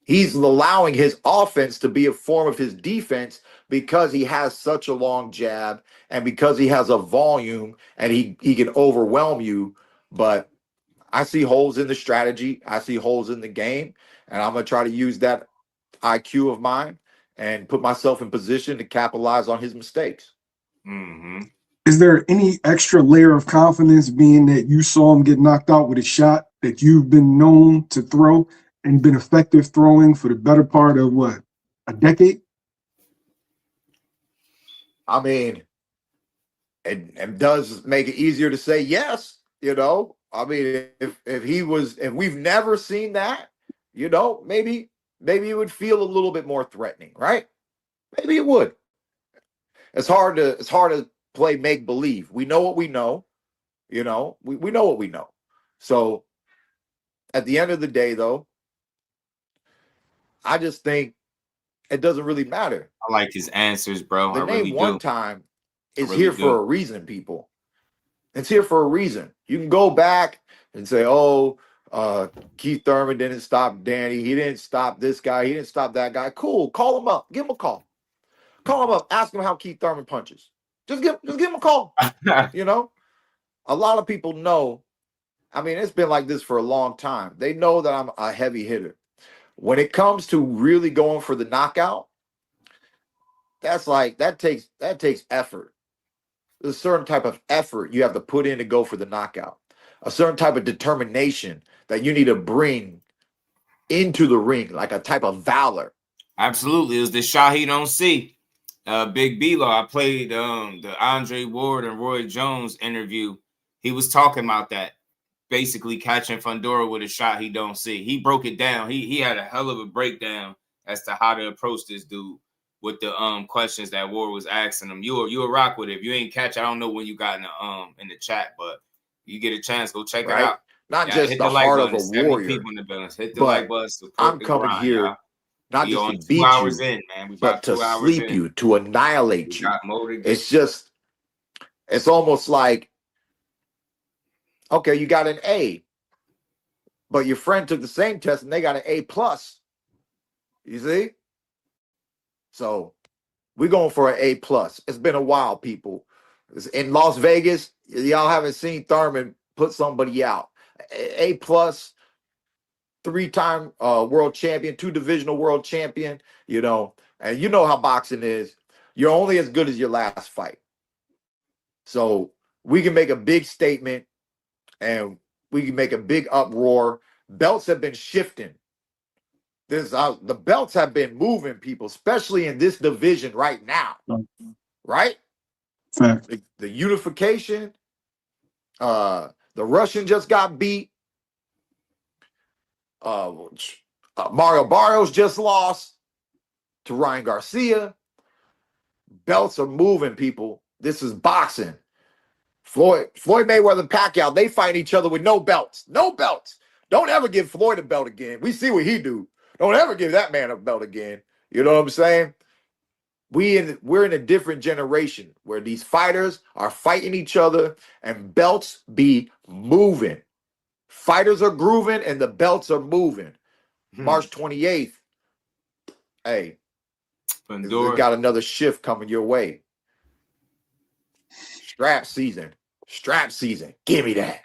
He's allowing his offense to be a form of his defense because he has such a long jab and because he has a volume and he can overwhelm you. But I see holes in the strategy. I see holes in the game. And I'm going to try to use that IQ of mine and put myself in position to capitalize on his mistakes. Mm-hmm. Is there any extra layer of confidence being that you saw him get knocked out with a shot that you've been known to throw and been effective throwing for the better part of what, a decade? I mean, it does make it easier to say yes, you know. I mean, if we've never seen that, you know, maybe it would feel a little bit more threatening, right? Maybe it would. It's hard to play make believe. We know what we know, you know. We know what we know. So at the end of the day, though, I just think it doesn't really matter. I like his answers, bro. The I name really one do. time is really here for do. a reason, people. It's here for a reason. You can go back and say, oh, Keith Thurman didn't stop Danny. He didn't stop this guy. He didn't stop that guy. Cool. Call him up. Give him a call. Call him up. Ask him how Keith Thurman punches. Just give him a call. You know? A lot of people know. I mean, it's been like this for a long time. They know that I'm a heavy hitter. When it comes to really going for the knockout, that takes effort. There's a certain type of effort you have to put in to go for the knockout. A certain type of determination that you need to bring into the ring, like a type of valor. Absolutely. It was the shot he don't see. Big B-Law, I played the Andre Ward and Roy Jones interview. He was talking about that. Basically catching Fundora with a shot he don't see. He broke it down. He had a hell of a breakdown as to how to approach this dude with the questions that Ward was asking him. You a rock with it. If you ain't catch, I don't know when you got in the chat, but you get a chance, go check it out. Not just hit the like heart of button. a 70 warrior. people in the balance. Hit the like button. I'm coming grind, here y'all. not We just on to 2 beat hours you, in, man. We but about 2 to hours sleep in. you, to annihilate We you. got more to get. It's just, it's almost like, okay, you got an A, but your friend took the same test and they got an A plus. You see? So we're going for an A plus. It's been a while, people. In Las Vegas, y'all haven't seen Thurman put somebody out. A plus, 3-time world champion, 2 divisional world champion, you know, and you know how boxing is. You're only as good as your last fight. So we can make a big statement and we can make a big uproar. Belts have been shifting. The belts have been moving, people, especially in this division right now. Right? Fact. The unification. The Russian just got beat. Mario Barrios just lost to Ryan Garcia. Belts are moving, people. This is boxing. Floyd Mayweather, Pacquiao, they fight each other with no belts. No belts. Don't ever give Floyd a belt again. We see what he do. Don't ever give that man a belt again. You know what I'm saying? We're in a different generation where these fighters are fighting each other and belts be moving. Fighters are grooving and the belts are moving. March 28th. Hey, We got another shift coming your way. Strap season. Give me that.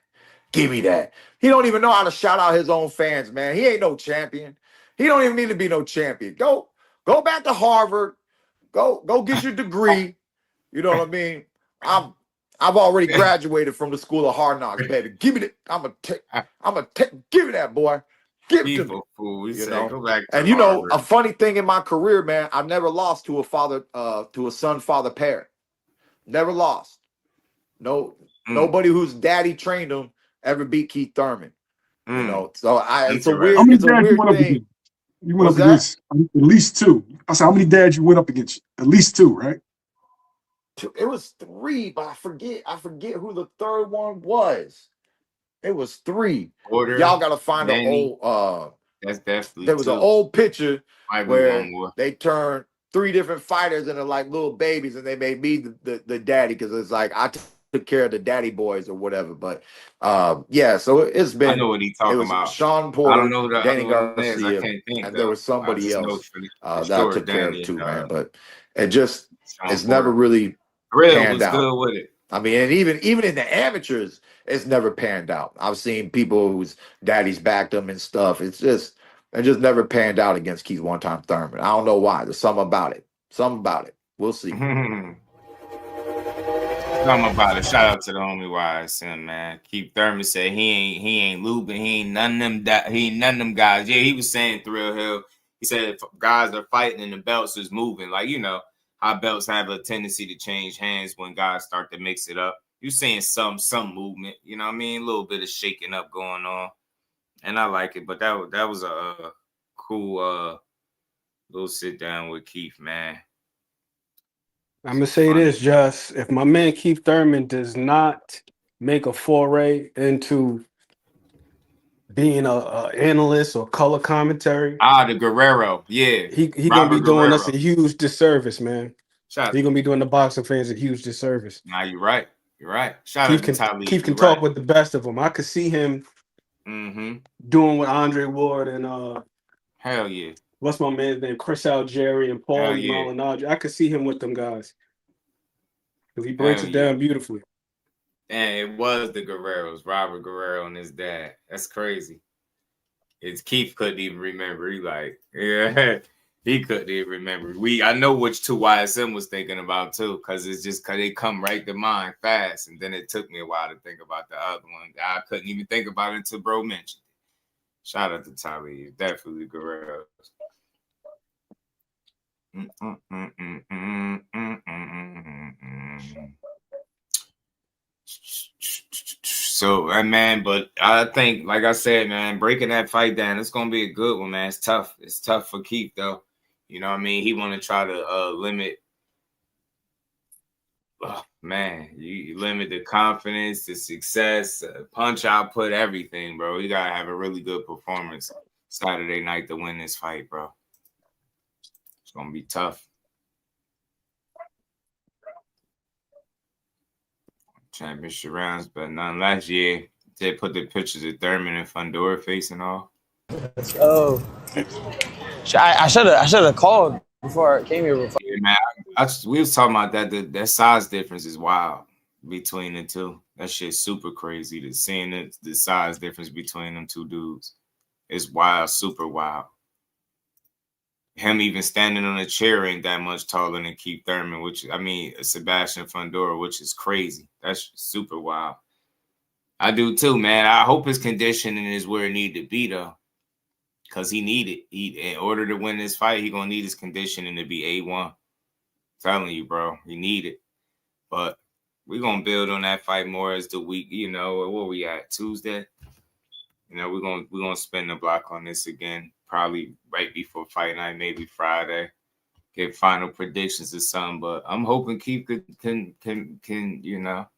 He don't even know how to shout out his own fans, man. He ain't no champion. He don't even need to be no champion. Go back to Harvard. Go get your degree. You know what I mean? I've already graduated from the School of Hard Knocks, baby. Give me that. Give me that, boy. Give it to me. You know? Go back to Harvard. A funny thing in my career, man, I never lost to a son-father pair. Never lost. Nobody whose daddy trained him ever beat Keith Thurman. You know, so it's a weird thing. You went up against at least 2. I said, how many dads you went up against? At least 2, right? It was 3, but I forget who the third one was. It was 3. Y'all gotta find an old that's definitely there was 2. an old picture where they turned 3 different fighters into like little babies, and they made me the daddy, because it's like I took care of the daddy boys or whatever. But yeah, so it's been. I know what he's talking about. Sean Porter, I don't know the Danny Garcia, Garcia, I can't think, and there was somebody else that I took care of too, man. But it's never really panned out. Good with it. I mean, and even in the amateurs, it's never panned out. I've seen people whose daddies backed them and stuff. It just never panned out against Keith one-time Thurman. I don't know why. There's something about it. We'll see. Something about it. Shout out to the homie YSM, man. Keith Thurman said he ain't lubing. He ain't none of them guys. Yeah, he was saying Thrill Hill. He said if guys are fighting and the belts is moving, like, you know, how belts have a tendency to change hands when guys start to mix it up. You're seeing some movement, you know what I mean? A little bit of shaking up going on. And I like it, but that was a cool little sit down with Keith, man. I'm gonna say this, just if my man Keith Thurman does not make a foray into being a analyst or color commentary, the Guerrero, yeah, he gonna be doing us a huge disservice, man. He gonna be doing the boxing fans a huge disservice. Nah, you're right. Keith can talk with the best of them. I could see him doing with Andre Ward and hell yeah. What's my man's name? Chris Algieri and Paul Malignaggi. I could see him with them guys. Because he breaks it down beautifully. And it was the Guerreros, Robert Guerrero and his dad. That's crazy. Keith couldn't even remember. He he couldn't even remember. I know which 2 YSM was thinking about too, because it's just because they come right to mind fast. And then it took me a while to think about the other one. I couldn't even think about it until bro mentioned it. Shout out to Tommy. Definitely Guerreros. So, man, but I think, like I said, man, breaking that fight down, it's gonna be a good one, man. It's tough. It's tough for Keith, though. You know what I mean? He want to try to limit. Oh, man, you limit the confidence, the success, punch output, everything, bro. You gotta have a really good performance Saturday night to win this fight, bro. It's gonna be tough. Championship rounds, but none last year. They put the pictures of Thurman and Fundora facing off. Oh, I should have called before I came here. Yeah, man, we was talking about that. That size difference is wild between the two. That shit's super crazy. To seeing the size difference between them 2 dudes is wild, super wild. Him even standing on a chair ain't that much taller than Keith Thurman, Sebastian Fundora, which is crazy. That's super wild. I do too, man. I hope his conditioning is where it need to be, though, because he need it. In order to win this fight, he gonna need his conditioning to be A1. I'm telling you, bro, he need it. But we're gonna build on that fight more as the week. You know, where we at? Tuesday. You know, we're gonna spin the block on this again. Probably right before fight night, maybe Friday. Get final predictions or something. But I'm hoping Keith can you know,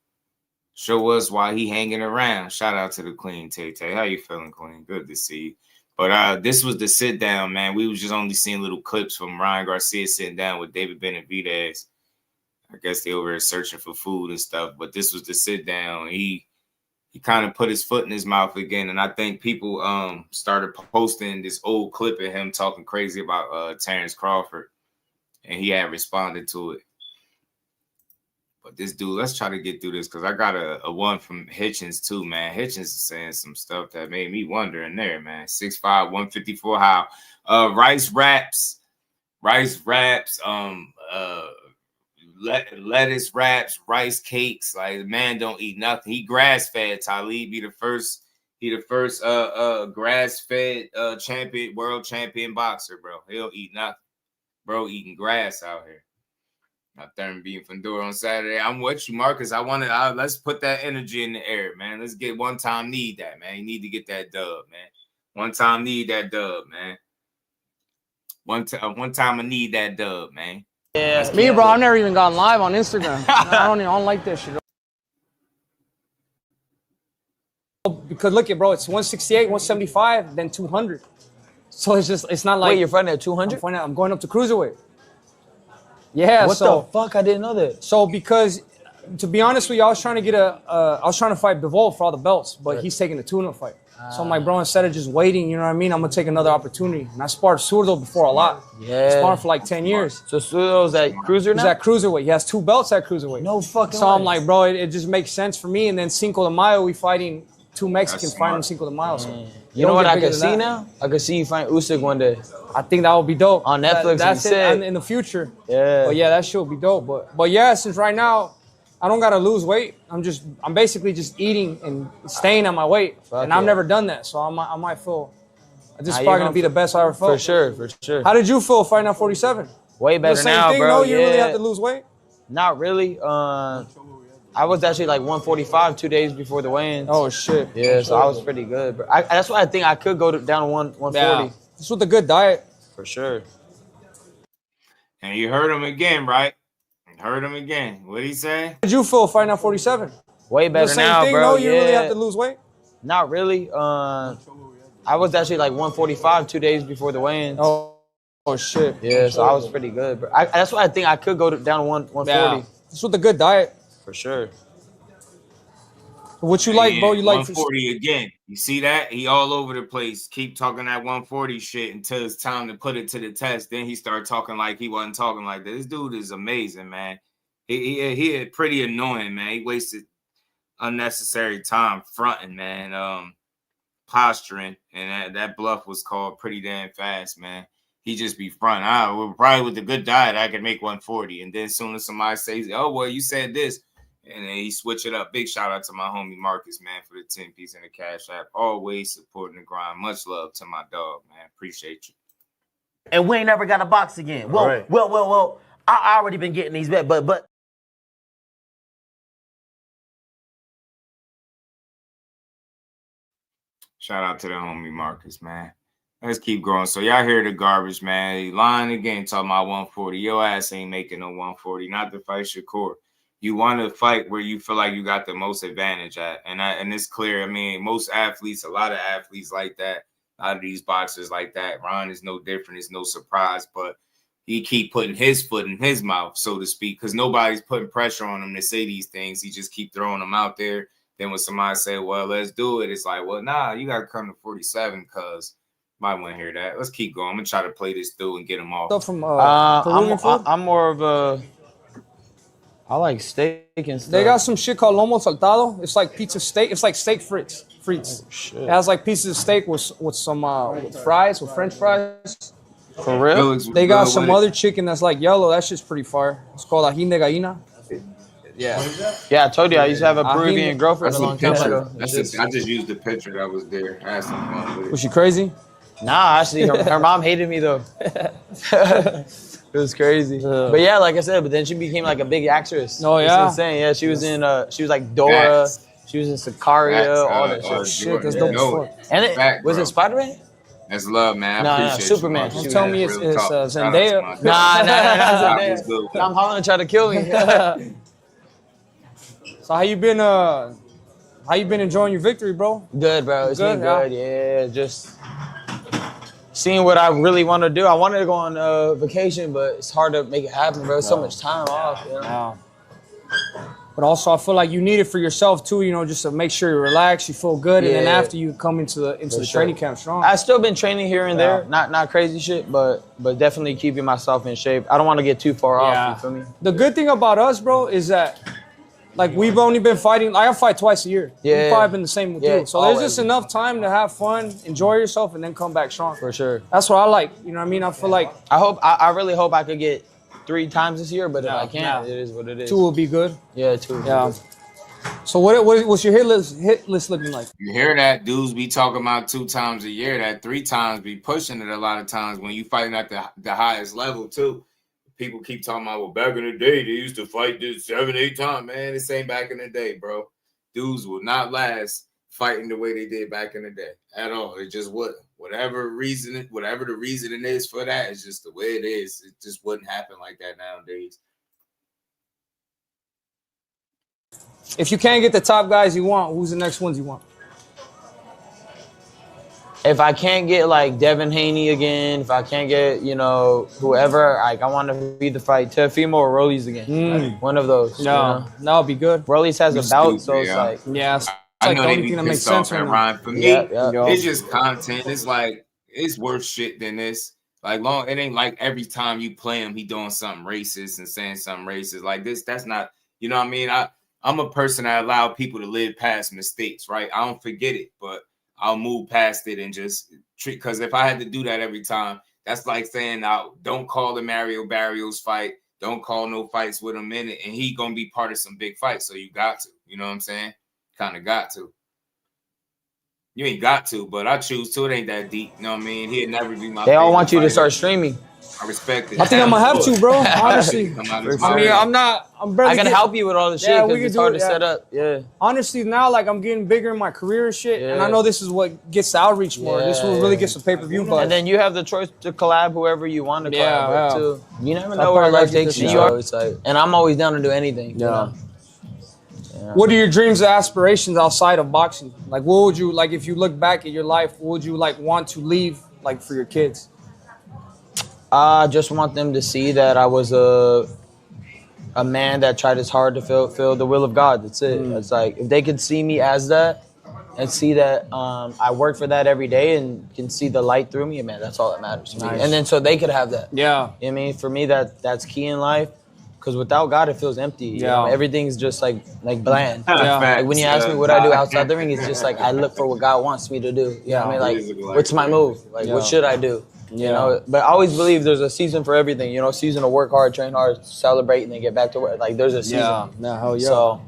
show us why he hanging around. Shout out to the Queen, Tay. How you feeling, Queen? Good to see you. But this was the sit down, man. We was just only seeing little clips from Ryan Garcia sitting down with David Benavidez. I guess they over there searching for food and stuff. But this was the sit down. He kind of put his foot in his mouth again. And I think people started posting this old clip of him talking crazy about Terrence Crawford. and he had responded to it. But this dude, let's try to get through this because I got a one from Hitchins too, man. Hitchins is saying some stuff that made me wonder in there, man. 6'5", 154. How rice wraps, lettuce wraps, rice cakes. Like the man don't eat nothing. He grass fed. Talib be the first. He the first grass fed champion, world champion boxer, bro. He'll eat nothing, bro. Eating grass out here. Now Thurman beating Fundora on Saturday. I'm with you, Marcus. Let's put that energy in the air, man. Let's get one time need that, man. You need to get that dub, man. One time need that dub, man. One time I need that dub, man. Yeah, me, bro. I've never even gone live on Instagram. I don't like that shit. Because look at, bro, it's 168, 175, then 200. So it's not like. Wait, you're fighting at 200? I'm going up to cruiserweight. Yeah. What the fuck? I didn't know that. So because, to be honest with you, I was trying to fight Bivol for all the belts, but he's taking the tune-up fight. So I'm like, bro, instead of just waiting, you know what I mean? I'm gonna take another opportunity. And I sparred Zurdo before a lot. Yeah. I sparred for like 10 years. So Zurdo's at cruiser now? He's at cruiserweight. He has 2 belts at cruiserweight. No fucking So way. I'm like, bro, it just makes sense for me. And then Cinco de Mayo, we fighting 2 Mexicans fighting on Cinco de Mayo. So you know what I could see now? I could see you fight Usyk one day. I think that would be dope. On Netflix, that's it in the future. Yeah. But yeah, that shit would be dope. But yeah, since right now, I don't gotta lose weight. I'm basically just eating and staying at my weight. Fuck and I've yeah. never done that. So I might feel, this is probably gonna be the best I ever felt. For sure. How did you feel fighting at 47? Way better the same now, thing, bro. No, you really have to lose weight? Not really. I was actually like 145 2 days before the weigh-ins. Oh shit. Yeah, so I was pretty good. But that's why I think I could go down to 140. Yeah. This was a good diet. For sure. And you heard him again, right? Heard him again. What'd he say? How did you feel fighting at 47? Way better the same now, thing, bro. No, you really have to lose weight? Not really. I was actually like 145 2 days before the weigh-ins. Oh shit. Yeah, so I was pretty good. But that's why I think I could go down to 140. Yeah. This was a good diet. For sure. What you like, bro? You like 140 again. You see that? He all over the place. Keep talking that 140 shit until it's time to put it to the test. Then he started talking like he wasn't talking like that. This dude is amazing, man. He is pretty annoying, man. He wasted unnecessary time fronting, man. Posturing, and that bluff was called pretty damn fast, man. He just be fronting. Probably with a good diet, I could make 140. And then as soon as somebody says, oh, well, you said this. And then he switch it up. Big shout out to my homie Marcus, man, for the 10 piece in the Cash App. Always supporting the grind. Much love to my dog, man. Appreciate you. And we ain't never got a box again. Well, Right. well. I already been getting these bet, but Shout out to the homie Marcus, man. Let's keep going. So y'all hear the garbage, man. He lying again, talking about 140. Your ass ain't making no 140. Not to fight Shakur. You want to fight where you feel like you got the most advantage at. And it's clear. I mean, most athletes, a lot of athletes like that, a lot of these boxers like that. Ron is no different. It's no surprise. But he keep putting his foot in his mouth, so to speak, because nobody's putting pressure on him to say these things. He just keep throwing them out there. Then when somebody say, well, let's do it, it's like, well, nah, you got to come to 47 because might want to hear that. Let's keep going. I'm going to try to play this through and get him off. So from I'm more of a... I like steak and stuff. They got some shit called lomo saltado. It's like pizza steak. It's like steak frites. Oh, shit. It has like pieces of steak with some with fries, with French fries. For real? They got some other chicken that's like yellow. That shit's pretty fire. It's called ajín de gallina. Yeah. Yeah, I told you I used to have a Peruvian girlfriend a long time ago. I just used the picture that was there. I had some fun with it. Was she crazy? Nah, actually, her mom hated me though. It was crazy. But yeah, like I said, but then she became like a big actress. Oh yeah, it's insane. Yeah, she was in she was like Dora. She was in Sicaria, all that shit. Shit, that's dope as fuck. And it was it Spider-Man? That's love, man. No, appreciate Superman. You, Don't tell me it's Zendaya. Nah, Zendaya. Tom Holland tried to kill me. So how you been enjoying your victory, bro? Good, bro. It's been Good, good. Yeah, just seeing what I really want to do. I wanted to go on vacation, but it's hard to make it happen, bro. So much time off. You know? But also, I feel like you need it for yourself too. You know, just to make sure you relax, you feel good, and then Yeah. after you come into the training camp strong. I've still been training here and there, not crazy shit, but definitely keeping myself in shape. I don't want to get too far off. You feel me? The good thing about us, bro, is that like we've only been fighting. I fight twice a year. Yeah. We've probably been the same with Yeah, you. So there's always. just enough time to have fun, enjoy yourself, and then come back strong. For sure. That's what I like. You know what I mean? I feel like I really hope I could get 3 times this year, but if I can't, it is what it is. 2 will be good. Yeah, 2. Yeah. So what's your hit list looking like? You hear that dudes be talking about 2 times a year, that 3 times be pushing it a lot of times when you fighting at the highest level too. People keep talking about, well, back in the day, they used to fight this 7, 8 times. Man, this ain't back in the day, bro. Dudes will not last fighting the way they did back in the day at all. It just wouldn't. Whatever the reasoning is for that, it's just the way it is. It just wouldn't happen like that nowadays. If you can't get the top guys you want, who's the next ones you want? If I can't get like Devin Haney again, if I can't get, whoever, like I want to be the fight Teofimo or Rollies again. One of those. No, that'll be good. Rollies has a bout, so it's like it's I like know the they only be thing that makes pissed off sense at right now. Ryan. For me, it's just content. It's like it's worth shit than this. Like it ain't like every time you play him, he doing something racist and saying something racist. Like this, that's not. You know what I mean? I'm a person that allow people to live past mistakes, right? I don't forget it, but I'll move past it and just treat. Because if I had to do that every time, that's like saying, don't call the Mario Barrios fight. Don't call no fights with him in it. And he going to be part of some big fights. So you got to. You know what I'm saying? Kind of got to. You ain't got to, but I choose to. It ain't that deep. You know what I mean? He'd never be my they all favorite want you to fighter. start streaming. I respect it. I think I'm gonna have to, bro. Honestly, I mean, I'm barely. I can help you with all the shit because it's hard to set up. Yeah. Honestly, now like I'm getting bigger in my career and shit, and I know this is what gets the outreach more. This will really get some pay-per-view buzz. And then you have the choice to collab whoever you want to collab with too. You never know I'll where probably life get takes this you. out. So it's like, and I'm always down to do anything. You know? What are your dreams and aspirations outside of boxing? Like, what would you like if you look back at your life? What would you like want to leave like for your kids? I just want them to see that I was a man that tried his hard to fulfill the will of God. That's it. It's like if they could see me as that and see that I work for that every day and can see the light through me, man, that's all that matters to me. Nice. And then so they could have that. Yeah. You know what I mean? For me, that's key in life. Because without God, it feels empty. You know? Everything's just like bland. Like when you ask me what I do outside the ring, it's just like I look for what God wants me to do. You know what I mean? Like, what's my move? Like, what should I do? You know? But I always believe there's a season for everything. You know, season to work hard, train hard, celebrate, and then get back to work. Like, there's a season. Hell yeah. So,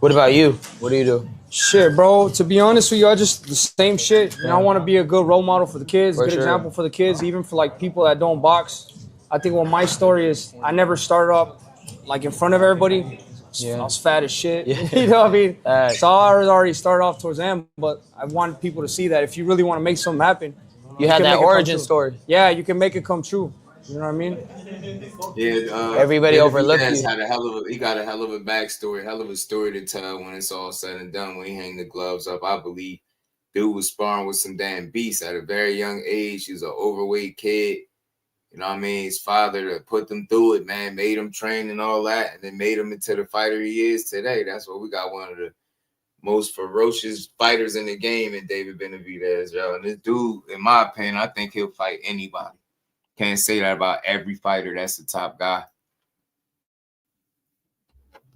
what about you? What do you do? Shit, bro. To be honest with you, I just the same shit. And I want to be a good role model for the kids, For good sure. example for the kids, even for like people that don't box. I think what my story is, I never started up like in front of everybody. I was fat as shit. You know what I mean? So I already started off towards the end, but I wanted people to see that if you really want to make something happen, You had can that make it come origin true. story. Yeah, you can make it come true. You know what I mean? Yeah, Everybody David overlooked Diaz you. Had he got a hell of a backstory, hell of a story to tell when it's all said and done. When he hang the gloves up, I believe dude was sparring with some damn beasts at a very young age. He was an overweight kid. You know what I mean? His father put them through it, man, made him train and all that, and then made him into the fighter he is today. That's what we got, one of the most ferocious fighters in the game in David Benavidez, yo. And this dude, in my opinion, I think he'll fight anybody. Can't say that about every fighter. That's the top guy.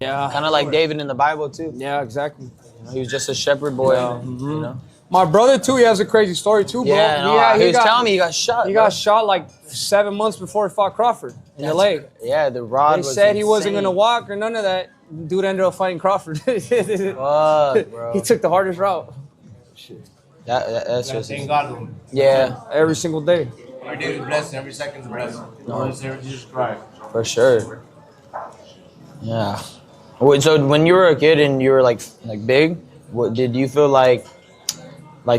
Yeah. Kind of like David in the Bible, too. Yeah, exactly. You know, he was just a shepherd boy. You know? My brother too, he has a crazy story too, bro. Yeah, no, he was telling me he got shot. He bro. got shot like 7 months before he fought Crawford in the leg. Yeah, the rod They was said he wasn't insane. gonna walk or none of that. Dude ended up fighting Crawford. Fuck, bro. He took the hardest route. That's just... Thank God. Yeah. Every single day. Every day is blessed, every second is blessed. Lord and Savior Jesus Christ. For sure. Yeah. Wait, so when you were a kid and you were like big, what did you feel like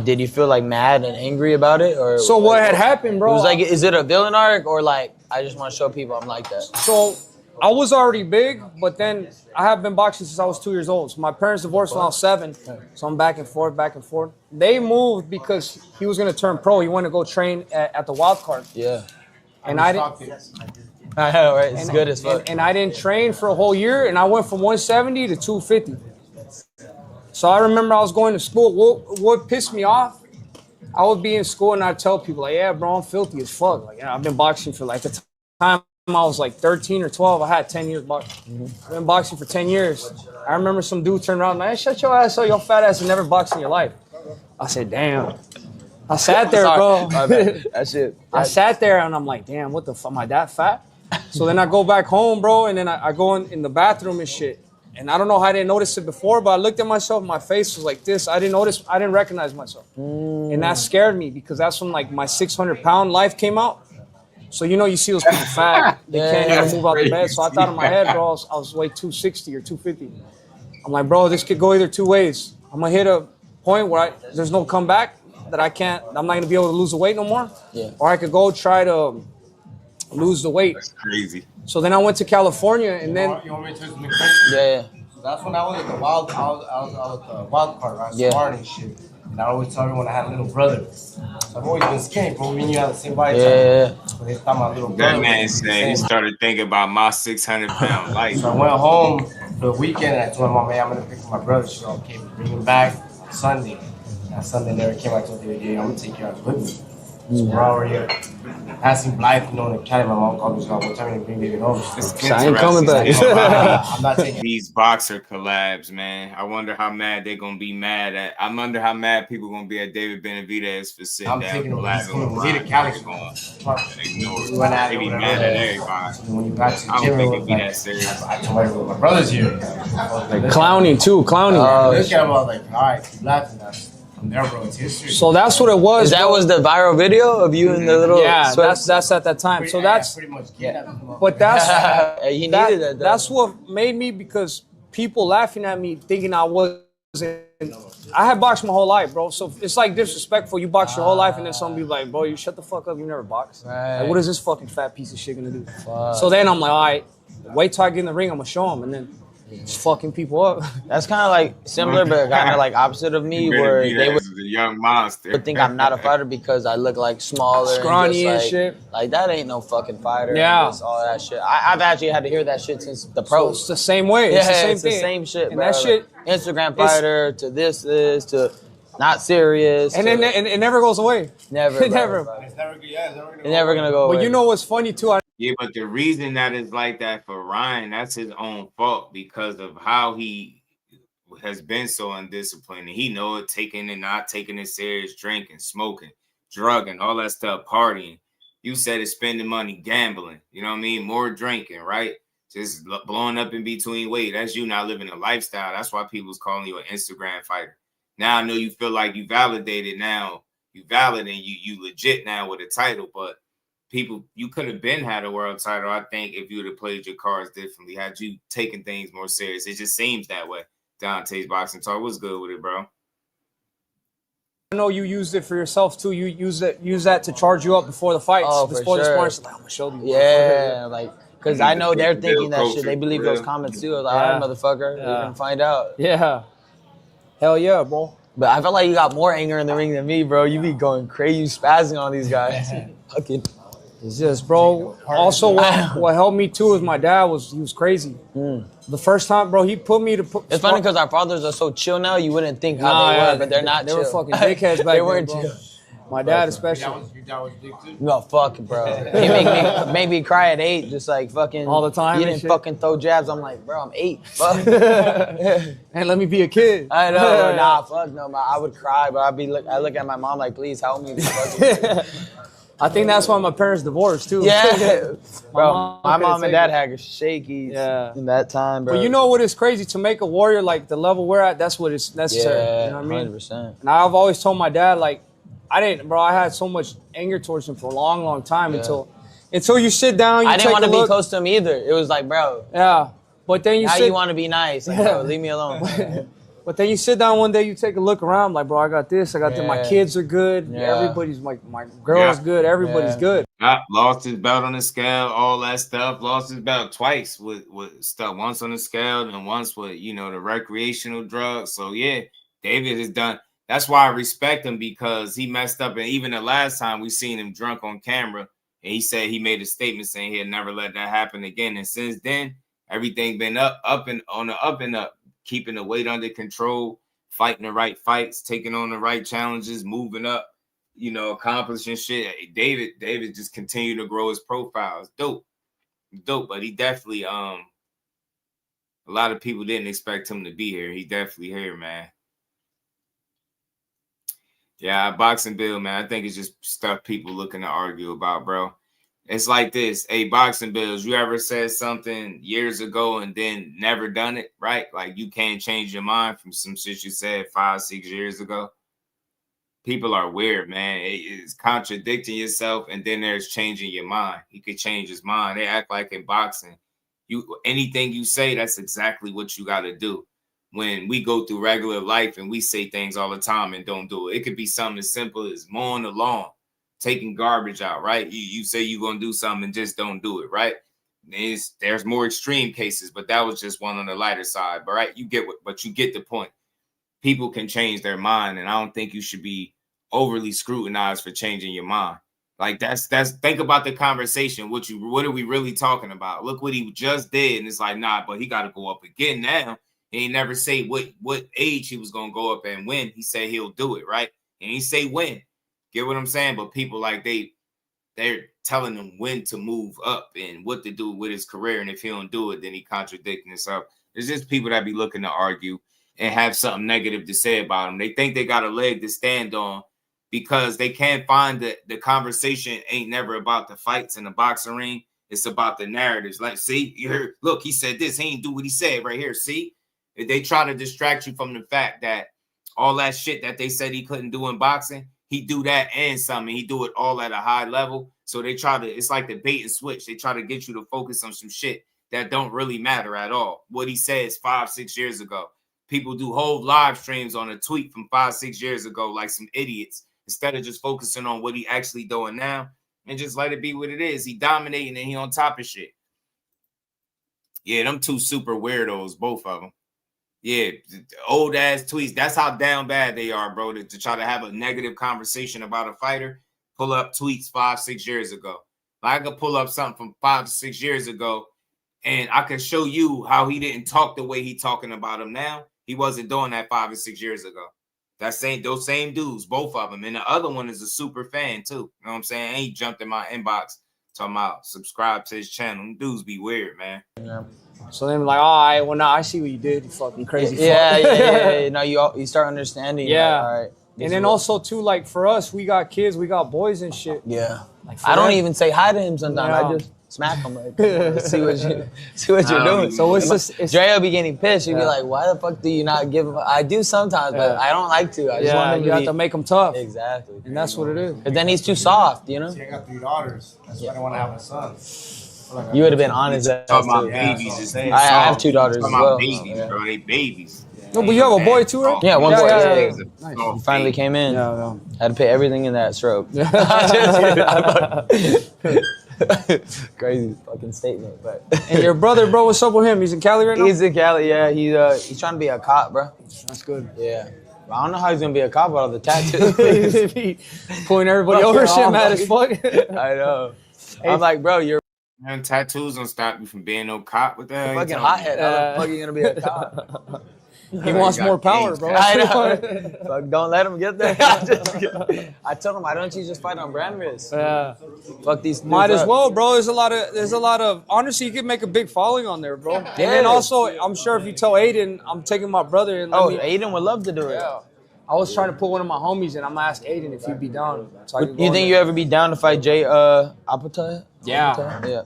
did you feel like mad and angry about it, or So what had happened, bro? It was like, is it a villain arc, or like I just want to show people I'm like that? So I was already big, but then I have been boxing since I was 2 years old. So my parents divorced when I was 7. So I'm back and forth, back and forth. They moved because he was gonna turn pro. He wanted to go train at the Wild Card. Yeah. And I didn't. I know, right? It's good as fuck. And I didn't train for a whole year, and I went from 170 to 250. So I remember I was going to school. What pissed me off, I would be in school and I'd tell people, like, yeah, bro, I'm filthy as fuck. Like, I've been boxing for, like, the time I was like 13 or 12. I had 10 years boxing. I've been boxing for 10 years. I remember some dude turned around and like, hey, shut your ass up, your fat ass has never boxed in your life. I said, damn. I sat there, bro. That shit. I sat there and I'm like, damn, what the fuck? Am I that fat? So then I go back home, bro, and then I go in the bathroom and shit. And I don't know how I didn't notice it before, but I looked at myself, my face was like this. I didn't recognize myself. And that scared me because that's when like my 600-pound life came out. So, you know, you see those people fat, they can't even move out the bed. So I thought in my head, bro, I was like 260 or 250. I'm like, bro, this could go either two ways. I'm going to hit a point where there's no comeback, that I'm not going to be able to lose the weight no more. Yeah. Or I could go try to lose the weight. That's crazy. So then I went to California, and then You want me to tell you something crazy? Yeah. So that's when I was at the wild. I was at the wild card, right? Yeah. Sparring and shit. And I always tell everyone I had a little brother. So I've always been skinny, bro. Me and you have the same body type. Yeah. But they thought my little brother. That man said he started thinking about my 600-pound life. So I went home for the weekend and I told my mom, hey, I'm gonna pick up my brother. She's like, okay, bring him back on Sunday. And Sunday never came. I told her, yeah, I'm gonna take you out with me. So we're already passing Blythe, you know, in the county. My mom called me, she's like, what time are you bring baby home? I ain't coming back. I'm not taking these boxer collabs, man. I wonder how mad they're gonna be mad at. I wonder how mad people gonna be at David Benavidez for sitting I'm down taking him. collabing with He the Cali. We went at it. They be mad at everybody. When you got to I don't gym, think it'd be that serious. I told her, my brother's here. like clowning too, clowning. This guy was like, all right, keep laughing now. From there, bro, it's history. So that's what it was. That was the viral video of you in the little that's at that time. So that's pretty much but that's he needed that. That's what made me, because people laughing at me thinking I wasn't. I had boxed my whole life, bro. So it's like disrespectful. You box your whole life and then somebody be like, bro, you shut the fuck up. You never boxed. Right. Like, what is this fucking fat piece of shit gonna do? So then I'm like, all right, wait till I get in the ring. I'm gonna show him, and then just fucking people up. That's kind of like similar, but kind of like opposite of me, where they would the young monster think I'm not a fighter because I look like smaller, scrawny and and shit. Like that ain't no fucking fighter. Yeah, and just all that shit. I've actually had to hear that shit since the pros. So it's the same way. Yeah, it's the same it's thing. the same shit, and bro. that shit, Instagram fighter to this to not serious, and then it never goes away. Never, it never. It's never gonna go away. But you know what's funny too? Yeah, but the reason that is like that for Ryan, that's his own fault because of how he has been so undisciplined. And he know it, taking and not taking it serious, drinking, smoking, drugging, all that stuff, partying. You said it's spending money, gambling. You know what I mean? More drinking, right? Just blowing up in between weight. That's you not living a lifestyle. That's why people's calling you an Instagram fighter. Now I know you feel like you validated now. You valid and you legit now with a title, but people, you could have been had a world title, I think, if you would have played your cards differently, had you taken things more serious. It just seems that way. Dante's Boxing Talk. What's good with it, bro? I know you used it for yourself too. You use that to charge you up before the fights, before the sparring. Like, I'm gonna show you. Yeah, like because I know they're thinking that shit. They believe those comments too. Like, all right, motherfucker, you're gonna find out. Yeah, hell yeah, bro. But I feel like you got more anger in the ring than me, bro. You be going crazy, you spazzing on these guys. Fucking. It's just, bro. Also, what helped me too is my dad he was crazy. The first time, bro, he put me to put. It's funny because our fathers are so chill now. You wouldn't think how they were, but they're not. They chill. were fucking dickheads back They then, weren't bro. chill. My dad especially. Your dad was big too? No, fuck, bro. He made me cry at 8, just like fucking all the time. He didn't fucking throw jabs. I'm like, bro, I'm 8. Fuck. And let me be a kid. I know. Nah, fuck no. I would cry, but I look at my mom like, please help me. I think that's why my parents divorced too. Yeah, bro. My mom and dad had shaky in that time, bro. But you know what is crazy? To make a warrior like the level we're at, that's what is necessary. Yeah, you know what I mean? 100%. And I've always told my dad, like, I had so much anger towards him for a long, long time until you sit down. I didn't want to be close to him either. It was like, bro. Yeah, but then you you want to be nice, like, bro, leave me alone. But then you sit down one day, you take a look around, like, bro, I got this, I got that. My kids are good. Yeah. Everybody's my girl's good. Everybody's good. Lost his belt on the scale, all that stuff. Lost his belt twice with stuff. Once on the scale and once with, the recreational drugs. So, yeah, David has done. That's why I respect him, because he messed up. And even the last time we seen him drunk on camera, And he said he made a statement saying he'll never let that happen again. And since then, everything been up and on the up and up, keeping the weight under control, fighting the right fights, taking on the right challenges, moving up, you know, accomplishing shit. David just continued to grow his profile. It's dope. But he definitely a lot of people didn't expect him to be here. He definitely here, man. Yeah, boxing bill, man. I think it's just stuff people looking to argue about, bro. It's like this. Hey, boxing bills, you ever said something years ago and then never done it, right? Like you can't change your mind from some shit you said 5-6 years ago. People are weird, man. It's contradicting yourself, and then there's changing your mind. He could change his mind. They act like in boxing, anything you say, that's exactly what you got to do. When we go through regular life and we say things all the time and don't do it. It could be something as simple as mowing the lawn, taking garbage out, right? You say you're going to do something and just don't do it, right? There's more extreme cases, but that was just one on the lighter side, but right? You get the point. People can change their mind, and I don't think you should be overly scrutinized for changing your mind. Like that's think about the conversation. What are we really talking about? Look what he just did, and it's like, nah, but he got to go up again now. He never say what age he was gonna go up and when. He said he'll do it, right? And he say when. Get what I'm saying? But people like they're telling him when to move up and what to do with his career. And if he don't do it, then he contradicting himself. There's just people that be looking to argue and have something negative to say about him. They think they got a leg to stand on because they can't find the conversation ain't never about the fights in the boxing ring. It's about the narratives. Like, see, you heard, look, he said this. He ain't do what he said right here. See? They try to distract you from the fact that all that shit that they said he couldn't do in boxing, he do that and something. He do it all at a high level. So they try to, it's like the bait and switch. They try to get you to focus on some shit that don't really matter at all. What he says 5-6 years ago. People do whole live streams on a tweet from 5-6 years ago like some idiots instead of just focusing on what he actually doing now and just let it be what it is. He dominating and he on top of shit. Yeah, them two super weirdos, both of them. Yeah, old ass tweets. That's how down bad they are, bro. To try to have a negative conversation about a fighter, pull up tweets 5-6 years ago. I could pull up something from 5 to 6 years ago, and I can show you how he didn't talk the way he talking about him now. He wasn't doing that 5 or 6 years ago. Those same dudes, both of them. And the other one is a super fan too. You know what I'm saying? And he jumped in my inbox talking about subscribe to his channel. Them dudes be weird, man. Yeah. So then like, all right, well, now I see what you did, you fucking crazy. Yeah. Now you start understanding. Yeah. Like, all right. And then also too, like for us, we got kids, we got boys and shit. Yeah. Like I don't even say hi to him sometimes. Yeah. I just smack him like, see what you're doing. So it's Dre will be getting pissed. He'll be like, why the fuck do you not give him? I do sometimes, but I don't like to. I just want him to have to make him tough. Exactly. And that's what it is. But then he's too soft, you know? See, I got 3 daughters. That's why I don't want to have a son. You would have been honest. Talking about babies. I have 2 daughters as well. Babies, bro. They babies. No, but you have a boy too, right? Yeah, one boy. Nice. He finally came in. Yeah. Had to pay everything in that stroke. Crazy fucking statement, but. And your brother, bro, what's up with him? He's in Cali right now? He's in Cali, yeah. He's trying to be a cop, bro. That's good. Yeah. I don't know how he's gonna be a cop with all the tattoos. Pulling everybody over, shit mad as fuck. I know. I'm like, bro, you're. Man, tattoos don't stop you from being no cop. What the hell? Fucking hothead. How the fuck are you gonna be a cop? He wants more power, bro. I know. Fuck, don't let him get there. I told him, why don't you just fight on brand risk? Yeah. Fuck these. Might as well, bro. There's a lot of. Honestly, you could make a big following on there, bro. Yeah. And then also, I'm sure if you tell Aiden, I'm taking my brother. And Aiden would love to do it. Yeah. I was trying to put one of my homies, and I'm gonna ask Aiden if he'd be down. So you think you ever be down to fight Jay Apatow? Yeah.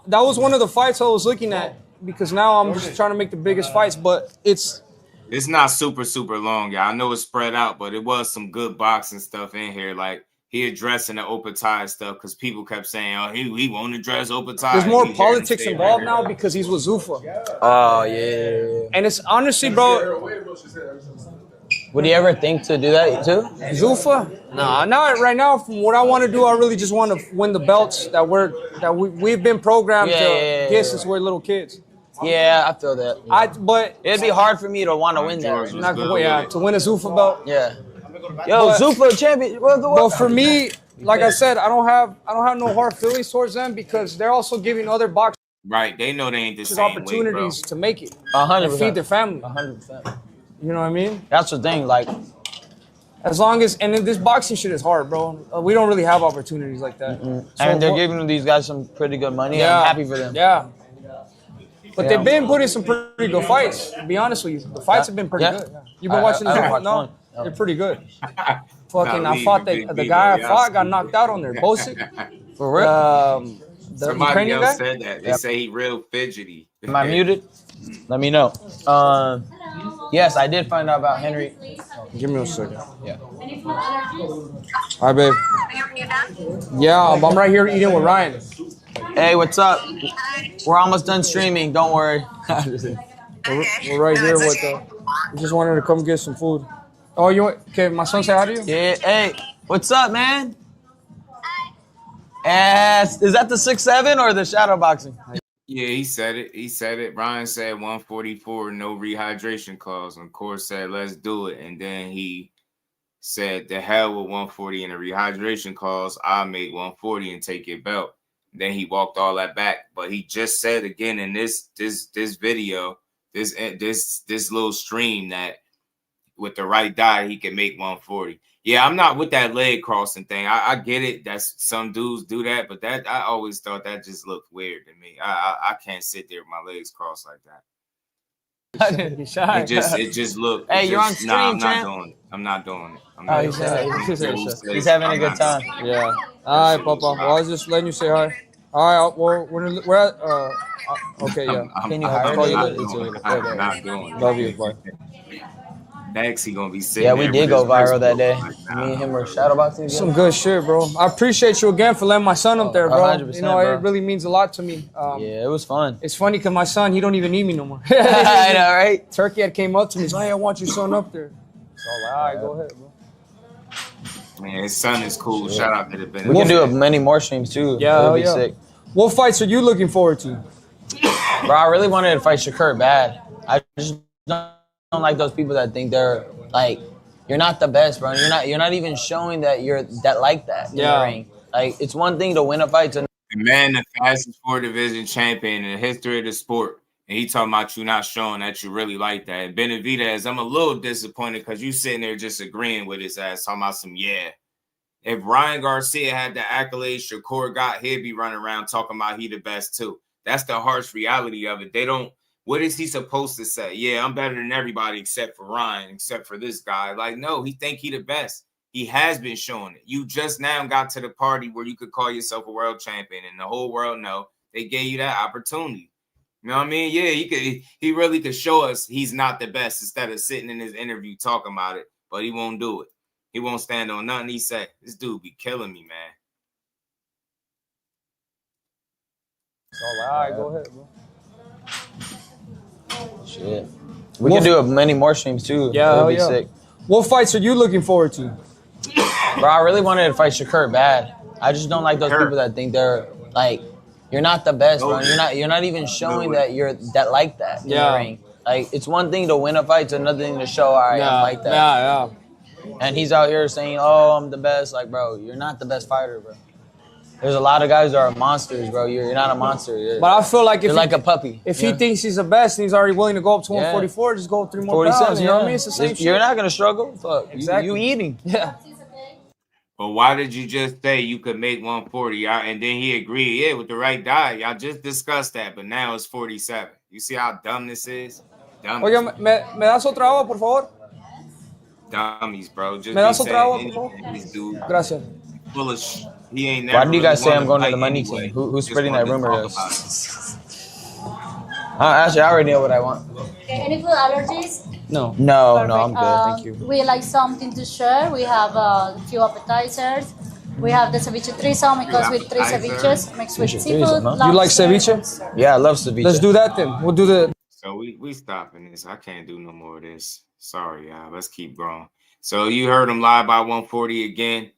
That was one of the fights I was looking at because now I'm just trying to make the biggest fights, but it's not super long, y'all. I know it's spread out, but it was some good boxing stuff in here. Like he addressing the Opataya stuff because people kept saying, "Oh, he won't address Opataya." There's more politics involved now because he's with Zuffa. Oh yeah. And it's honestly, bro. Would you ever think to do that too? Zuffa? No, not right now. From what I want to do, I really just want to win the belts that we've been programmed to get since we're little kids. Yeah, I feel that. But it'd be hard for me to want to win that. To win a Zuffa belt. Yeah. Yo, Zuffa champion. But for me, like I said, I don't have no hard feelings towards them because they're also giving other boxers Right, they know they ain't the same opportunities weight, to make it 100%. and feed their family. 100%. You know what I mean? That's the thing. Like, as long as and then this boxing shit is hard, bro. We don't really have opportunities like that. So and they're giving these guys some pretty good money. Yeah, I'm happy for them. Yeah. But they've been putting some pretty good fights. To be honest with you, the fights have been pretty good. Yeah. You've been watching them fight? No, they're pretty good. Fucking, I fought the guy I fought got knocked out on there. Bosic. For real? The Somebody Ukrainian else guy? said that. They say he real fidgety. Am I muted? Let me know. Yes, I did find out about Henry. Give me a second. Yeah. Hi, babe. Yeah, I'm right here eating with Ryan. Hey, what's up? We're almost done streaming. Don't worry. We're right here with we just wanted to come get some food. Oh, you want? Okay, my son say hi to you? Yeah. Hey, what's up, man? Is that the 6'7" or the shadow boxing? Yeah, he said it. He said it. Ryan said 144, no rehydration clause. And Core said, let's do it. And then he said, the hell with 140 and a rehydration clause. I'll make 140 and take your belt. Then he walked all that back. But he just said again in this video, this little stream that with the right diet, he can make 140. Yeah, I'm not with that leg crossing thing. I get it. That's some dudes do that, but that I always thought that just looked weird to me. I can't sit there with my legs crossed like that. It just looked. Hey, you're on stream, I'm not champ. doing it. I'm not doing it. I'm Oh, not he's having a good time. Yeah. All right, Papa. Well, I was just letting you say hi. All right, well, we're at. Okay, yeah. Can you hire me? I'm not doing it. Love you, boy. Next, he gonna be sitting. Yeah, we there did with go his viral that day. wrist broken. Me and him were shadowboxing. Some good shit, bro. I appreciate you again for letting my son up there, bro. 100%, You know, bro. it really means a lot to me. Yeah, it was fun. It's funny because my son, he don't even need me no more. I know, right? Turkey had came up to me. He's like, hey, I want your son up there. So I'm like, all right, go ahead, bro. Man, his son is cool. Shout out to the Benn. We can do many more streams too. Yeah, it'll be sick. What fights are you looking forward to? Bro, I really wanted to fight Shakur bad. I just don't like those people that think they're like, you're not the best, bro. You're not even showing that you're that like that in the ring. Like, it's one thing to win a fight. The man, the fastest 4 division champion in the history of the sport. And he talking about you not showing that you really like that. And Benavidez, I'm a little disappointed because you sitting there just agreeing with his ass, talking about some If Ryan Garcia had the accolades Shakur got, he'd be running around talking about he the best too. That's the harsh reality of it. They don't. What is he supposed to say? Yeah, I'm better than everybody except for Ryan, except for this guy. Like, no, he think he the best. He has been showing it. You just now got to the party where you could call yourself a world champion, and the whole world know they gave you that opportunity. You know what I mean? Yeah, he really could show us he's not the best instead of sitting in his interview talking about it, but he won't do it. He won't stand on nothing he said. This dude be killing me, man. So all right, go ahead, bro. Shit. We can do many more streams too. Yeah, it'll be sick. What fights are you looking forward to? Bro, I really wanted to fight Shakur bad. I just don't like those people that think they're like, you're not the best, bro. You're not even showing that you're that like that in the ring. Like, it's one thing to win a fight, it's another thing to show, all right, I'm like that. Yeah. And he's out here saying, oh, I'm the best. Like, bro, you're not the best fighter, bro. There's a lot of guys that are monsters, bro. You're not a monster. But I feel like you're like a puppy. If he thinks he's the best and he's already willing to go up to 144, just go 3 more pounds. You know what I mean? It's the same shit. You're not gonna struggle. Fuck. Exactly. You eating. Yeah. But why did you just say you could make 140? Y'all, and then he agreed, yeah, with the right diet. Y'all just discussed that, but now it's 47. You see how dumb this is? Oye, ¿me das otra agua, por favor? Dummies, bro. Just ¿Me das otra agua, por favor? This dude, Gracias. full of he ain't never. Why do you guys really say I'm going to fight the money anyway. team? Who's Just spreading that wanted to rumor? talk Actually, I already know what I want. Okay, any food allergies? No, Perfect. I'm good. Thank you. We like something to share. We have a few appetizers. We have the ceviche threesome. It goes with 3 ceviches mixed with seafood. You like ceviche? Yeah, I love ceviche. Let's do that then. We'll do the. So we stopping this. I can't do no more of this. Sorry, y'all. Let's keep going. So you heard him lie about 140 again.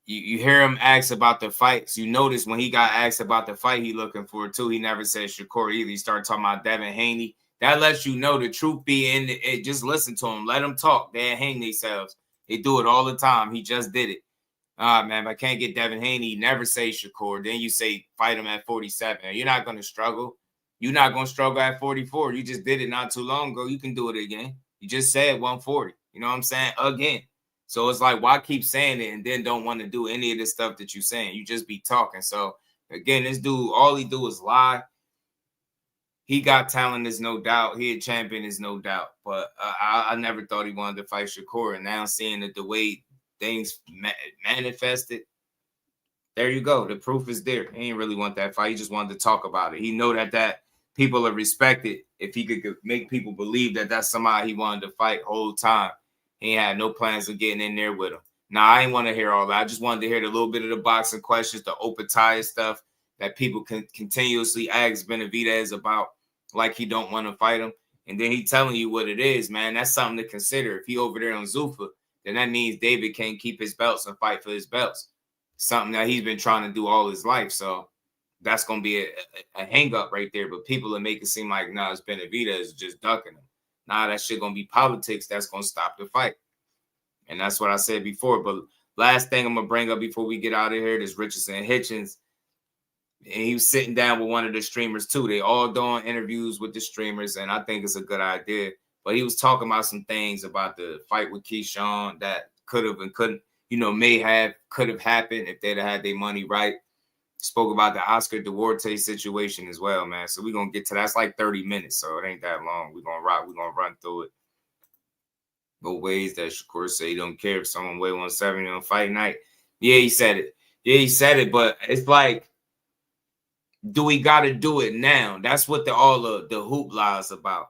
You hear him ask about the fights. You notice when he got asked about the fight he looking for too, he never said Shakur either. He started talking about Devin Haney. That lets you know the truth be in it. Just listen to him. Let them talk. They hang themselves. They do it all the time. He just did it. Man, I can't get Devin Haney. Never say Shakur. Then you say fight him at 47. You're not going to struggle. You're not going to struggle at 44. You just did it not too long ago. You can do it again. You just said 140. You know what I'm saying? Again. So it's like, why keep saying it and then don't want to do any of the stuff that you're saying? You just be talking. So, again, this dude, all he do is lie. He got talent, is no doubt. He a champion, is no doubt. But I never thought he wanted to fight Shakur. And now seeing that the way things manifested, there you go. The proof is there. He didn't really want that fight. He just wanted to talk about it. He know that people are respected. If he could make people believe that that's somebody he wanted to fight whole time, he had no plans of getting in there with him. Now, I didn't want to hear all that. I just wanted to hear the little bit of the boxing questions, the Opetaya stuff that people can continuously ask Benavidez about, like he don't want to fight him. And then he telling you what it is, man. That's something to consider. If he over there on Zuffa, then that means David can't keep his belts and fight for his belts. Something that he's been trying to do all his life. So that's going to be a hang-up right there. But people are making it seem like, nah, it's Benavidez just ducking him. Nah, that shit going to be politics. That's going to stop the fight. And that's what I said before. But last thing I'm going to bring up before we get out of here, this Richardson Hitchens. And he was sitting down with one of the streamers, too. They all doing interviews with the streamers, and I think it's a good idea. But he was talking about some things about the fight with Keyshawn that could have and couldn't, could have happened if they'd have had their money right. Spoke about the Oscar Duarte situation as well, man. So we're going to get to that. It's like 30 minutes, so it ain't that long. We're going to run through it. Go ways that Shakur say he don't care if someone weigh 170 on fight night. Yeah, he said it. But it's like, do we got to do it now? That's what all the hoopla is about.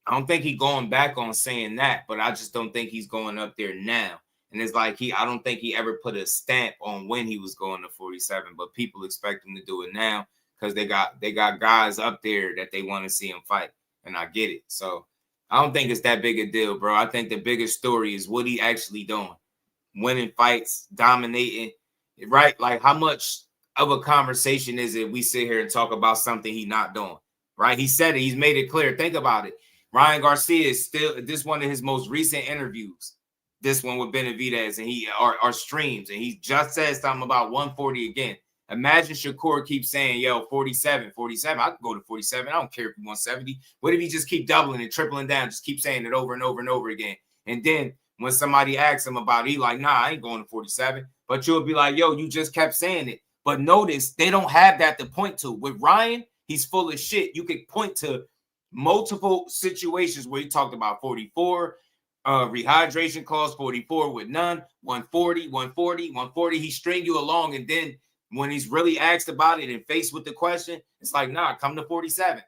I don't think he's going back on saying that, but I just don't think he's going up there now. And it's like I don't think he ever put a stamp on when he was going to 47, but people expect him to do it now because they got guys up there that they want to see him fight, and I get it. So I don't think it's that big a deal, bro. I think the biggest story is what he actually doing, winning fights, dominating, right? Like how much of a conversation is it we sit here and talk about something he's not doing, right? He said it. He's made it clear. Think about it. Ryan Garcia is still this one of his most recent interviews. This one with Benavidez, and he are streams, and he just said something about 140 again. Imagine Shakur keeps saying, yo, 47, I can go to 47. I don't care if he 170. What if he just keep doubling and tripling down, just keep saying it over and over and over again? And then when somebody asks him about it, he like, nah, I ain't going to 47. But you'll be like, yo, you just kept saying it. But notice they don't have that to point to. With Ryan, he's full of shit. You could point to multiple situations where he talked about 44, rehydration clause, 44 with none, 140. He string you along, and then when he's really asked about it and faced with the question, it's like, nah, come to 47.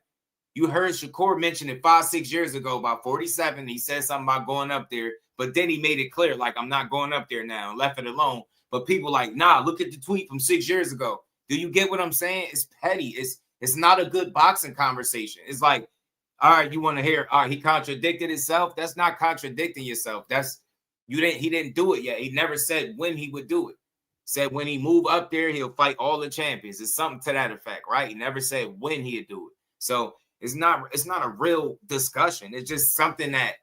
You heard Shakur mention it 5-6 years ago about 47. He said something about going up there, but then he made it clear, like, I'm not going up there now, and left it alone. But people like, nah, look at the tweet from 6 years ago. Do you get what I'm saying? It's petty. It's not a good boxing conversation. It's like, all right, you want to hear, all right, he contradicted himself. That's not contradicting yourself. He didn't do it yet. He never said when he would do it. Said when he move up there, he'll fight all the champions. It's something to that effect, right? He never said when he'd do it. So it's not a real discussion. It's just something that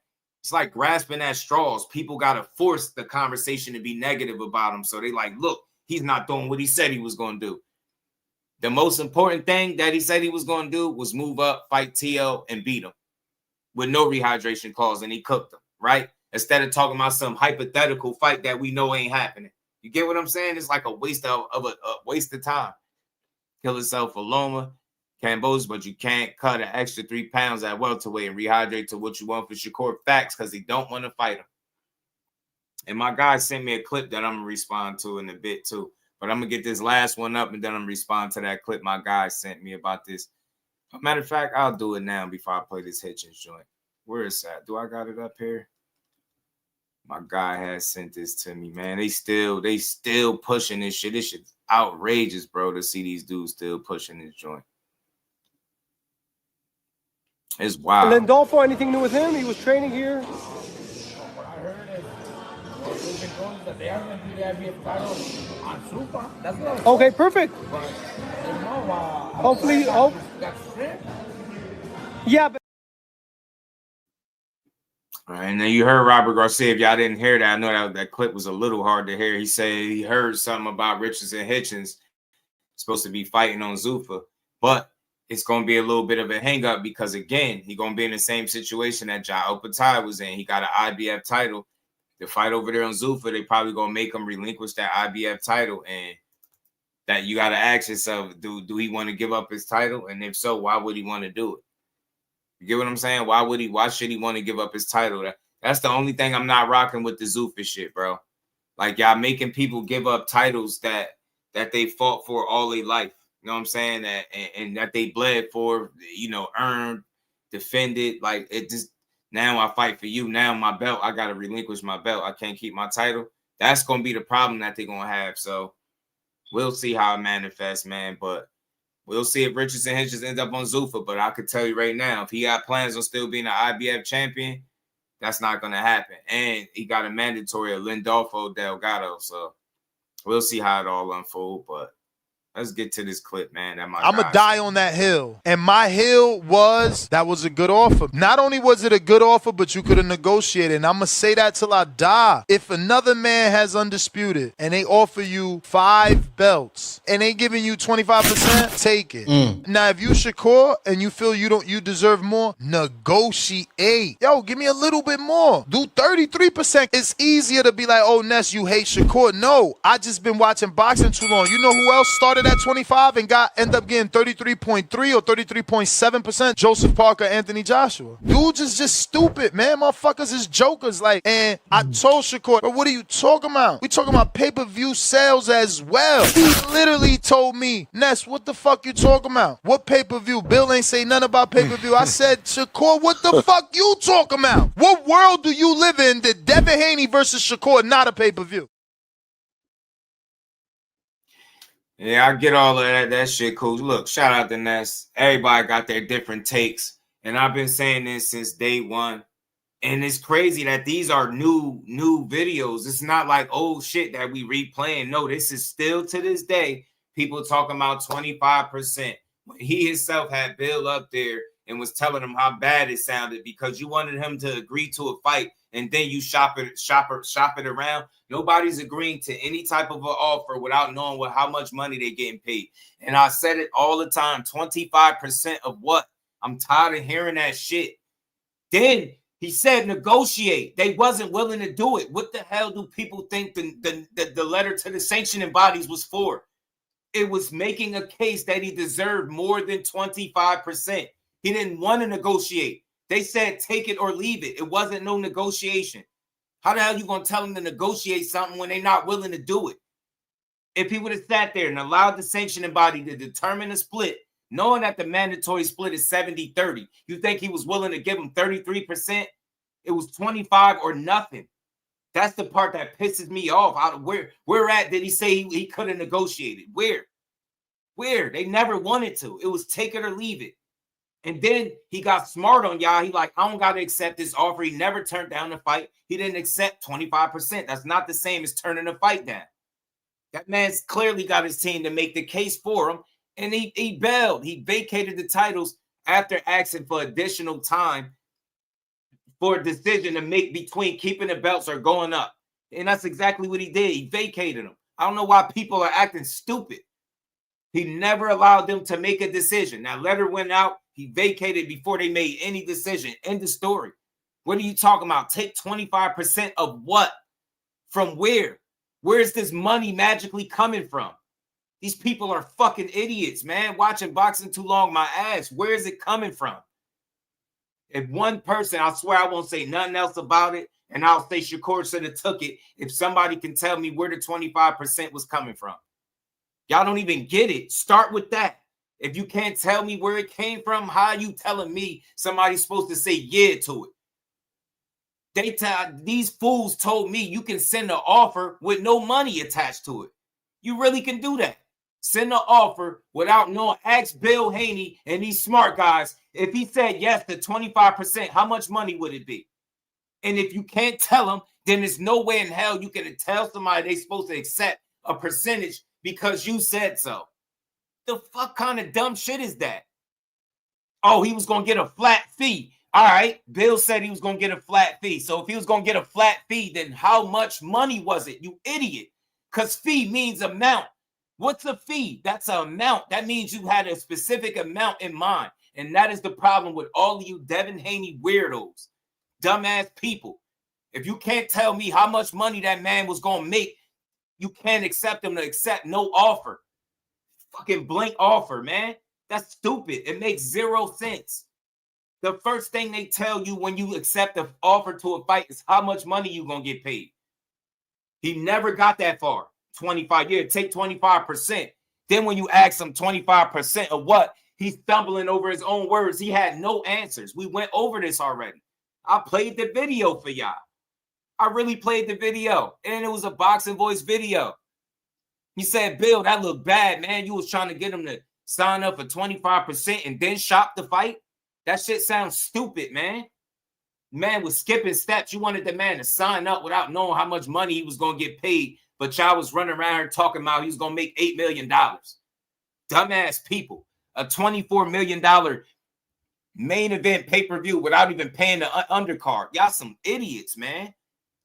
it's like grasping at straws. People got to force the conversation to be negative about him. So they like, look, he's not doing what he said he was going to do. The most important thing that he said he was going to do was move up, fight TL, and beat him with no rehydration clause, and he cooked him, right? Instead of talking about some hypothetical fight that we know ain't happening. You get what I'm saying? It's like a waste of time. Kill himself for Loma, Cambodia, but you can't cut an extra 3 pounds at welterweight and rehydrate to what you want for Shakur. Facts, because he don't want to fight him. And my guy sent me a clip that I'm going to respond to in a bit, too. But I'm going to get this last one up, and then I'm going to respond to that clip my guy sent me about this. Matter of fact, I'll do it now before I play this Hitchins joint. Where is that? Do I got it up here? My guy has sent this to me, man. They still pushing this shit. This shit's outrageous, bro, to see these dudes still pushing this joint. It's wild. And then Dolfo, anything new with him? He was training here. What I heard is they've been told that they are going to do the IBF title on Super. That's what I was Okay, perfect. But, hopefully, that's strength. Yeah, but And then you heard Robert Garcia. If y'all didn't hear that, I know that clip was a little hard to hear. He said he heard something about Richardson Hitchens supposed to be fighting on Zuffa, but it's going to be a little bit of a hang-up because, again, he's going to be in the same situation that Ja Opatai was in. He got an IBF title. The fight over there on Zuffa, they probably going to make him relinquish that IBF title, and that you got to ask yourself, do he want to give up his title? And if so, why would he want to do it? You get what I'm saying? Why should he want to give up his title? That's the only thing I'm not rocking with the Zuffa shit, bro. Like, y'all making people give up titles that they fought for all their life. You know what I'm saying? And that they bled for, earned, defended. Like, it just, now I fight for you. Now my belt, I got to relinquish my belt. I can't keep my title. That's going to be the problem that they're going to have. So we'll see how it manifests, man. But we'll see if Richardson Hitchens ends up on Zuffa. But I could tell you right now, if he got plans on still being an IBF champion, that's not going to happen. And he got a mandatory at Lindolfo Delgado. So we'll see how it all unfolds. But let's get to this clip, man. I'm going to die on that hill. And my hill was, that was a good offer. Not only was it a good offer, but you could have negotiated. And I'm going to say that till I die. If another man has undisputed and they offer you 5 belts and they giving you 25%, take it. Now, if you Shakur and you feel you deserve more, negotiate. Yo, give me a little bit more. Do 33%. It's easier to be like, oh, Ness, you hate Shakur. No, I just been watching boxing too long. You know who else started at 25 and end up getting 33.3 or 33.7%? Joseph Parker, Anthony Joshua. Dudes is just stupid, man. Motherfuckers is jokers. Like, and I told Shakur, but what are you talking about? We talking about pay-per-view sales as well. He literally told me, Ness, what the fuck you talking about? What pay-per-view? Bill ain't say nothing about pay-per-view. I said, Shakur, what the fuck you talking about? What world do you live in that Devin Haney versus Shakur not a pay-per-view? Yeah, I get all of that shit, cool. Look, shout out to Ness. Everybody got their different takes. And I've been saying this since day one. And it's crazy that these are new videos. It's not like old shit that we replaying. No, this is still to this day, people talking about 25%. When he himself had Bill up there and was telling him how bad it sounded because you wanted him to agree to a fight and then you shop it around. Nobody's agreeing to any type of an offer without knowing how much money they're getting paid. And I said it all the time, 25% of what? I'm tired of hearing that shit. Then he said negotiate. They wasn't willing to do it. What the hell do people think the letter to the sanctioning bodies was for? It was making a case that he deserved more than 25%. He didn't want to negotiate. They said take it or leave it. It wasn't no negotiation. How the hell you going to tell them to negotiate something when they're not willing to do it? If he would have sat there and allowed the sanctioning body to determine a split, knowing that the mandatory split is 70-30, you think he was willing to give him 33%? It was 25 or nothing. That's the part that pisses me off. Where at did he say he could have negotiated? Where? They never wanted to. It was take it or leave it. And then he got smart on y'all. He like, I don't got to accept this offer. He never turned down the fight. He didn't accept 25%. That's not the same as turning the fight down. That man's clearly got his team to make the case for him. And he bailed. He vacated the titles after asking for additional time for a decision to make between keeping the belts or going up. And that's exactly what he did. He vacated them. I don't know why people are acting stupid. He never allowed them to make a decision. That letter went out. He vacated before they made any decision. End of story. What are you talking about? Take 25% of what? From where? Where is this money magically coming from? These people are fucking idiots, man. Watching boxing too long, my ass. Where is it coming from? If one person, I swear I won't say nothing else about it, and I'll say Shakur should have took it if somebody can tell me where the 25% was coming from. Y'all don't even get it. Start with that. If you can't tell me where it came from, how are you telling me somebody's supposed to say yeah to it? These fools told me you can send an offer with no money attached to it. You really can do that. Send an offer without knowing. Ask Bill Haney and these smart guys. If he said yes to 25%, how much money would it be? And if you can't tell them, then there's no way in hell you can tell somebody they're supposed to accept a percentage because you said so. The fuck kind of dumb shit is that? Oh, he was going to get a flat fee. All right, Bill said he was going to get a flat fee. So if he was going to get a flat fee, then how much money was it, you idiot? Because fee means amount. What's a fee? That's an amount. That means you had a specific amount in mind. And that is the problem with all of you Devin Haney weirdos, dumbass people. If you can't tell me how much money that man was going to make, you can't accept him to accept no offer. Fucking blank offer, man. That's stupid. It makes 0 sense. The first thing they tell you when you accept an offer to a fight is how much money you're going to get paid. He never got that far. 25 years, take 25%. Then when you ask him 25% of what, he's stumbling over his own words. He had no answers. We went over this already. I played the video for y'all. I really played the video. And it was a boxing voice video. He said, Bill, that looked bad, man. You was trying to get him to sign up for 25% and then shop the fight. That shit sounds stupid, man. Man was skipping steps. You wanted the man to sign up without knowing how much money he was going to get paid. But y'all was running around here talking about he was going to make $8 million. Dumbass people. A $24 million main event pay-per-view without even paying the undercard. Y'all some idiots, man.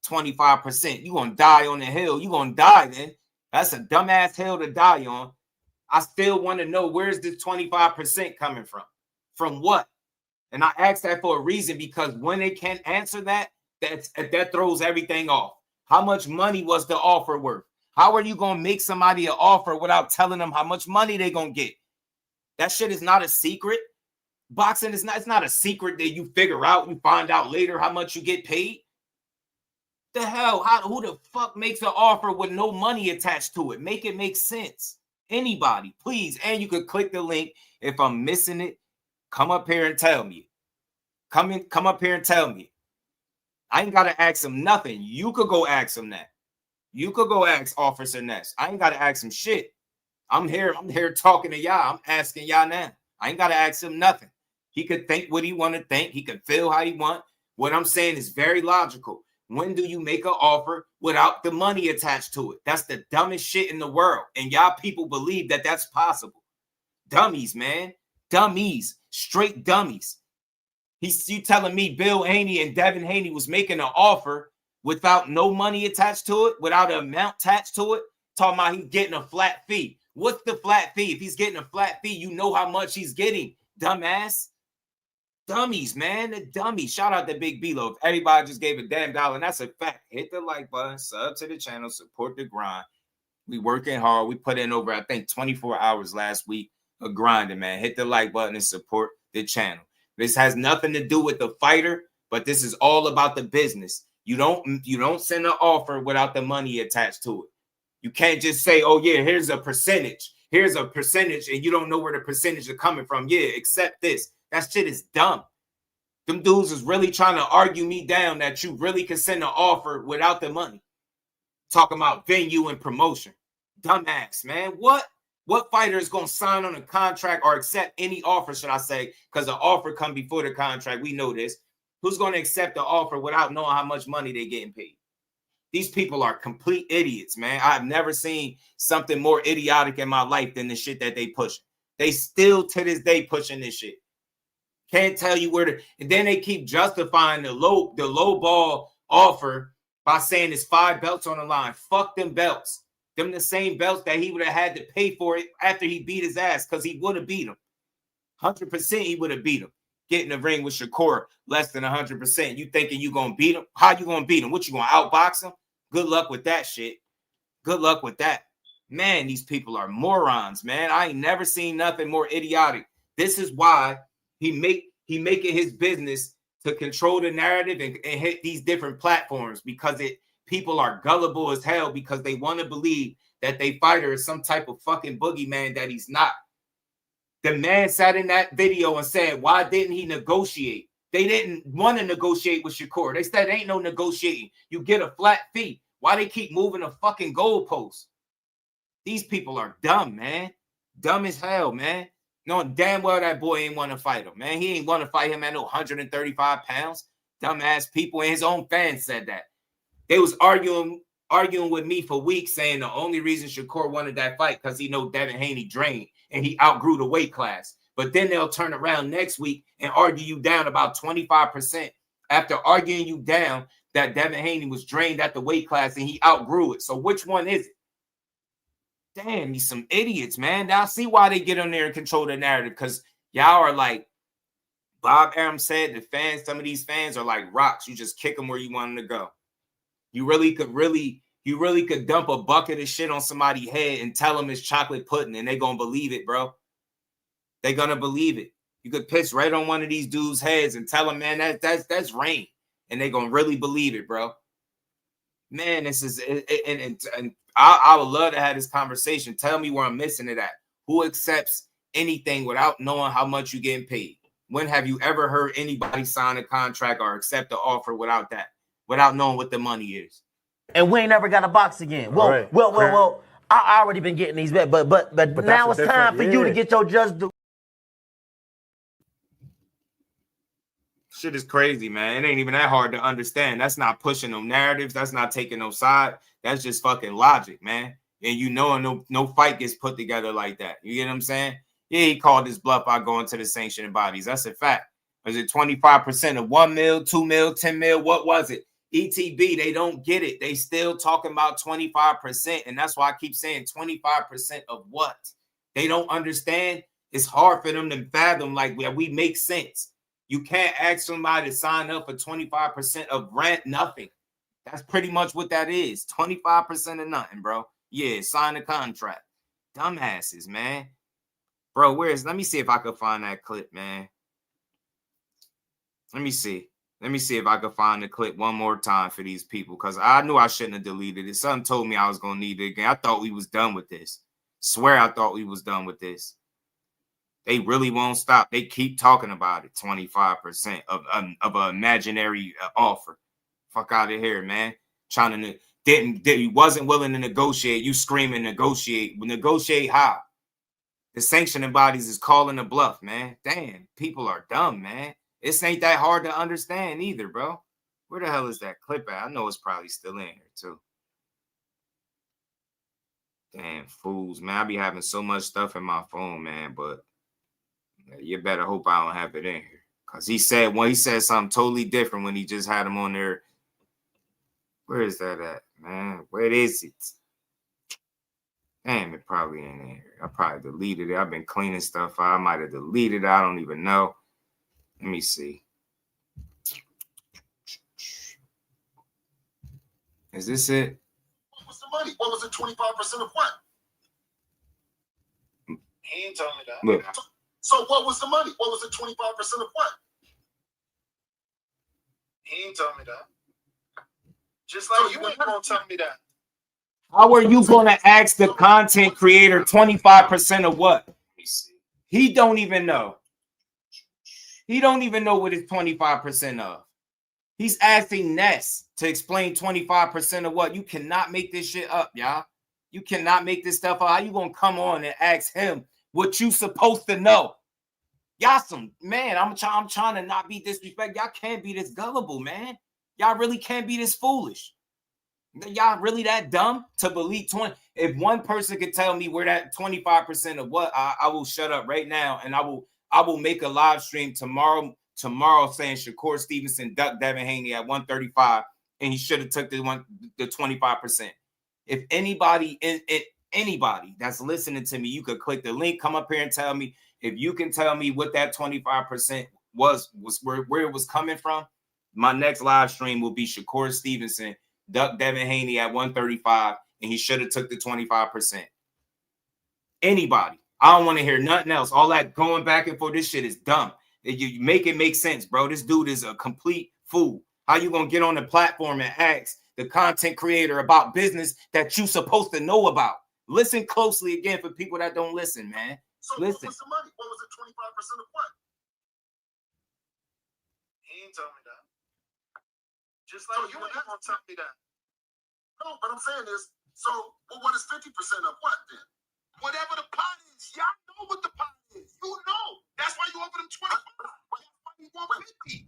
25%. You going to die on the hill. You going to die then. That's a dumbass hill to die on. I still want to know, where's this 25% coming from? From what? And I asked that for a reason, because when they can't answer that, that throws everything off. How much money was the offer worth? How are you going to make somebody an offer without telling them how much money they're going to get? That shit is not a secret. Boxing is not, it's not a secret that you figure out, you find out later how much you get paid. The hell? Who the fuck makes an offer with no money attached to it? Make it make sense. Anybody, please. And you could click the link. If I'm missing it, come up here and tell me. Come up here and tell me. I ain't got to ask him nothing. You could go ask him that. You could go ask Officer Ness. I ain't got to ask him shit. I'm here talking to y'all. I'm asking y'all now. I ain't got to ask him nothing. He could think what he want to think. He could feel how he want. What I'm saying is very logical. When do you make an offer without the money attached to it? That's the dumbest shit in the world. And y'all people believe that that's possible. Dummies, man. Dummies. Straight dummies. You telling me Bill Haney and Devin Haney was making an offer without no money attached to it, without an amount attached to it, talking about he's getting a flat fee. What's the flat fee? If he's getting a flat fee, you know how much he's getting, dumbass. Dummies, man. The dummies. Shout out to Big B-Lo. If everybody just gave a damn dollar, and that's a fact. Hit the like button, sub to the channel, support the grind. We working hard. We put in over, I think, 24 hours last week of grinding, man. Hit the like button and support the channel. This has nothing to do with the fighter, but this is all about the business. You don't send an offer without the money attached to it. You can't just say, oh, yeah, here's a percentage. Here's a percentage, and you don't know where the percentage is coming from. Yeah, accept this. That shit is dumb. Them dudes is really trying to argue me down that you really can send an offer without the money. Talking about venue and promotion. Dumbass, man. What fighter is going to sign on a contract or accept any offer, should I say, because the offer come before the contract. We know this. Who's going to accept the offer without knowing how much money they're getting paid? These people are complete idiots, man. I've never seen something more idiotic in my life than the shit that they push. They still to this day pushing this shit. Can't tell you where to, and then they keep justifying the low ball offer by saying it's 5 belts on the line. Fuck them belts. Them the same belts that he would have had to pay for it after he beat his ass, because he would have beat him. 100% he would have beat him. Get in the ring with Shakur less than 100%. You thinking you going to beat him? How you going to beat him? What, you going to outbox him? Good luck with that shit. Good luck with that. Man, these people are morons, man. I ain't never seen nothing more idiotic. This is why he make it his business to control the narrative and hit these different platforms, because people are gullible as hell, because they want to believe that they fighter is some type of fucking boogeyman that he's not. The man sat in that video and said, why didn't he negotiate? They didn't want to negotiate with Shakur. They said ain't no negotiating. You get a flat fee. Why they keep moving the fucking goalposts? These people are dumb, man. Dumb as hell, man. Knowing damn well that boy ain't want to fight him, man. He ain't want to fight him at no 135 pounds. Dumbass people, and his own fans said that. They was arguing with me for weeks, saying the only reason Shakur wanted that fight because he know Devin Haney drained and he outgrew the weight class. But then they'll turn around next week and argue you down about 25% after arguing you down that Devin Haney was drained at the weight class and he outgrew it. So which one is it? Damn, these some idiots, man. Now I see why they get on there and control the narrative, because y'all are like Bob Arum said, the fans, some of these fans are like rocks. You just kick them where you want them to go. You really could dump a bucket of shit on somebody's head and tell them it's chocolate pudding and they're going to believe it, bro. They're going to believe it. You could piss right on one of these dudes' heads and tell them, man, that's rain. And they're going to really believe it, bro. Man, this is, and I would love to have this conversation. Tell me where I'm missing it at. Who accepts anything without knowing how much you're getting paid? When have you ever heard anybody sign a contract or accept an offer without that, without knowing what the money is? And we ain't never got a box again. Well, right. well. I already been getting these bets, but now it's time for you to get your just due. Shit is crazy, man. It ain't even that hard to understand. That's not pushing no narratives. That's not taking no side. That's just fucking logic, man. And you know, no fight gets put together like that. You get what I'm saying? Yeah, he called his bluff by going to the sanctioning bodies. That's a fact. Was it 25% of 1 mil, 2 mil, 10 mil? What was it? ETB, they don't get it. They still talking about 25%. And that's why I keep saying 25% of what? They don't understand. It's hard for them to fathom, like, we make sense. You can't ask somebody to sign up for 25% of rent, nothing. That's pretty much what that is. 25% of nothing, bro. Yeah, sign a contract. Dumbasses, man. Bro, let me see if I could find that clip, man. Let me see if I could find the clip one more time for these people, because I knew I shouldn't have deleted it. Something told me I was going to need it again. I thought we was done with this. Swear I thought we was done with this. They really won't stop. They keep talking about it. 25% of an imaginary offer. Fuck out of here, man. Trying to, he wasn't willing to negotiate. You screaming negotiate. Negotiate how? The sanctioning bodies is calling a bluff, man. Damn, people are dumb, man. This ain't that hard to understand either, bro. Where the hell is that clip at? I know it's probably still in here, too. Damn, fools, man. I be having so much stuff in my phone, man, but you better hope I don't have it in here. Because he said something totally different when he just had him on there. Where is that at, man? Where is it? Damn, it probably ain't in here. I probably deleted it. I've been cleaning stuff out. I might have deleted it. I don't even know. Let me see. Is this it? What was the money? What was it? 25% of what? He ain't telling me that. Look. So what was the money? What was it? 25% of what? He ain't telling me that. Just like you ain't gonna tell me that. How are you going to ask the content creator 25% of what? He don't even know. He don't even know what it's 25% of. He's asking Ness to explain 25% of what. You cannot make this shit up, y'all. You cannot make this stuff up. How you going to come on and ask him what you supposed to know? Y'all man, I'm trying to not be disrespectful. Y'all can't be this gullible, man. Y'all really can't be this foolish. Y'all really that dumb to believe 20? If one person could tell me where that 25% of what, I will shut up right now, and I will make a live stream tomorrow saying Shakur Stevenson ducked Devin Haney at 135, and he should have took the 25%. If anybody that's listening to me, you could click the link, come up here and tell me. If you can tell me what that 25% was where it was coming from, my next live stream will be Shakur Stevenson duck Devin Haney at 135, and he should have took the 25%. Anybody. I don't want to hear nothing else. All that going back and forth, this shit is dumb. You make it make sense, bro. This dude is a complete fool. How you going to get on the platform and ask the content creator about business that you supposed to know about? Listen closely again for people that don't listen, man. So listen. What was the money? What was it? 25% of what? He ain't telling me that. Just like you ain't gonna tell me that. No, but I'm saying is, so what is 50% of what then? Whatever the pot is, y'all know what the pot is. You know. That's why you offer them 25. Why you want 50? Wait a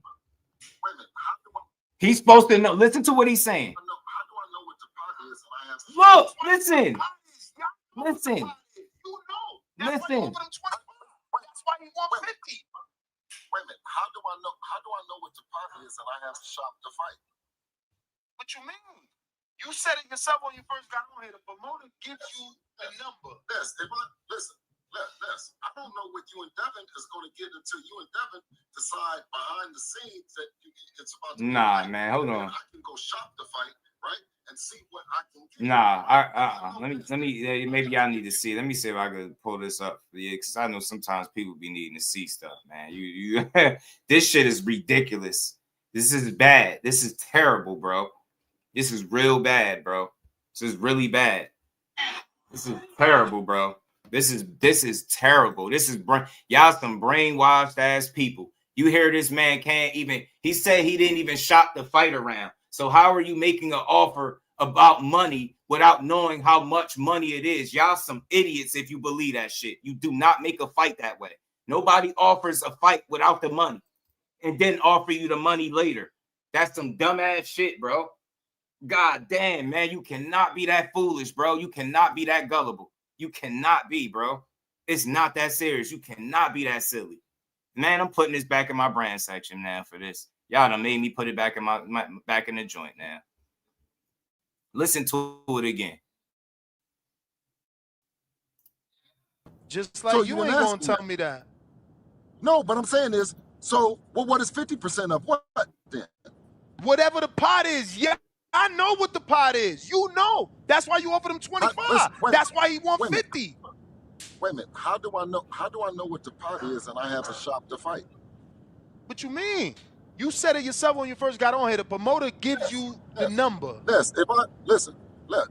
minute. How do I? He's supposed to know. Listen to what he's saying. How do I know what the pot is? Look, listen. Listen. You know. Listen. That's why you I know what the pot is and I have to shop to fight? What you mean? You said it yourself when you first got on here. The promoter gives you the number. Listen, I don't know what you and Devin is going to get until you and Devin decide behind the scenes that it's about to Nah, man, hold on. I can go shop the fight, right? And see what I can get. Nah, let me maybe I need to see. Let me see if I could pull this up. Yeah, because I know sometimes people be needing to see stuff, man. You this shit is ridiculous. This is bad. This is terrible, bro. This is real bad, bro. This is really bad. This is terrible, bro. This is terrible. This is y'all some brainwashed ass people. You hear this man can't even. He said he didn't even shop the fight around. So how are you making an offer about money without knowing how much money it is? Y'all some idiots if you believe that shit. You do not make a fight that way. Nobody offers a fight without the money and then offer you the money later. That's some dumbass shit, bro. God damn, man, you cannot be that foolish, bro. You cannot be that gullible. You cannot be, bro. It's not that serious. You cannot be that silly. Man, I'm putting this back in my brand section now for this. Y'all done made me put it back in my back in the joint now. Listen to it again. Just like so you ain't gonna tell me that. No, but I'm saying is, so what is 50% of what then? Whatever the pot is, yeah. I know what the pot is. You know. That's why you offered him 25. That's why he won 50. Wait a minute. How do I know what the pot is and I have a shop to fight? What you mean? You said it yourself when you first got on here. The promoter gives you the number. Ness,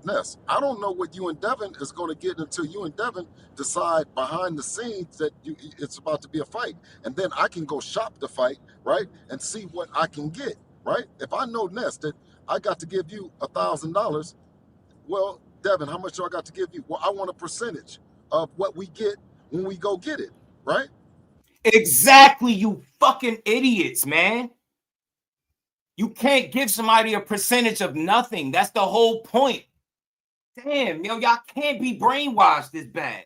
Ness, I don't know what you and Devin is going to get until you and Devin decide behind the scenes that it's about to be a fight. And then I can go shop the fight, right? And see what I can get, right? If I know, Ness, that I got to give you $1,000, well, Devin, how much do I got to give you? Well, I want a percentage of what we get when we go get it, right? Exactly, you fucking idiots, man. You can't give somebody a percentage of nothing. That's the whole point. Damn, yo, y'all can't be brainwashed this bad.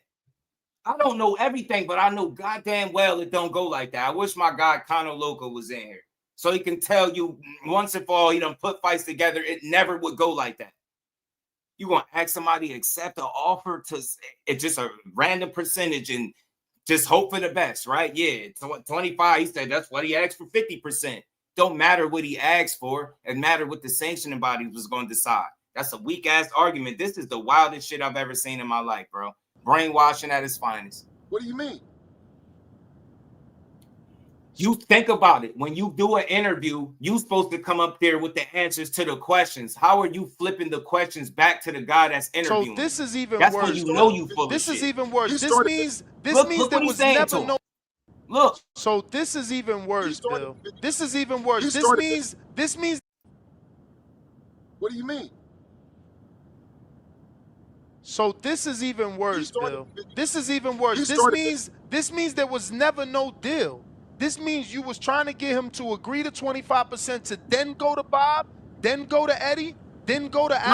I don't know everything, but I know goddamn well it don't go like that. I wish my guy Conor Loco was in here so he can tell you once and for all he done put fights together. It never would go like that. You gonna ask somebody to accept an offer to it's just a random percentage and just hope for the best, right? Yeah, 25. He said that's what he asked for 50%. Don't matter what he asked for. It mattered what the sanctioning body was going to decide. That's a weak ass argument. This is the wildest shit I've ever seen in my life, bro. Brainwashing at its finest. What do you mean? You think about it. When you do an interview, you're supposed to come up there with the answers to the questions. How are you flipping the questions back to the guy that's interviewing? So this is even that's worse. When you know you full of this shit. is even worse. Look, means there was never no. Look. So this is even worse, Bill. This is even worse. This means. What do you mean? So this is even worse, Bill. This is even worse. This means there was never no deal. This means you was trying to get him to agree to 25% to then go to Bob, then go to Eddie, then go to.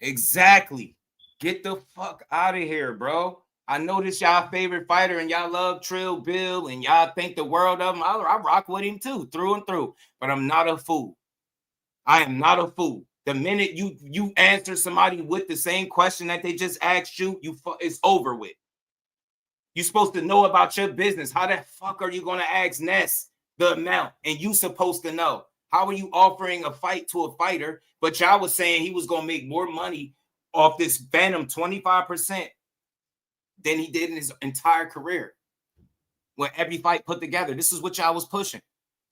Exactly. Get the fuck out of here, bro. I know this y'all favorite fighter and y'all love Trill Bill and y'all think the world of him. I rock with him too, through and through. But I'm not a fool. I am not a fool. The minute you answer somebody with the same question that they just asked you, it's over with. You're supposed to know about your business. How the fuck are you going to ask Ness the amount? And you supposed to know. How are you offering a fight to a fighter? But y'all was saying he was going to make more money off this Phantom 25% than he did in his entire career. When every fight put together. This is what y'all was pushing.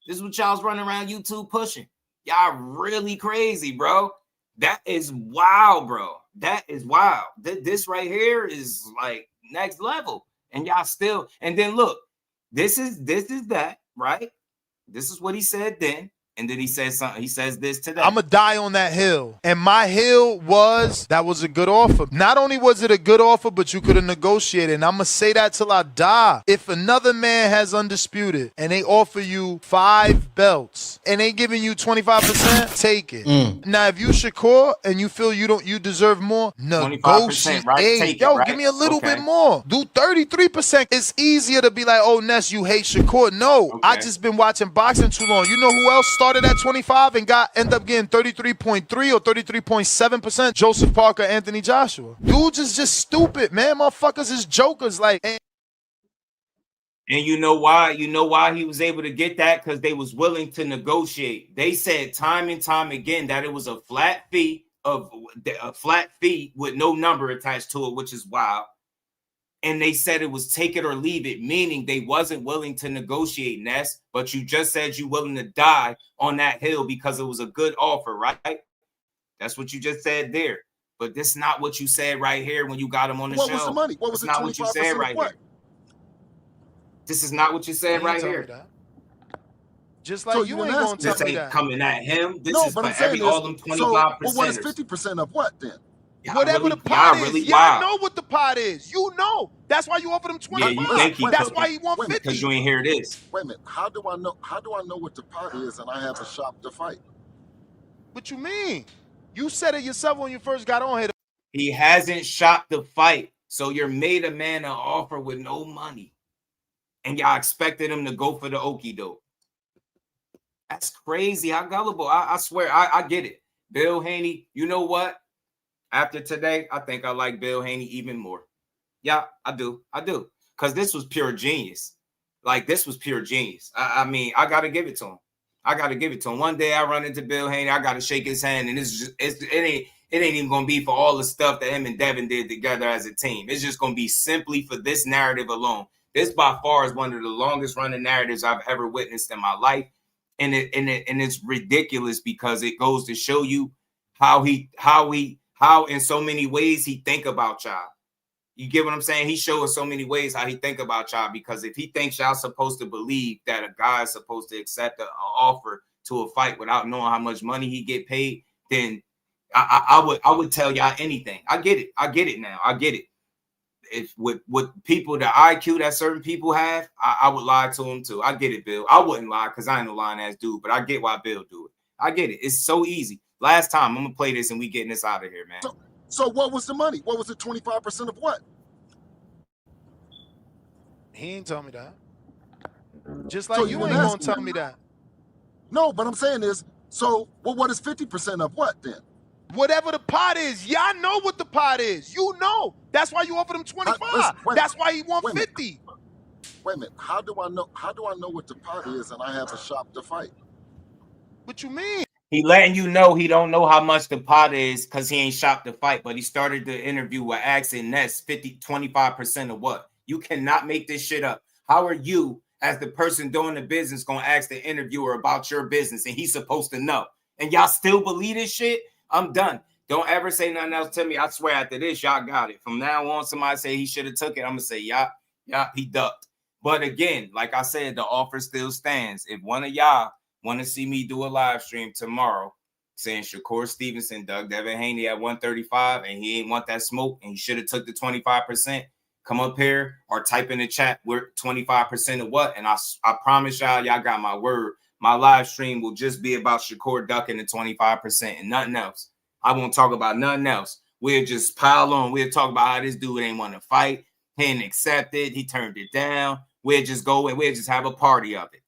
This is what y'all was running around YouTube pushing. Y'all really crazy, bro. That is wild, bro. That is wild. This right here is like next level. And y'all still, and then look, this is that, right? This is what he said then. And then he says something. He says this today. I'm going to die on that hill. And my hill was, that was a good offer. Not only was it a good offer, but you could have negotiated. And I'm going to say that till I die. If another man has undisputed and they offer you 5 belts and they giving you 25%, take it. Now, if you Shakur and you feel you deserve more, negotiate. Right? Take it, Yo, right? give me a little bit more. Do 33%. It's easier to be like, oh, Ness, you hate Shakur. No, I just been watching boxing too long. You know who else started at 25 and ended up getting 33.3 or 33.7%? Joseph Parker, Anthony Joshua. Dudes is just stupid, man. Motherfuckers is jokers. Like, and you know why? You know why he was able to get that? Because they was willing to negotiate. They said time and time again that it was a flat fee with no number attached to it, which is wild. And they said it was take it or leave it, meaning they wasn't willing to negotiate, Ness. But you just said you willing to die on that hill because it was a good offer, right? That's what you just said there. But this is not what you said right here when you got him on the show. What was the money? What was That's not what you said right here. This is not what you said right here. Just like so you ain't gonna tell me that. Coming at him. This is for all them 25%. So, well, what is 50% of what then? Whatever the pot is, y'all know what the pot is. You know. That's why you offered him 25. Yeah, you think that's why he want 50. Because you ain't hear this. Wait a minute. How do I know what the pot is and I have a shop to fight? What you mean? You said it yourself when you first got on here. He hasn't shopped the fight. So you're made a man an offer with no money. And y'all expected him to go for the okie doke. That's crazy. How gullible. I swear, I get it. Bill Haney, you know what? After today, I think I like Bill Haney even more. Yeah, I do. Because this was pure genius. Like, this was pure genius. I mean, I got to give it to him. One day I run into Bill Haney, I got to shake his hand, and it ain't even going to be for all the stuff that him and Devin did together as a team. It's just going to be simply for this narrative alone. This by far is one of the longest running narratives I've ever witnessed in my life. And it's ridiculous because it goes to show you how in so many ways he think about y'all. You get what I'm saying? He showed so many ways how he think about y'all, because if he thinks y'all supposed to believe that a guy is supposed to accept an offer to a fight without knowing how much money he get paid, then I would tell y'all anything. I get it now. I get it. If with people, the IQ that certain people have, I would lie to them too. I get it, Bill. I wouldn't lie because I ain't no lying ass dude, but I get why Bill do it. I get it. It's so easy. Last time, I'm gonna play this and we getting this out of here, man. So what was the money? What was it? 25% of what? He ain't tell me that. Just like you ain't gonna tell me that. No, but I'm saying is, so what is 50% of what then? Whatever the pot is, y'all know what the pot is. You know. That's why you offered him 25. That's why he want 50. Wait a minute. How do I know what the pot is and I have a shop to fight? What you mean? He letting you know he don't know how much the pot is because he ain't shopped the fight, but he started the interview with asking Ness 25% of what? You cannot make this shit up. How are you, as the person doing the business, gonna ask the interviewer about your business and he's supposed to know? And y'all still believe this shit? I'm done. Don't ever say nothing else to me. I swear after this, y'all got it. From now on, somebody say he should have took it, I'm gonna say, yeah, he ducked. But again, like I said, the offer still stands. If one of y'all want to see me do a live stream tomorrow saying Shakur Stevenson, Devin Haney at 135, and he ain't want that smoke, and he should have took the 25%, come up here or type in the chat where 25% of what, and I promise y'all got my word. My live stream will just be about Shakur ducking the 25% and nothing else. I won't talk about nothing else. We'll just pile on. We'll talk about how this dude ain't want to fight. He didn't accept it. He turned it down. We'll just go and we'll just have a party of it.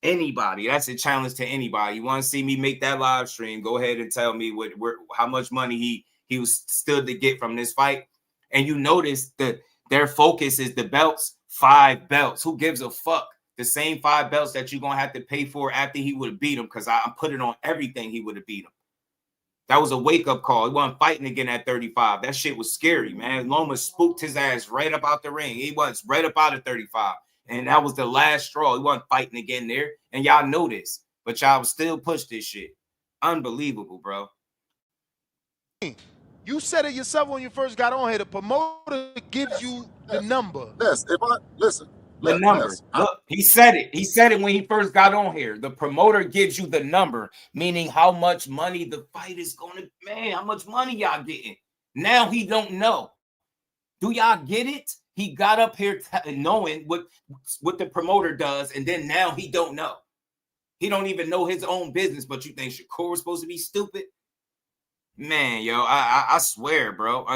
Anybody, that's a challenge to anybody. You want to see me make that live stream, go ahead and tell me how much money he was still to get from this fight. And you notice that their focus is the belts, 5 belts. Who gives a fuck? The same 5 belts that you're going to have to pay for after he would have beat him, because I put it on everything he would have beat him. That was a wake-up call. He wasn't fighting again at 35. That shit was scary, man. Loma spooked his ass right up out the ring. He was right up out of 35. And that was the last straw. He wasn't fighting again there. And y'all know this. But y'all still push this shit. Unbelievable, bro. You said it yourself when you first got on here. The promoter gives you the number. Yes, The number. Look, he said it. He said it when he first got on here. The promoter gives you the number, meaning how much money the fight is going to. Man, how much money y'all getting? Now he don't know. Do y'all get it? He got up here knowing what the promoter does, and then now he don't know. He don't even know his own business. But you think Shakur was supposed to be stupid? Man, yo, I swear, bro.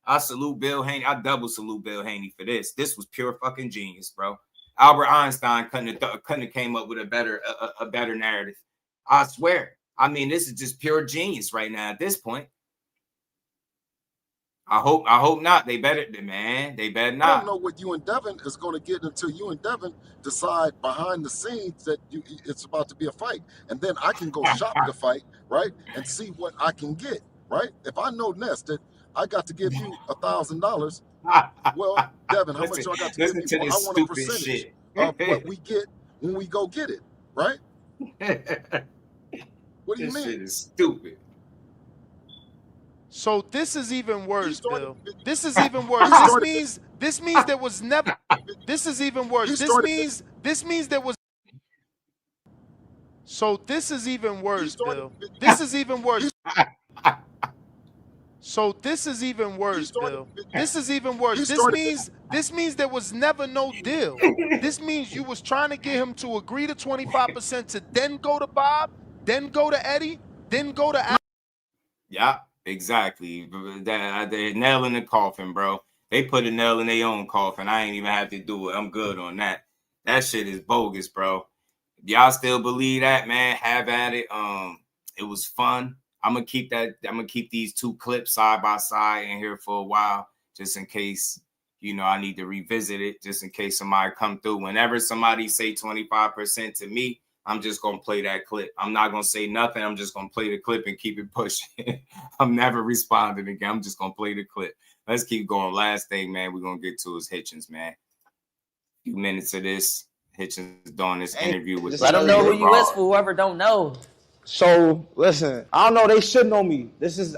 I salute Bill Haney. I double salute Bill Haney for this. This was pure fucking genius, bro. Albert Einstein couldn't have came up with a better narrative. I swear. I mean, this is just pure genius right now at this point. I hope not. They better, man. They better not. I don't know what you and Devin is going to get until you and Devin decide behind the scenes that it's about to be a fight, and then I can go shop the fight, right, and see what I can get, right. If I know Ness that I got to give you $1,000, well, Devin, how much I got to give you? Well, I want a percentage of what we get when we go get it, right? What do you mean? This shit is stupid. So this is even worse, Bill. This is even worse. This means there was never. This is even worse. This means there was. So this is even worse, Bill. This is even worse. So this is even worse, Bill. This is even worse. This means there was never no deal. This means you was trying to get him to agree to 25% to then go to Bob, then go to Eddie, then go to Al. Yeah. Exactly. They're nail in the coffin, bro. They put a nail in their own coffin. I ain't even have to do it. I'm good on that. That shit is bogus, bro. Y'all still believe that, man? Have at it. It was fun. I'm gonna keep these two clips side by side in here for a while, just in case, I need to revisit it, just in case somebody come through. Whenever somebody say 25% to me, I'm just going to play that clip. I'm not going to say nothing. I'm just going to play the clip and keep it pushing. I'm never responding again. I'm just going to play the clip. Let's keep going. Last thing, man, we're going to get to is Hitchins, man. A few minutes of this. Hitchins doing this interview with... Let them know who you is for whoever don't know. So, listen, I don't know. They should know me.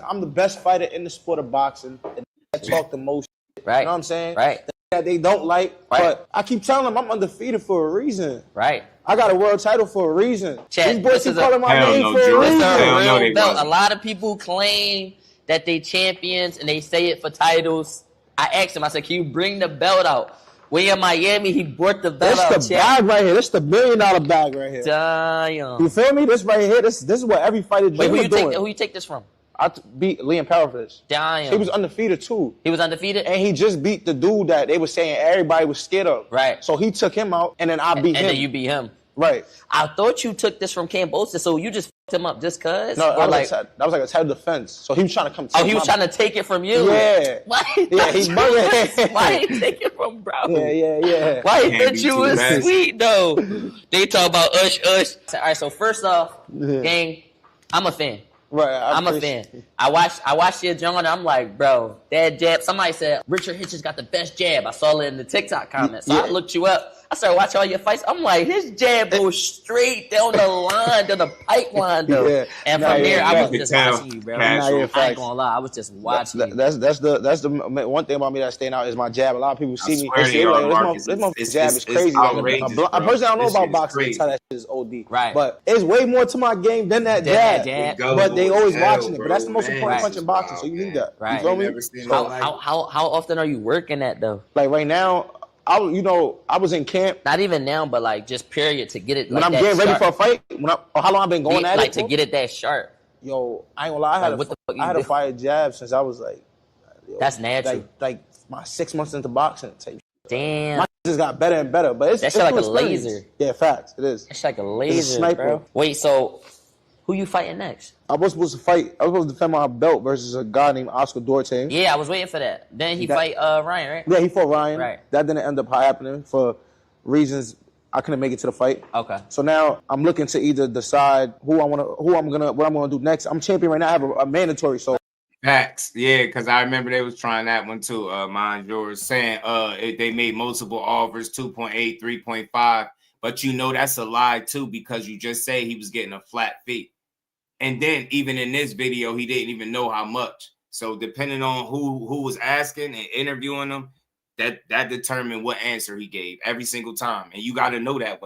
I'm the best fighter in the sport of boxing. I talk the most. Right. You know what I'm saying? Right. That they don't like. Right. But I keep telling them I'm undefeated for a reason. Right. I got a world title for a reason. Chat, these boys keep calling my name for a reason. A lot of people claim that they champions and they say it for titles. I asked him, I said, can you bring the belt out? When in Miami, he brought the belt out. This the bag right here. This the $1 million bag right here. Damn. You feel me? This right here, this is what every fighter dreams of doing. Who you take this from? I beat Liam Powell for this. Damn. He was undefeated too. He was undefeated? And he just beat the dude that they were saying everybody was scared of. Right. So he took him out, and then I beat him. And then you beat him. Right. I thought you took this from Cambodia, so you just fucked him up just cuz? No, that was like a title defense. So he was trying to come take he was trying to take it from you? Yeah. Why? Yeah, Why did he take it from bro? Yeah. Why he thought you was sweet, though? They talk about ush. All right, so first off, gang, I'm a fan. Right, I'm a fan. I watched your John. I'm like, bro, that jab. Somebody said Richard Hitchens got the best jab. I saw it in the TikTok comments. So I looked you up. I started watching all your fights. I'm like, his jab goes straight down the line, down the pipeline, though. Yeah. And from there, I was just watching you, bro. I ain't gonna lie, I was just watching you. That's the one thing about me that's staying out is my jab. A lot of people see me and say, this jab is crazy. I personally don't know about boxing until that shit is OD. Right. But it's way more to my game than that jab. But they always watching it. But that's the most important punch in boxing, so you need that. Right. You feel me? How often are you working that, though? Like right now, I was in camp. Not even now, but like just period to get it. When I'm getting ready for a fight, how long I've been going at it? Like to get it that sharp. Yo, I ain't gonna lie. I had a fire jab since I was like. That's natural. Like my 6 months into boxing. Damn. My just got better and better, but it's like a laser. Yeah, facts. It is. It's like a laser, it's a sniper. Bro. Wait, so who you fighting next? I was supposed to defend my belt versus a guy named Oscar Duarte. Yeah, I was waiting for that. Then he fight Ryan, right? Yeah, he fought Ryan. Right. That didn't end up happening for reasons I couldn't make it to the fight. Okay. So now I'm looking to either decide what I'm gonna do next. I'm champion right now. I have a mandatory. So. Facts, yeah, because I remember they was trying that one too. Mind yours saying they made multiple offers, 2.8, 3.5, but that's a lie too because you just say he was getting a flat fee. And then even in this video, he didn't even know how much. So depending on who was asking and interviewing him, that determined what answer he gave every single time, and you got to know that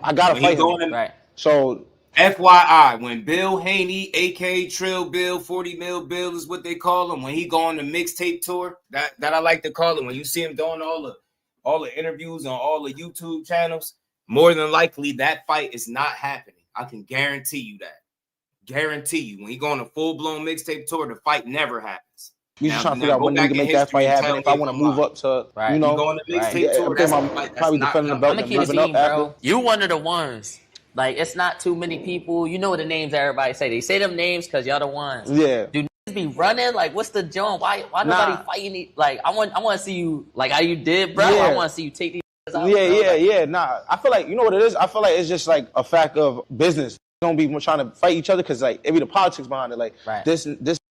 I gotta fight him. Right. So FYI, when Bill Haney, aka Trill Bill, 40 Mil Bill is what they call him, when he go on the mixtape tour, that I like to call it, when you see him doing all the interviews on all the YouTube channels, more than likely that fight is not happening. I can guarantee you that. Guarantee you. When he go on a full-blown mixtape tour, the fight never happens. You just trying to figure out when you can make that fight happen. If I want to move up to, you know, go on the mixtape tour, probably defending the belt. I'm gonna keep it being, bro. You one of the ones. Like, it's not too many people. You know the names everybody say. They say them names because y'all the ones. Yeah. Do niggas be running? Like, what's the joint? Why nobody fighting? Like, I want to see you, like how you did, bro. Yeah. I want to see you take these out. Yeah. Nah, I feel like, you know what it is? I feel like it's just like a fact of business. Don't be trying to fight each other because like it be the politics behind it. Like this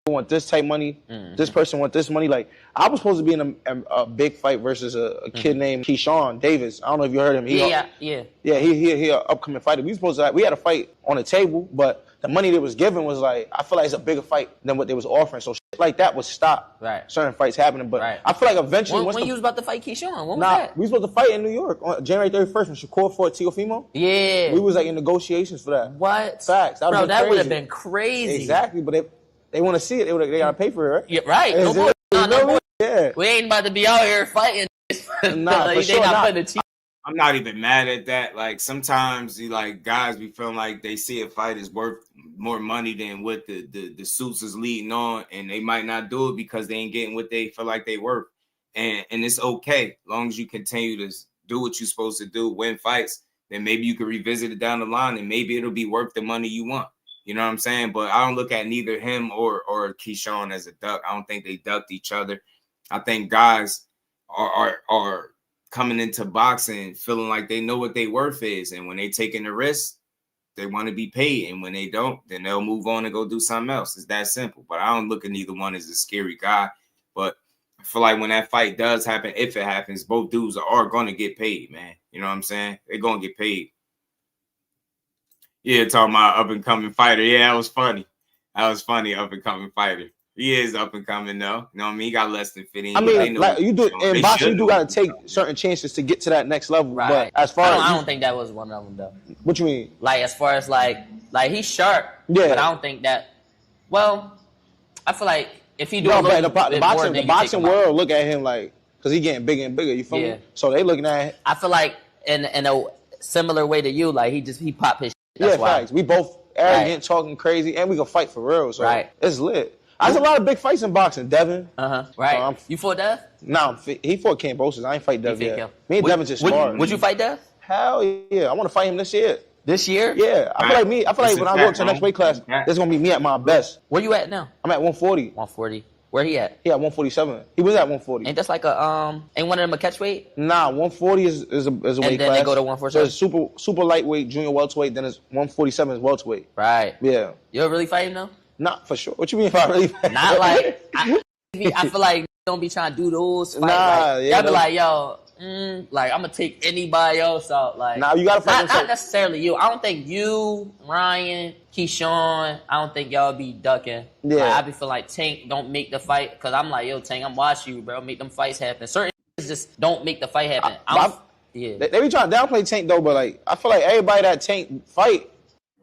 want this type money, this person want this money. Like I was supposed to be in a big fight versus a kid named Keyshawn Davis. I don't know if you heard him. He an upcoming fighter. We had a fight on the table, but the money that was given was like, I feel like it's a bigger fight than what they was offering. So shit like that would stop certain fights happening. But I feel like eventually when you was about to fight Keyshawn, when was that? We was supposed to fight in New York on January 31st when Shakur fought Teofimo. Yeah. We was like in negotiations for that. What? Facts. That would have been crazy. Exactly, but they want to see it. They got to pay for it, right? Yeah, right. No boy. Yeah. We ain't about to be out here fighting. Nah, for sure not. I'm not even mad at that. Like sometimes guys be feeling like they see a fight is worth more money than what the suits is leading on, and they might not do it because they ain't getting what they feel like they worth. And it's okay. As long as you continue to do what you're supposed to do, win fights, then maybe you can revisit it down the line and maybe it'll be worth the money you want. You know what I'm saying? But I don't look at neither him or Keyshawn as a duck. I don't think they ducked each other. I think guys are coming into boxing feeling like they know what their worth is. And when they taking the risk, they want to be paid. And when they don't, then they'll move on and go do something else. It's that simple. But I don't look at neither one as a scary guy. But I feel like when that fight does happen, if it happens, both dudes are going to get paid, man. You know what I'm saying? They're going to get paid. Yeah, talking about up-and-coming fighter. Yeah, that was funny. Up-and-coming fighter. He is up-and-coming, though. You know what I mean? He got less than 15. I mean, like you do in boxing, you do got to take certain chances to get to that next level. Right. But as far I don't think that was one of them, though. What you mean? Like, as far as, like he's sharp. Yeah. But I don't think that... Well, I feel like if he do a little bit more, then the boxing world look at him like... Because he getting bigger and bigger, you feel me? So they looking at him. I feel like in a similar way to you, like, he popped his shit. That's facts. We both arrogant, talking crazy, and we can fight for real. So it's lit. There's a lot of big fights in boxing. Devin. Right. You fought Dev? No, he fought Cambosis. I ain't fight Dev yet. Me and Devin just sparred. Would you fight Dev? Hell yeah. I want to fight him this year. This year? Yeah. I feel like when I go to the next weight class, it's going to be me at my best. Where you at now? I'm at 140. 140. Where he at? He at 147. He was at 140. Ain't that's like ain't one of them a catch weight? Nah, 140 is a weight class. And then they go to 147? So it's super lightweight, junior welterweight, then it's 147 is welterweight. Right. Yeah. You'll really fight him though? Not for sure. What you mean if I really fight? Not like, I feel like you don't be trying to do those fights. Y'all be like, yo, like I'm gonna take anybody else out. Like, you gotta fight not necessarily you. I don't think you, Ryan, Keyshawn, I don't think y'all be ducking. Yeah. Like, I be feel like Tank don't make the fight because I'm like, yo, Tank, I'm watching you, bro. Make them fights happen. Certain just don't make the fight happen. They be trying to downplay Tank though, but like I feel like everybody that Tank fight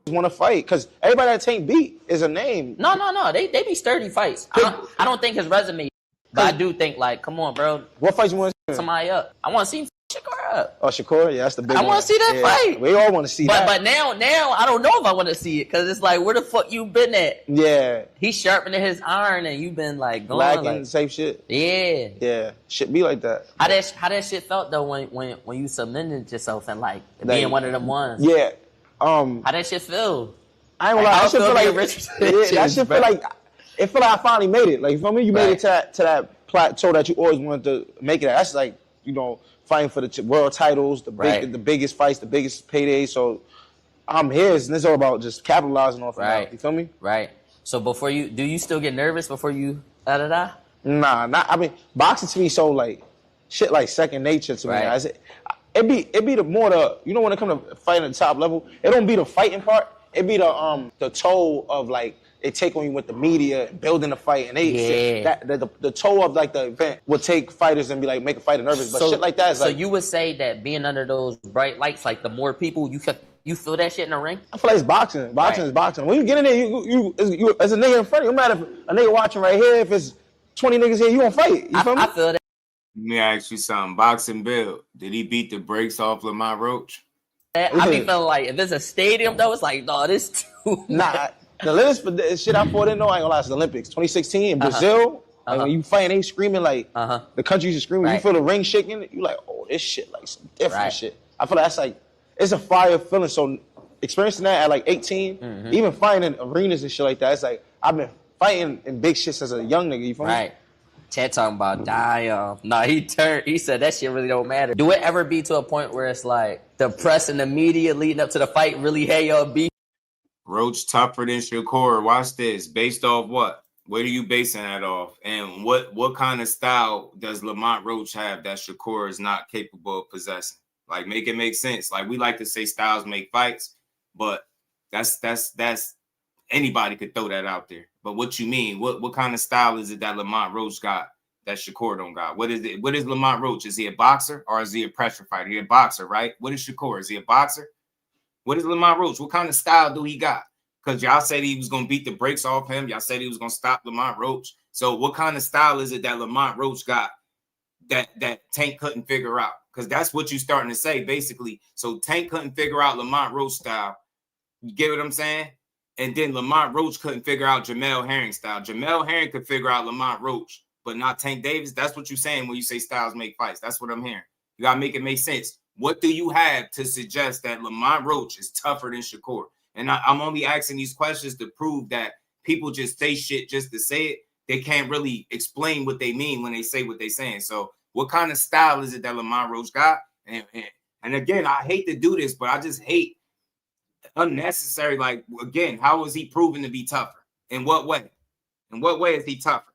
want to fight because everybody that Tank beat is a name. No. They be sturdy fights. I don't think his resume. But I do think, like, come on, bro. What fight you want to see? Somebody up. I want to see Shakur up. Oh, Shakur? Yeah, that's the big one. I want to see that fight. We all want to see that. But now, I don't know if I want to see it because it's like, where the fuck you been at? Yeah. He's sharpening his iron and you been, like, going. Lacking like, the same shit? Yeah. Yeah. Shit be like that. How that shit felt, though, when you submitted yourself and, like, being one of them ones? Yeah. How that shit feel? I ain't gonna lie. That shit feel like Richardson that shit feel like it feel like I finally made it. Like, you feel me? You made it to that plateau that you always wanted to make it at. That's like, fighting for the world titles, the biggest fights, the biggest paydays. So I'm here, and it's all about just capitalizing off of that. You feel me? Right. So do you still get nervous before you da-da-da? Nah, I mean, boxing to me so like shit like second nature to me. It be the more when it comes to fighting at the top level, it don't be the fighting part. It be the toll of like it take on you with the media, building the fight, and the toll of like the event will take fighters and be like make a fighter nervous. But shit like that is like. So you would say that being under those bright lights, like the more people you feel that shit in the ring? I feel like it's boxing. Boxing is boxing. When you get in there, you as a nigga in front of you, no matter if a nigga watching right here, if it's 20 niggas here, you gonna fight. You feel me? I feel that. Let me ask you something. Boxing Bill, did he beat the brakes off Lamont Roach? I be feeling like if it's a stadium though, it's like, no, this too. Nah, the latest for the shit I fought in though, I ain't gonna lie, it's the Olympics, 2016 in Brazil. Like when you fighting, they screaming like the countries are screaming. You feel the ring shaking. You like, oh, this shit like some different shit. I feel like that's like it's a fire feeling. So experiencing that at like 18, even fighting in arenas and shit like that, it's like I've been fighting in big shit since a young nigga. You feel me? Chad talking about die. Nah, he said that shit really don't matter. Do it ever be to a point where it's like the press and the media leading up to the fight really had y'all beat? Roach tougher than Shakur. Watch this. Based off what? What are you basing that off? And what kind of style does Lamont Roach have that Shakur is not capable of possessing? Like, make it make sense. Like, we like to say styles make fights, but that's anybody could throw that out there. But what you mean? What kind of style is it that Lamont Roach got that Shakur don't got? What is it? What is Lamont Roach? Is he a boxer or is he a pressure fighter? He a boxer, right? What is Shakur? Is he a boxer? What is Lamont Roach? What kind of style do he got? Because y'all said he was going to beat the brakes off him. Y'all said he was going to stop Lamont Roach. So what kind of style is it that Lamont Roach got that Tank couldn't figure out? Because that's what you're starting to say, basically. So Tank couldn't figure out Lamont Roach style. You get what I'm saying? And then Lamont Roach couldn't figure out Jamel Herring style. Jamel Herring could figure out Lamont Roach, but not Tank Davis. That's what you're saying when you say styles make fights. That's what I'm hearing. You got to make it make sense. What do you have to suggest that Lamont Roach is tougher than Shakur? And I'm only asking these questions to prove that people just say shit just to say it. They can't really explain what they mean when they say what they're saying. So what kind of style is it that Lamont Roach got? And again, I hate to do this, but I just hate unnecessary. Like, again, how is he proven to be tougher? In what way? In what way is he tougher?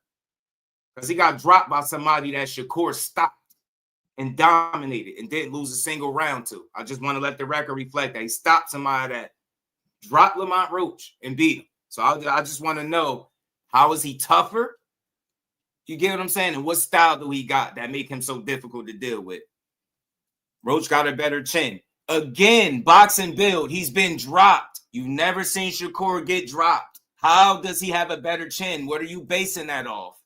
Because he got dropped by somebody that Shakur stopped and dominated and didn't lose a single round to. I just want to let the record reflect that he stopped somebody that dropped Lamont Roach and beat him. So I just want to know, how is he tougher? You get what I'm saying? And what style do he got that make him so difficult to deal with? Roach got a better chin. Again, boxing build, he's been dropped. You've never seen Shakur get dropped. How does he have a better chin? What are you basing that off?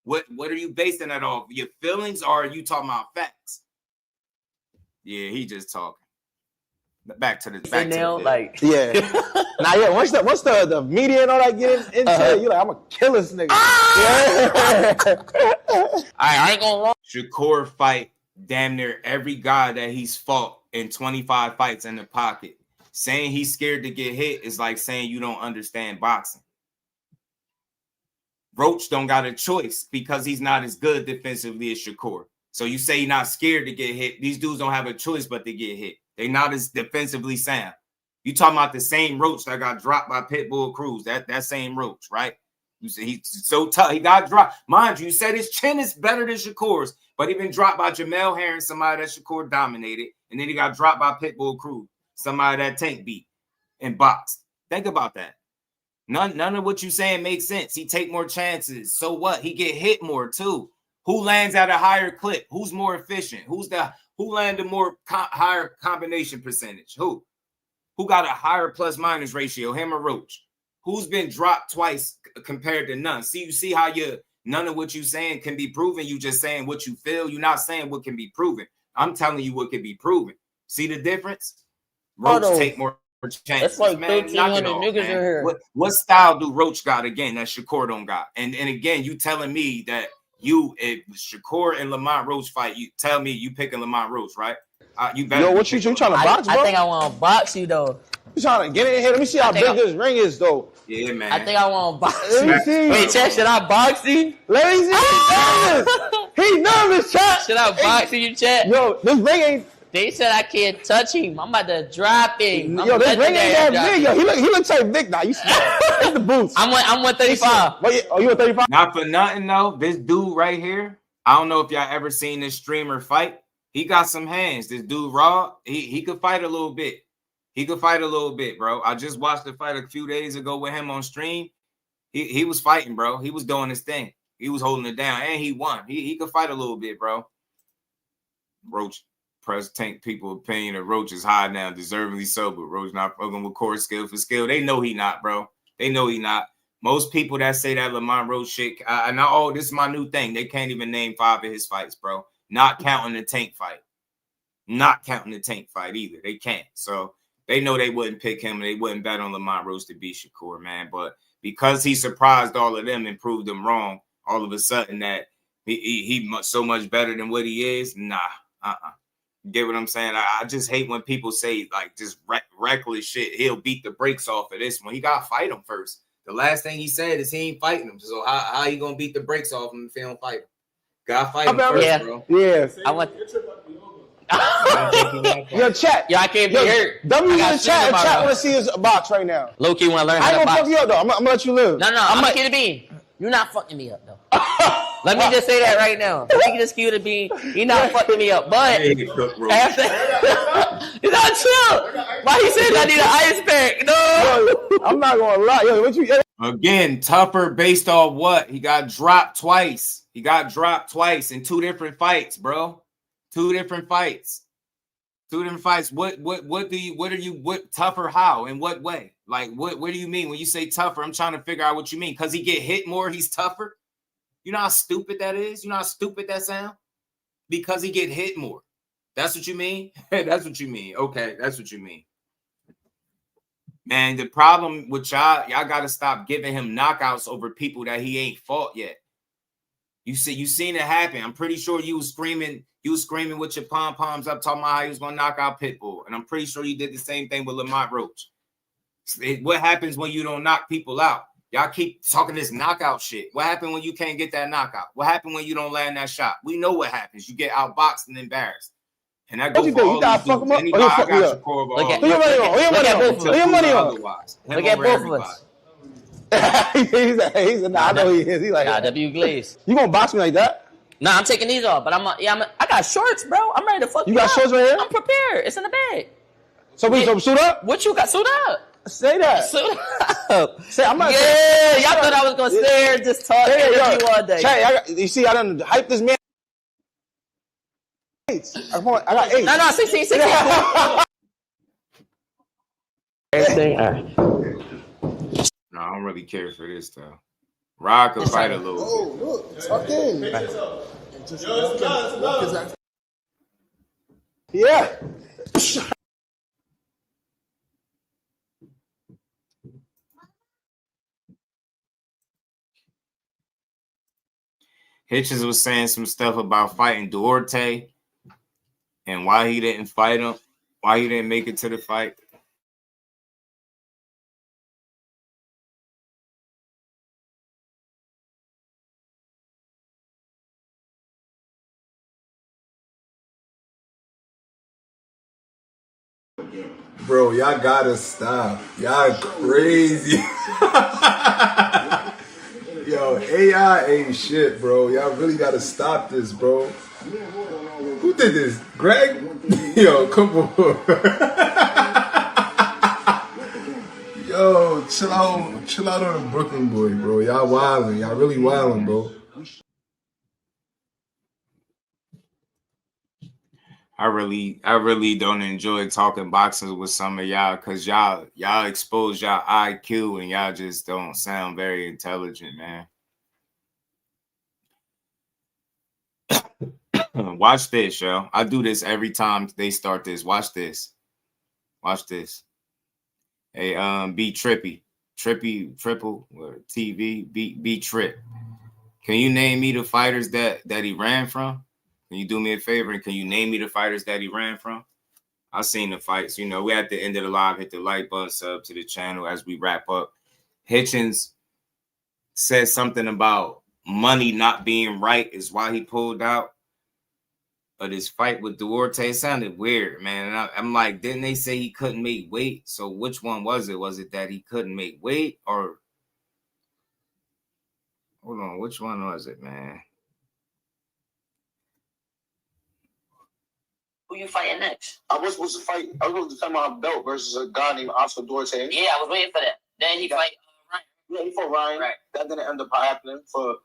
What are you basing that off? Your feelings, or are you talking about facts? Yeah, he just talking. Back to the like yeah. Now yeah, once the media and all that get into you like, I'm a killer this nigga. I ain't gonna lie. Shakur fight damn near every guy that he's fought in 25 fights in the pocket. Saying he's scared to get hit is like saying you don't understand boxing. Roach don't got a choice because he's not as good defensively as Shakur. So you say he's not scared to get hit. These dudes don't have a choice but to get hit. They're not as defensively sound. You talking about the same Roach that got dropped by Pitbull Cruz. That same Roach, right? You say he's so tough. He got dropped. Mind you, you said his chin is better than Shakur's, but he been dropped by Jamel Herring, somebody that Shakur dominated, and then he got dropped by Pitbull Cruz, somebody that Tank beat and boxed. Think about that. None of what you saying makes sense. He take more chances. So what? He get hit more too. Who lands at a higher clip? Who's more efficient? Who landed more higher combination percentage? Who got a higher plus minus ratio? Him or Roach? Who's been dropped twice compared to none? See, you see how none of what you saying can be proven. You just saying what you feel. You're not saying what can be proven. I'm telling you what can be proven. See the difference? Roach take more chances. That's like man, 1,300 niggas in here. What style do Roach got again that Shakur don't got? And again, you telling me that if Shakur and Lamont Roach fight, you tell me you picking Lamont Roach, right? You better. Yo, what you trying to box, bro? I think I want to box you though. You trying to get in here? Let me see how big this ring is, though. Yeah, man. I think I want to box you. Let me see. Wait, Chat, should I box you? Let me see. He nervous, Chat. Should I box you, Chat? Yo, this ring ain't. They said I can't touch him. I'm about to drop him. Yo, this ring ain't that big. Yo, he look type big now. You small. It's the boots. I'm 135. Oh, you 135? Not for nothing though. This dude right here. I don't know if y'all ever seen this streamer fight. He got some hands. This dude Raw. He could fight a little bit. He could fight a little bit, bro. I just watched the fight a few days ago with him on stream. He was fighting, bro. He was doing his thing. He was holding it down, and he won. He could fight a little bit, bro. Roach press tank people opinion that Roach is high now, deservingly so, but Roach not fucking with core skill for skill. They know he not, bro. They know he not. Most people that say that Lamont Roach shit, this is my new thing. They can't even name 5 of his fights, bro. Not counting the Tank fight. Not counting the Tank fight either. They can't. So they know they wouldn't pick him and they wouldn't bet on Lamont Roach to beat Shakur, man. But because he surprised all of them and proved them wrong, all of a sudden that he so much better than what he is, nah. Get what I'm saying? I just hate when people say like just reckless shit. He'll beat the brakes off of this one. He got to fight him first. The last thing he said is he ain't fighting him. So how you gonna beat the brakes off him if he don't fight him? Gotta fight him first, bro. Yeah. I want. Yo, chat. Yo, I can't be hurt. W in the chat. Chat want to see his box right now. Low-key want to learn I how ain't to gonna box. fuck you up though. I'm gonna let you live. No, I'm gonna keep it being. You're not fucking me up though. Let me just say that right now. We can just keep it being. You're not fucking me up, but after it's not chill. Why he said I need an ice pack? No, yo, I'm not gonna lie. Yo, what you? Again, tougher based on what? He got dropped twice. He got dropped twice in 2 different fights, bro. 2 different fights. 2 different fights. What tougher how? In what way? Like what do you mean when you say tougher? I'm trying to figure out what you mean. Because he get hit more, he's tougher. You know how stupid that is? You know how stupid that sound? Because he get hit more. That's what you mean? That's what you mean. Okay, that's what you mean. Man, the problem with y'all got to stop giving him knockouts over people that he ain't fought yet. You seen it happen. I'm pretty sure you was screaming with your pom-poms up, talking about how he was gonna knock out Pitbull. And I'm pretty sure you did the same thing with Lamont Roach. What happens when you don't knock people out? Y'all keep talking this knockout shit. What happened when you can't get that knockout? What happened when you don't land that shot? We know what happens. You get outboxed and embarrassed. And that goes for all these dudes. Anybody, I got Shakur over all. Look at both of us. He's I know he is. He's like W Glaze. You gonna box me like that? Nah, I'm taking these off, but I got shorts, bro. I'm ready to fuck you. You got shorts right here? I'm prepared. It's in the bag. So we suit up? What you got? Suit up. Say that. Suit up. Say I'm not. Yeah, y'all thought I was gonna stare and just talk interview all day. You see, I done hype this man. I got 8. No, 16. Everything. All right. No, I don't really care for this though. Rod could fight a little bit. Oh, look, tuck in. Yeah. Hitchins was saying some stuff about fighting Duarte and why he didn't fight him, why he didn't make it to the fight. Bro, y'all gotta stop. Y'all crazy. Yo, AI ain't shit, bro. Y'all really gotta stop this, bro. Who did this? Greg? Yo, come on. Yo, chill out on the Brooklyn boy, bro. Y'all wildin'. Y'all really wildin', bro. I really don't enjoy talking boxing with some of y'all because y'all expose y'all IQ and y'all just don't sound very intelligent, man. Watch this, yo. I do this every time they start this. Watch this. Watch this. Hey, be trippy. Triple TV, be trip. Can you name me the fighters that he ran from? Can you do me a favor and can you name me the fighters that he ran from? I've seen the fights. You know, we at the end of the live, hit the like button, sub to the channel as we wrap up. Hitchins said something about money not being right is why he pulled out of this fight with Duarte. It sounded weird, man. And I'm like, didn't they say he couldn't make weight? So which one was it? Was it that he couldn't make weight or... Hold on, which one was it, man? Who you fighting next? I was supposed to fight. I was supposed to come out belt versus a guy named Oscar Duarte. Yeah, I was waiting for that. Then he fight Ryan. Yeah, he fought Ryan. Right. That didn't end up happening for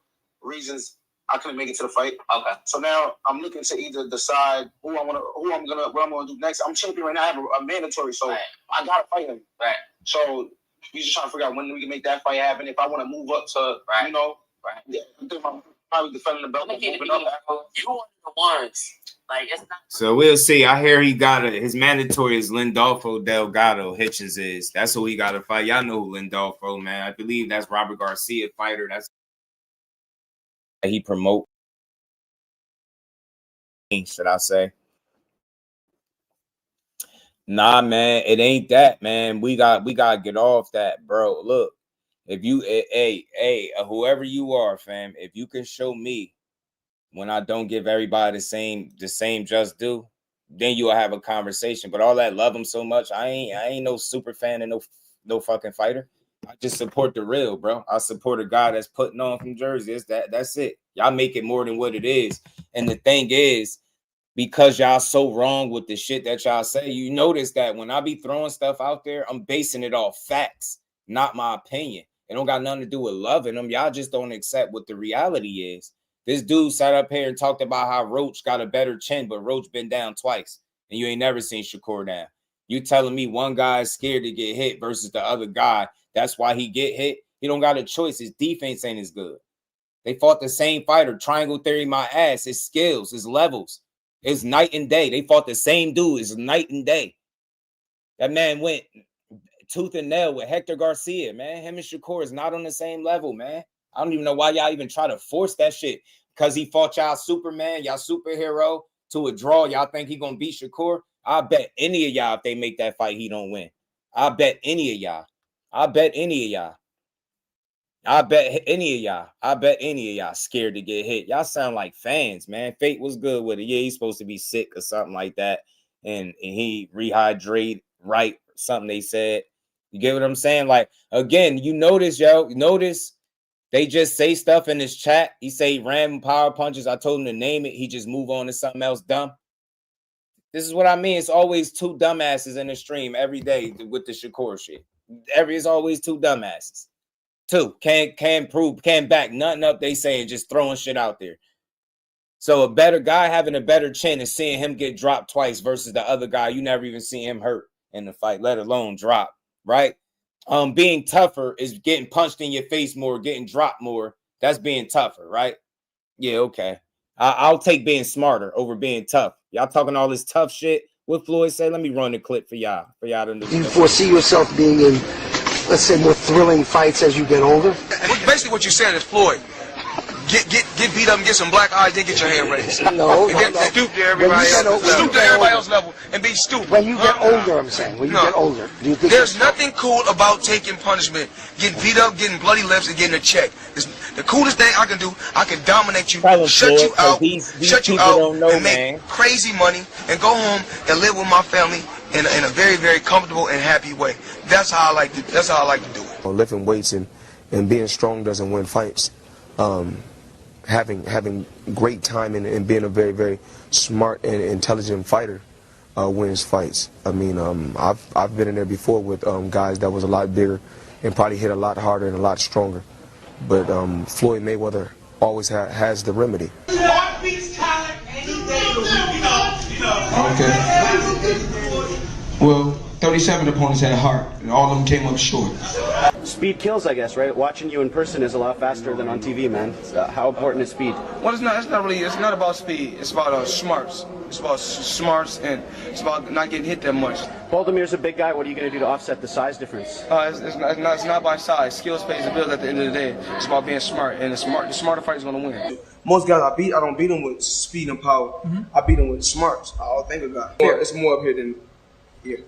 reasons I couldn't make it to the fight. Okay. So now I'm looking to either decide what I'm gonna do next. I'm champion right now. I have a mandatory, so I gotta fight him. Right. So we just trying to figure out when we can make that fight happen. If I want to move up to, you know, yeah, I think I'm probably defending the belt. You one of the ones. Like it's not. So we'll see. I hear he got his mandatory is Lindolfo Delgado. Hitchens is. That's who he got to fight. Y'all know who Lindolfo, man. I believe that's Robert Garcia fighter. That's he promote. Should I say? Nah, man, it ain't that, man. We gotta get off that, bro. Look, if you, hey, whoever you are, fam, if you can show me when I don't give everybody the same just due, then you'll have a conversation. But all that love him so much, I ain't no super fan and no fucking fighter. I just support the real, bro. I support a guy that's putting on from Jersey. That's it. Y'all make it more than what it is. And the thing is, because y'all so wrong with the shit that y'all say, you notice that when I be throwing stuff out there, I'm basing it off facts, not my opinion. It don't got nothing to do with loving them. Y'all just don't accept what the reality is. This dude sat up here and talked about how Roach got a better chin, but Roach been down twice, and you ain't never seen Shakur down. You telling me one guy is scared to get hit versus the other guy, that's why he get hit? He don't got a choice. His defense ain't as good. They fought the same fighter. Triangle theory, my ass. His skills, his levels. It's night and day. They fought the same dude. It's night and day. That man went tooth and nail with Hector Garcia, man. Him and Shakur is not on the same level, man. I don't even know why y'all even try to force that shit. Because he fought y'all Superman, y'all superhero, to a draw. Y'all think he going to beat Shakur? I bet any of y'all, if they make that fight, he don't win. I bet any of y'all. I bet any of y'all. I bet any of y'all. I bet any of y'all scared to get hit. Y'all sound like fans, man. Fate was good with it. Yeah, he's supposed to be sick or something like that. And he rehydrate right, something they said. You get what I'm saying? Like, again, you notice, notice they just say stuff in his chat. He say random power punches. I told him to name it. He just move on to something else dumb. This is what I mean. It's always two dumbasses in the stream every day with the Shakur shit. It's always two dumbasses. Two can't back nothing up they saying, just throwing shit out there. So a better guy having a better chin is seeing him get dropped twice versus the other guy. You never even see him hurt in the fight, let alone drop, right? Being tougher is getting punched in your face more, getting dropped more. That's being tougher, right? Yeah, okay. I'll take being smarter over being tough. Y'all talking all this tough shit. What Floyd say? Let me run the clip for y'all to know. Do you foresee yourself being in, let's say, more thrilling fights as you get older? Basically, what you're saying is Floyd. Get beat up and get some black eyes, then get your hand raised. No. Stoop to everybody else. Stoop to everybody else's level and be stupid. When you get older, I'm saying. When you get older. Do you think there's nothing cool about taking punishment, getting beat up, getting bloody lips, and getting a check. The coolest thing I can do, I can dominate you, shut you out, and make crazy money, and go home and live with my family in a very, very comfortable and happy way. That's how I like to do it. Lifting weights and being strong doesn't win fights. Having great time and being a very, very smart and intelligent fighter wins fights. I mean, I've been in there before with guys that was a lot bigger and probably hit a lot harder and a lot stronger. But Floyd Mayweather always has the remedy. Okay. Well, 37 opponents had heart, and all of them came up short. Speed kills, I guess, right? Watching you in person is a lot faster than on TV, man. How important is speed? Well, it's not about speed. It's about smarts. It's about smarts, and it's about not getting hit that much. Baldamir's a big guy. What are you going to do to offset the size difference? It's not by size. Skills pays the bills at the end of the day. It's about being smart, and the smarter fighter is going to win. Most guys I don't beat them with speed and power. Mm-hmm. I beat them with smarts. I'll think about it. It's more up here than here.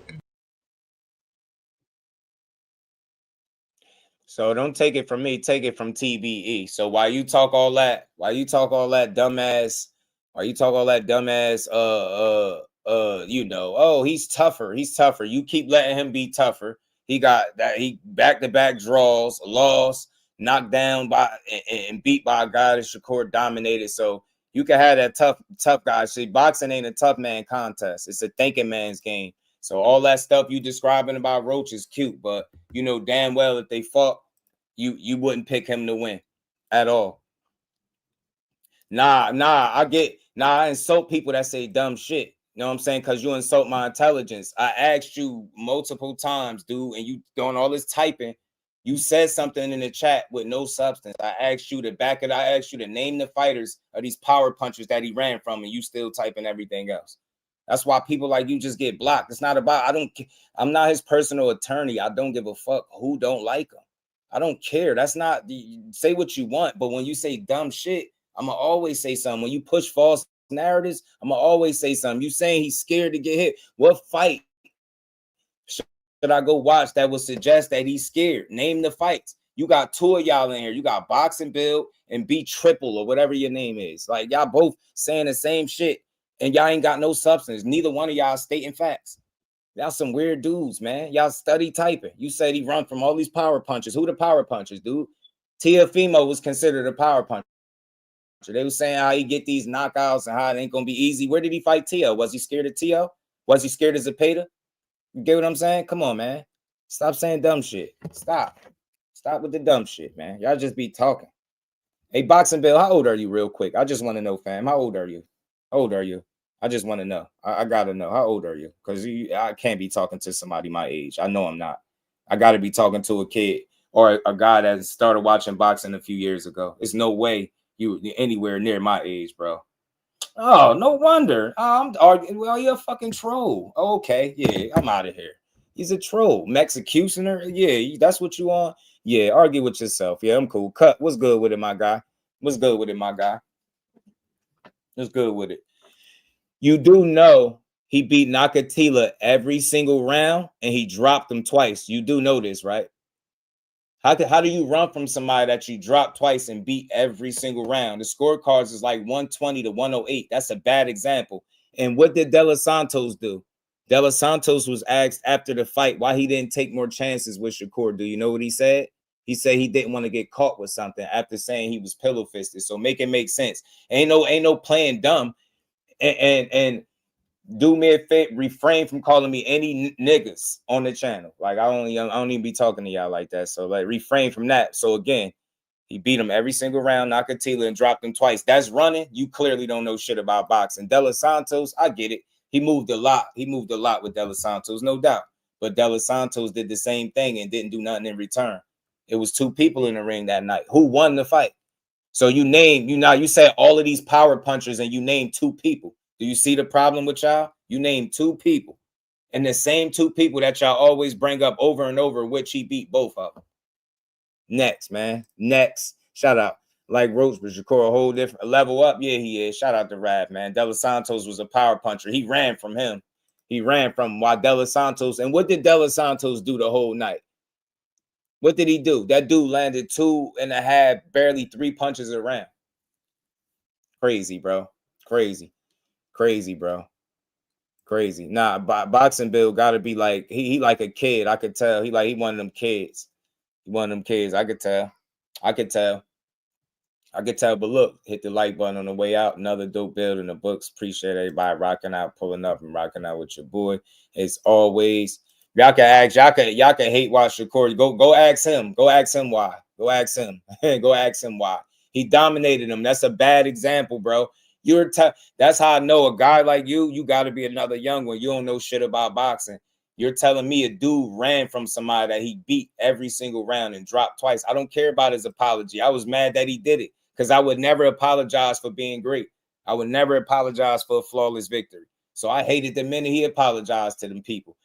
So don't take it from me, take it from TBE. So while you talk all that dumbass, oh, he's tougher. You keep letting him be tougher. He back-to-back draws, loss, knocked down by and beat by a guy that Shakur dominated. So you can have that tough guy. See, boxing ain't a tough man contest. It's a thinking man's game. So all that stuff you describing about Roach is cute, but you know damn well if they fought, You wouldn't pick him to win at all. I insult people that say dumb shit. You know what I'm saying? Because you insult my intelligence. I asked you multiple times, dude, and you doing all this typing. You said something in the chat with no substance. I asked you to back it. I asked you to name the fighters of these power punchers that he ran from, and you still typing everything else. That's why people like you just get blocked. It's not about, I'm not his personal attorney. I don't give a fuck who don't like him. I don't care. That's not, say what you want, but when you say dumb shit, I'm going to always say something. When you push false narratives, I'm going to always say something. You saying he's scared to get hit. What fight should I go watch that would suggest that he's scared? Name the fights. You got two of y'all in here. You got Boxing Bill and B Triple or whatever your name is. Like, y'all both saying the same shit, and y'all ain't got no substance. Neither one of y'all stating facts. Y'all some weird dudes, man. Y'all study typing. You said he run from all these power punches. Who the power punchers, dude? Teofimo was considered a power puncher. They were saying how he get these knockouts and how it ain't gonna be easy. Where did he fight Teo? Was he scared of Teo? Was he scared of Zepeda? You get what I'm saying? Come on, man. Stop saying dumb shit. Stop with the dumb shit, man. Y'all just be talking. Hey, Boxing Bill, how old are you real quick? I just want to know, fam. How old are you? How old are you? I just want to know. I got to know. How old are you? Because I can't be talking to somebody my age. I know I'm not. I got to be talking to a kid or a guy that started watching boxing a few years ago. There's no way you anywhere near my age, bro. Oh, no wonder. I'm arguing. Well, you're a fucking troll. Okay, yeah, I'm out of here. He's a troll. Executioner. Yeah, that's what you want. Yeah, argue with yourself. Yeah, I'm cool. Cut. What's good with it, my guy? What's good with it, my guy? What's good with it? You do know he beat Nakatila every single round and he dropped him twice. You do know this, right? How do you run from somebody that you dropped twice and beat every single round? The scorecards is like 120 to 108. That's a bad example. And what did De Los Santos do? De Los Santos was asked after the fight why he didn't take more chances with Shakur. Do you know what he said? He said he didn't want to get caught with something after saying he was pillow fisted. So make it make sense. Ain't no playing dumb. And do me a favor, refrain from calling me any niggas on the channel. Like I don't even be talking to y'all like that. So like refrain from that. So again, he beat him every single round, Nakatila, and dropped him twice. That's running. You clearly don't know shit about boxing. De Los Santos, I get it. He moved a lot. He moved a lot with De Los Santos, no doubt. But De Los Santos did the same thing and didn't do nothing in return. It was two people in the ring that night. Who won the fight? So you said all of these power punchers and you named two people. Do you see the problem with y'all? You named two people. And the same two people that y'all always bring up over and over, which he beat both of them. Next, man. Next. Shout out. Like Roach, but Shakur a whole different level up. Yeah, he is. Shout out to Rad, man. De Los Santos was a power puncher. He ran from him. He ran from while De Los Santos. And what did De Los Santos do the whole night? What did he do? That dude landed 2.5, barely 3 punches a round. Crazy, bro. Crazy, bro. Crazy. Nah, Boxing Bill got to be like he like a kid. I could tell. He one of them kids. He one of them kids. I could tell. But look, hit the like button on the way out. Another dope build in the books. Appreciate everybody rocking out, pulling up, and rocking out with your boy. As always, y'all can hate watch Shakur. Go ask him. Go ask him why. Go ask him. Go ask him why. He dominated him. That's a bad example, bro. That's how I know a guy like you got to be another young one. You don't know shit about boxing. You're telling me a dude ran from somebody that he beat every single round and dropped twice. I don't care about his apology. I was mad that he did it because I would never apologize for being great. I would never apologize for a flawless victory. So I hated the minute he apologized to them people.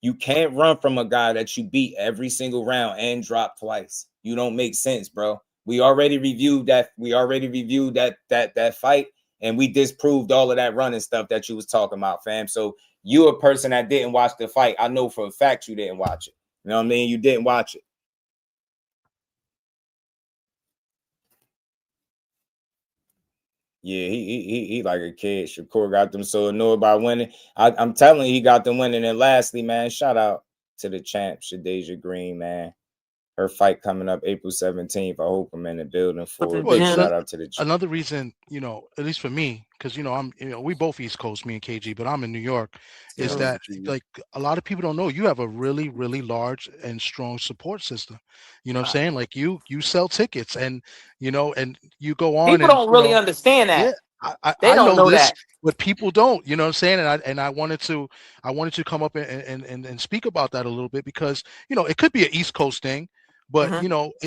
You can't run from a guy that you beat every single round and dropped twice. You don't make sense, bro. We already reviewed that. That fight, and we disproved all of that running stuff that you was talking about, fam. So you a person that didn't watch the fight. I know for a fact you didn't watch it. You know what I mean? You didn't watch it. Yeah, he like a kid. Shakur got them so annoyed by winning. I'm telling you, he got them winning. And lastly, man, shout out to the champ, Shadeja Green, man. her fight coming up April 17th. I hope I'm in the building for it. Well, Big shout out to the gym. another reason, at least for me, because I'm, we both East Coast, me and KG, but I'm in New York, is that like a lot of people don't know you have a really, really large and strong support system. You know what I'm saying? Like you sell tickets, and and you go on. People don't really understand that. Yeah, They I don't know know this, that. but people don't. You know what I'm saying? And I wanted to come up and speak about that a little bit, because it could be an East Coast thing. But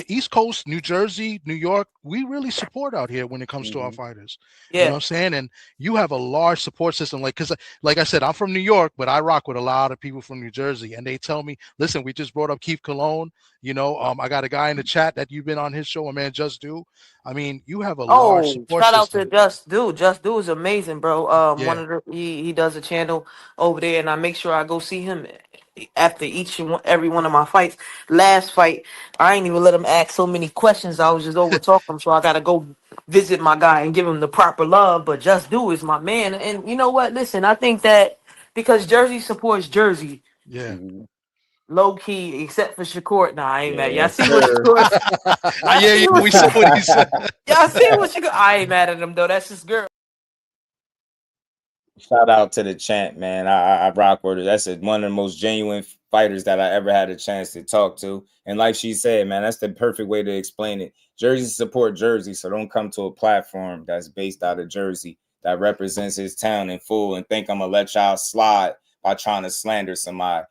East Coast, New Jersey, New York, we really support out here when it comes to our fighters. Yeah. You know what I'm saying? And you have a large support system, because like I said, I'm from New York, but I rock with a lot of people from New Jersey, and they tell me, listen, we just brought up Keith Cologne. I got a guy in the chat that you've been on his show, a man Just Do. I mean, you have a large support shout out system. to Just Do. Just Do is amazing, bro. Yeah. One of he does a channel over there, and I make sure I go see him after every one of my fights. Last fight, I ain't even let him ask so many questions. I was just over talking him, so I gotta go visit my guy and give him the proper love. But Just Do is my man, and you know what? Listen, I think that because Jersey supports Jersey. Yeah. Low key, except for Shakur. Nah, I ain't mad. Y'all Yes, see what sir. Shakur? We saw what he said. Y'all see what Shakur? I ain't mad at him though. That's his girl. Shout out to the champ, man. I rock with her. That's one of the most genuine fighters that I ever had a chance to talk to. And like she said, man, that's the perfect way to explain it. Jersey support Jersey, so don't come to a platform that's based out of Jersey that represents his town in full and think I'm gonna let y'all slide by trying to slander somebody.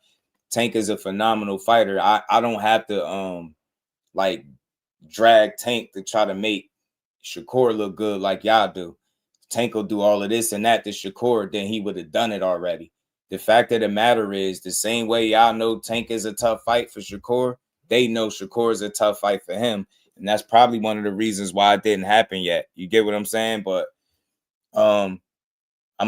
Tank is a phenomenal fighter. I don't have to like drag Tank to try to make Shakur look good like y'all do. Tank will do all of this and that to Shakur, then he would have done it already. The fact of the matter is, the same way y'all know Tank is a tough fight for Shakur, they know Shakur is a tough fight for him. And that's probably one of the reasons why it didn't happen yet. You get what I'm saying? But I'm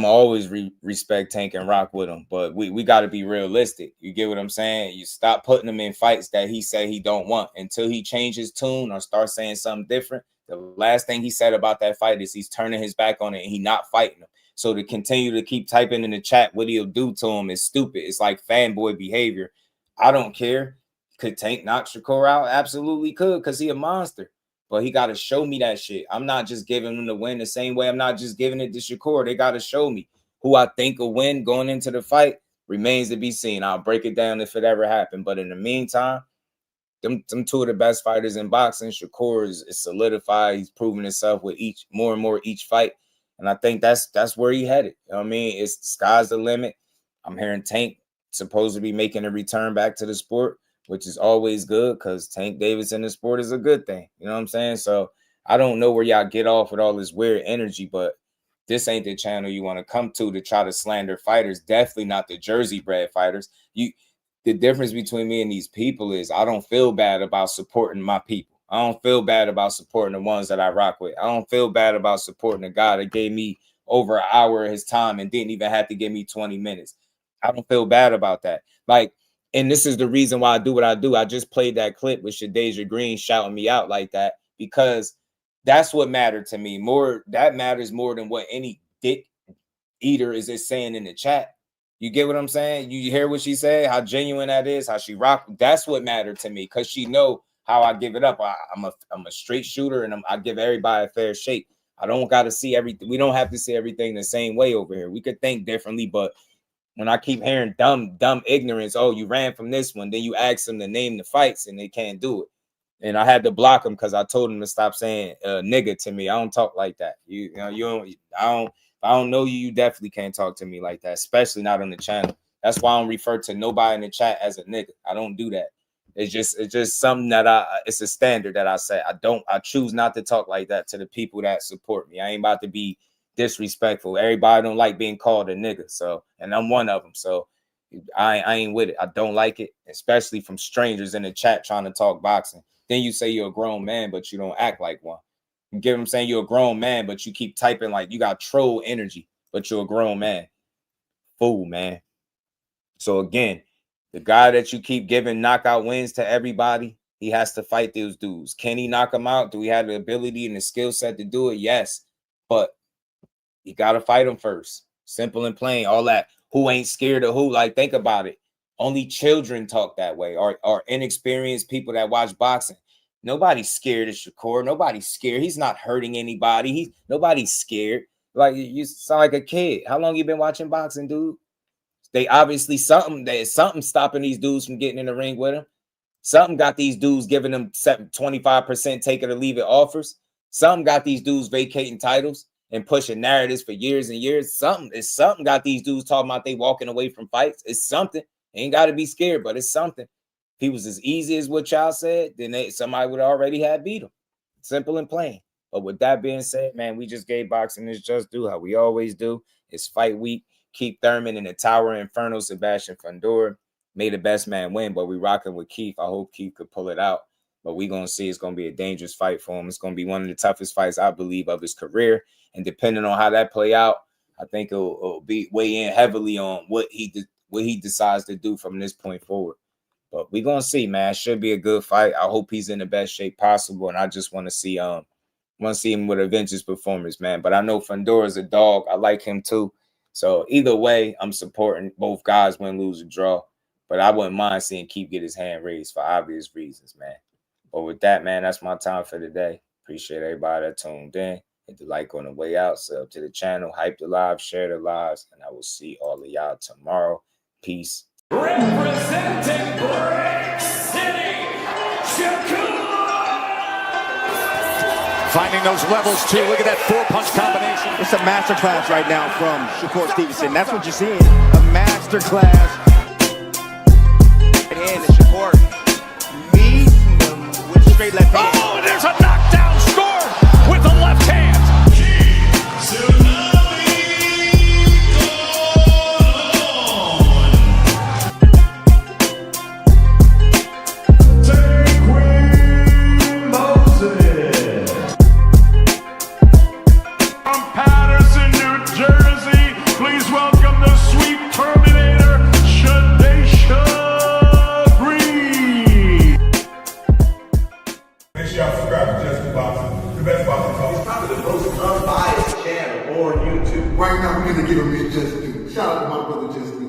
always respect Tank and rock with him, but we got to be realistic. You get what I'm saying? You stop putting him in fights that he say he don't want until he changes tune or start saying something different. The last thing he said about that fight is he's turning his back on it and he not fighting him. So to continue to keep typing in the chat what he'll do to him is stupid. It's like fanboy behavior. I don't care. Could Tank knock Shakur out? Absolutely could, because he a monster. But he got to show me that shit. I'm not just giving him the win the same way I'm not just giving it to Shakur. They got to show me who I think will win going into the fight. Remains to be seen. I'll break it down if it ever happened. But in the meantime, them two of the best fighters in boxing. Shakur is solidified. He's proven himself with more and more each fight. And I think that's where he headed. You know what I mean? It's the sky's the limit. I'm hearing Tank supposed to be making a return back to the sport, which is always good because Tank Davis in the sport is a good thing. You know what I'm saying? So I don't know where y'all get off with all this weird energy, but this ain't the channel you want to come to try to slander fighters. Definitely not the Jersey bred fighters. The difference between me and these people is I don't feel bad about supporting my people. I don't feel bad about supporting the ones that I rock with. I don't feel bad about supporting a guy that gave me over an hour of his time and didn't even have to give me 20 minutes. I don't feel bad about that. Like, and this is the reason why I do what I do. I just played that clip with Shadeja Green shouting me out like that because that's what mattered to me. That matters more than what any dick eater is saying in the chat. You get what I'm saying? You hear what she said, how genuine that is, how she rock. That's what mattered to me because she know how I give it up. I'm a straight shooter and I give everybody a fair shake. I don't got to see everything. We don't have to see everything the same way over here. We could think differently, but when I keep hearing dumb ignorance, oh, you ran from this one, then you ask them to name the fights and they can't do it. And I had to block them because I told them to stop saying nigga to me. I don't talk like that. I don't know you. You definitely can't talk to me like that, especially not on the channel. That's why I don't refer to nobody in the chat as a nigga. I don't do that. It's just something that it's a standard that I say. I choose not to talk like that to the people that support me. I ain't about to be disrespectful. Everybody don't like being called a nigga. So, and I'm one of them. So I ain't with it. I don't like it, especially from strangers in the chat trying to talk boxing. Then you say you're a grown man, but you don't act like one. You get what I'm saying? You're a grown man, but you keep typing like you got troll energy, but you're a grown man. Fool, man. So again, the guy that you keep giving knockout wins to everybody, he has to fight those dudes. Can he knock them out? Do we have the ability and the skill set to do it? Yes. But you got to fight them first. Simple and plain. All that. Who ain't scared of who? Like, think about it. Only children talk that way, or inexperienced people that watch boxing. Nobody's scared of Shakur. Nobody's scared. He's not hurting anybody. Nobody's scared. Like, you sound like a kid. How long you been watching boxing, dude? They obviously there's something stopping these dudes from getting in the ring with him. Something got these dudes giving them 25% take it or leave it offers. Something got these dudes vacating titles and pushing narratives for years and years. Something got these dudes talking about they walking away from fights. It's something. Ain't got to be scared, but it's something. If he was as easy as what y'all said, then somebody would already have beat him. Simple and plain. But with that being said, man, we just gave boxing its just due, how we always do. It's fight week. Keep Thurman in the Tower Inferno, Sebastian Fundora. May the best man win, but we rocking with Keith. I hope Keith could pull it out. But we're going to see it's going to be a dangerous fight for him. It's going to be one of the toughest fights, I believe, of his career. And depending on how that play out, I think it'll be weigh in heavily on what he decides to do from this point forward. But we're going to see, man. It should be a good fight. I hope he's in the best shape possible. And I just want to see him with a vengeance performance, man. But I know Fundora's a dog. I like him too. So either way, I'm supporting both guys, win, lose, or draw. But I wouldn't mind seeing Keith get his hand raised for obvious reasons, man. But with that, man, that's my time for today. Appreciate everybody that tuned in. Hit the like on the way out. Sub to the channel. Hype the live. Share the lives. And I will see all of y'all tomorrow. Peace. Representing Brick City, Shakur! Finding those levels, too. Look at that four-punch combination. It's a masterclass right now from Shakur Stevenson. That's what you're seeing. A masterclass. Right hand and Shakur meeting them with straight left hand. Oh, there's a knockdown score with the left hand. Right now, we're going to give him his just due. Shout out to my brother Just Due.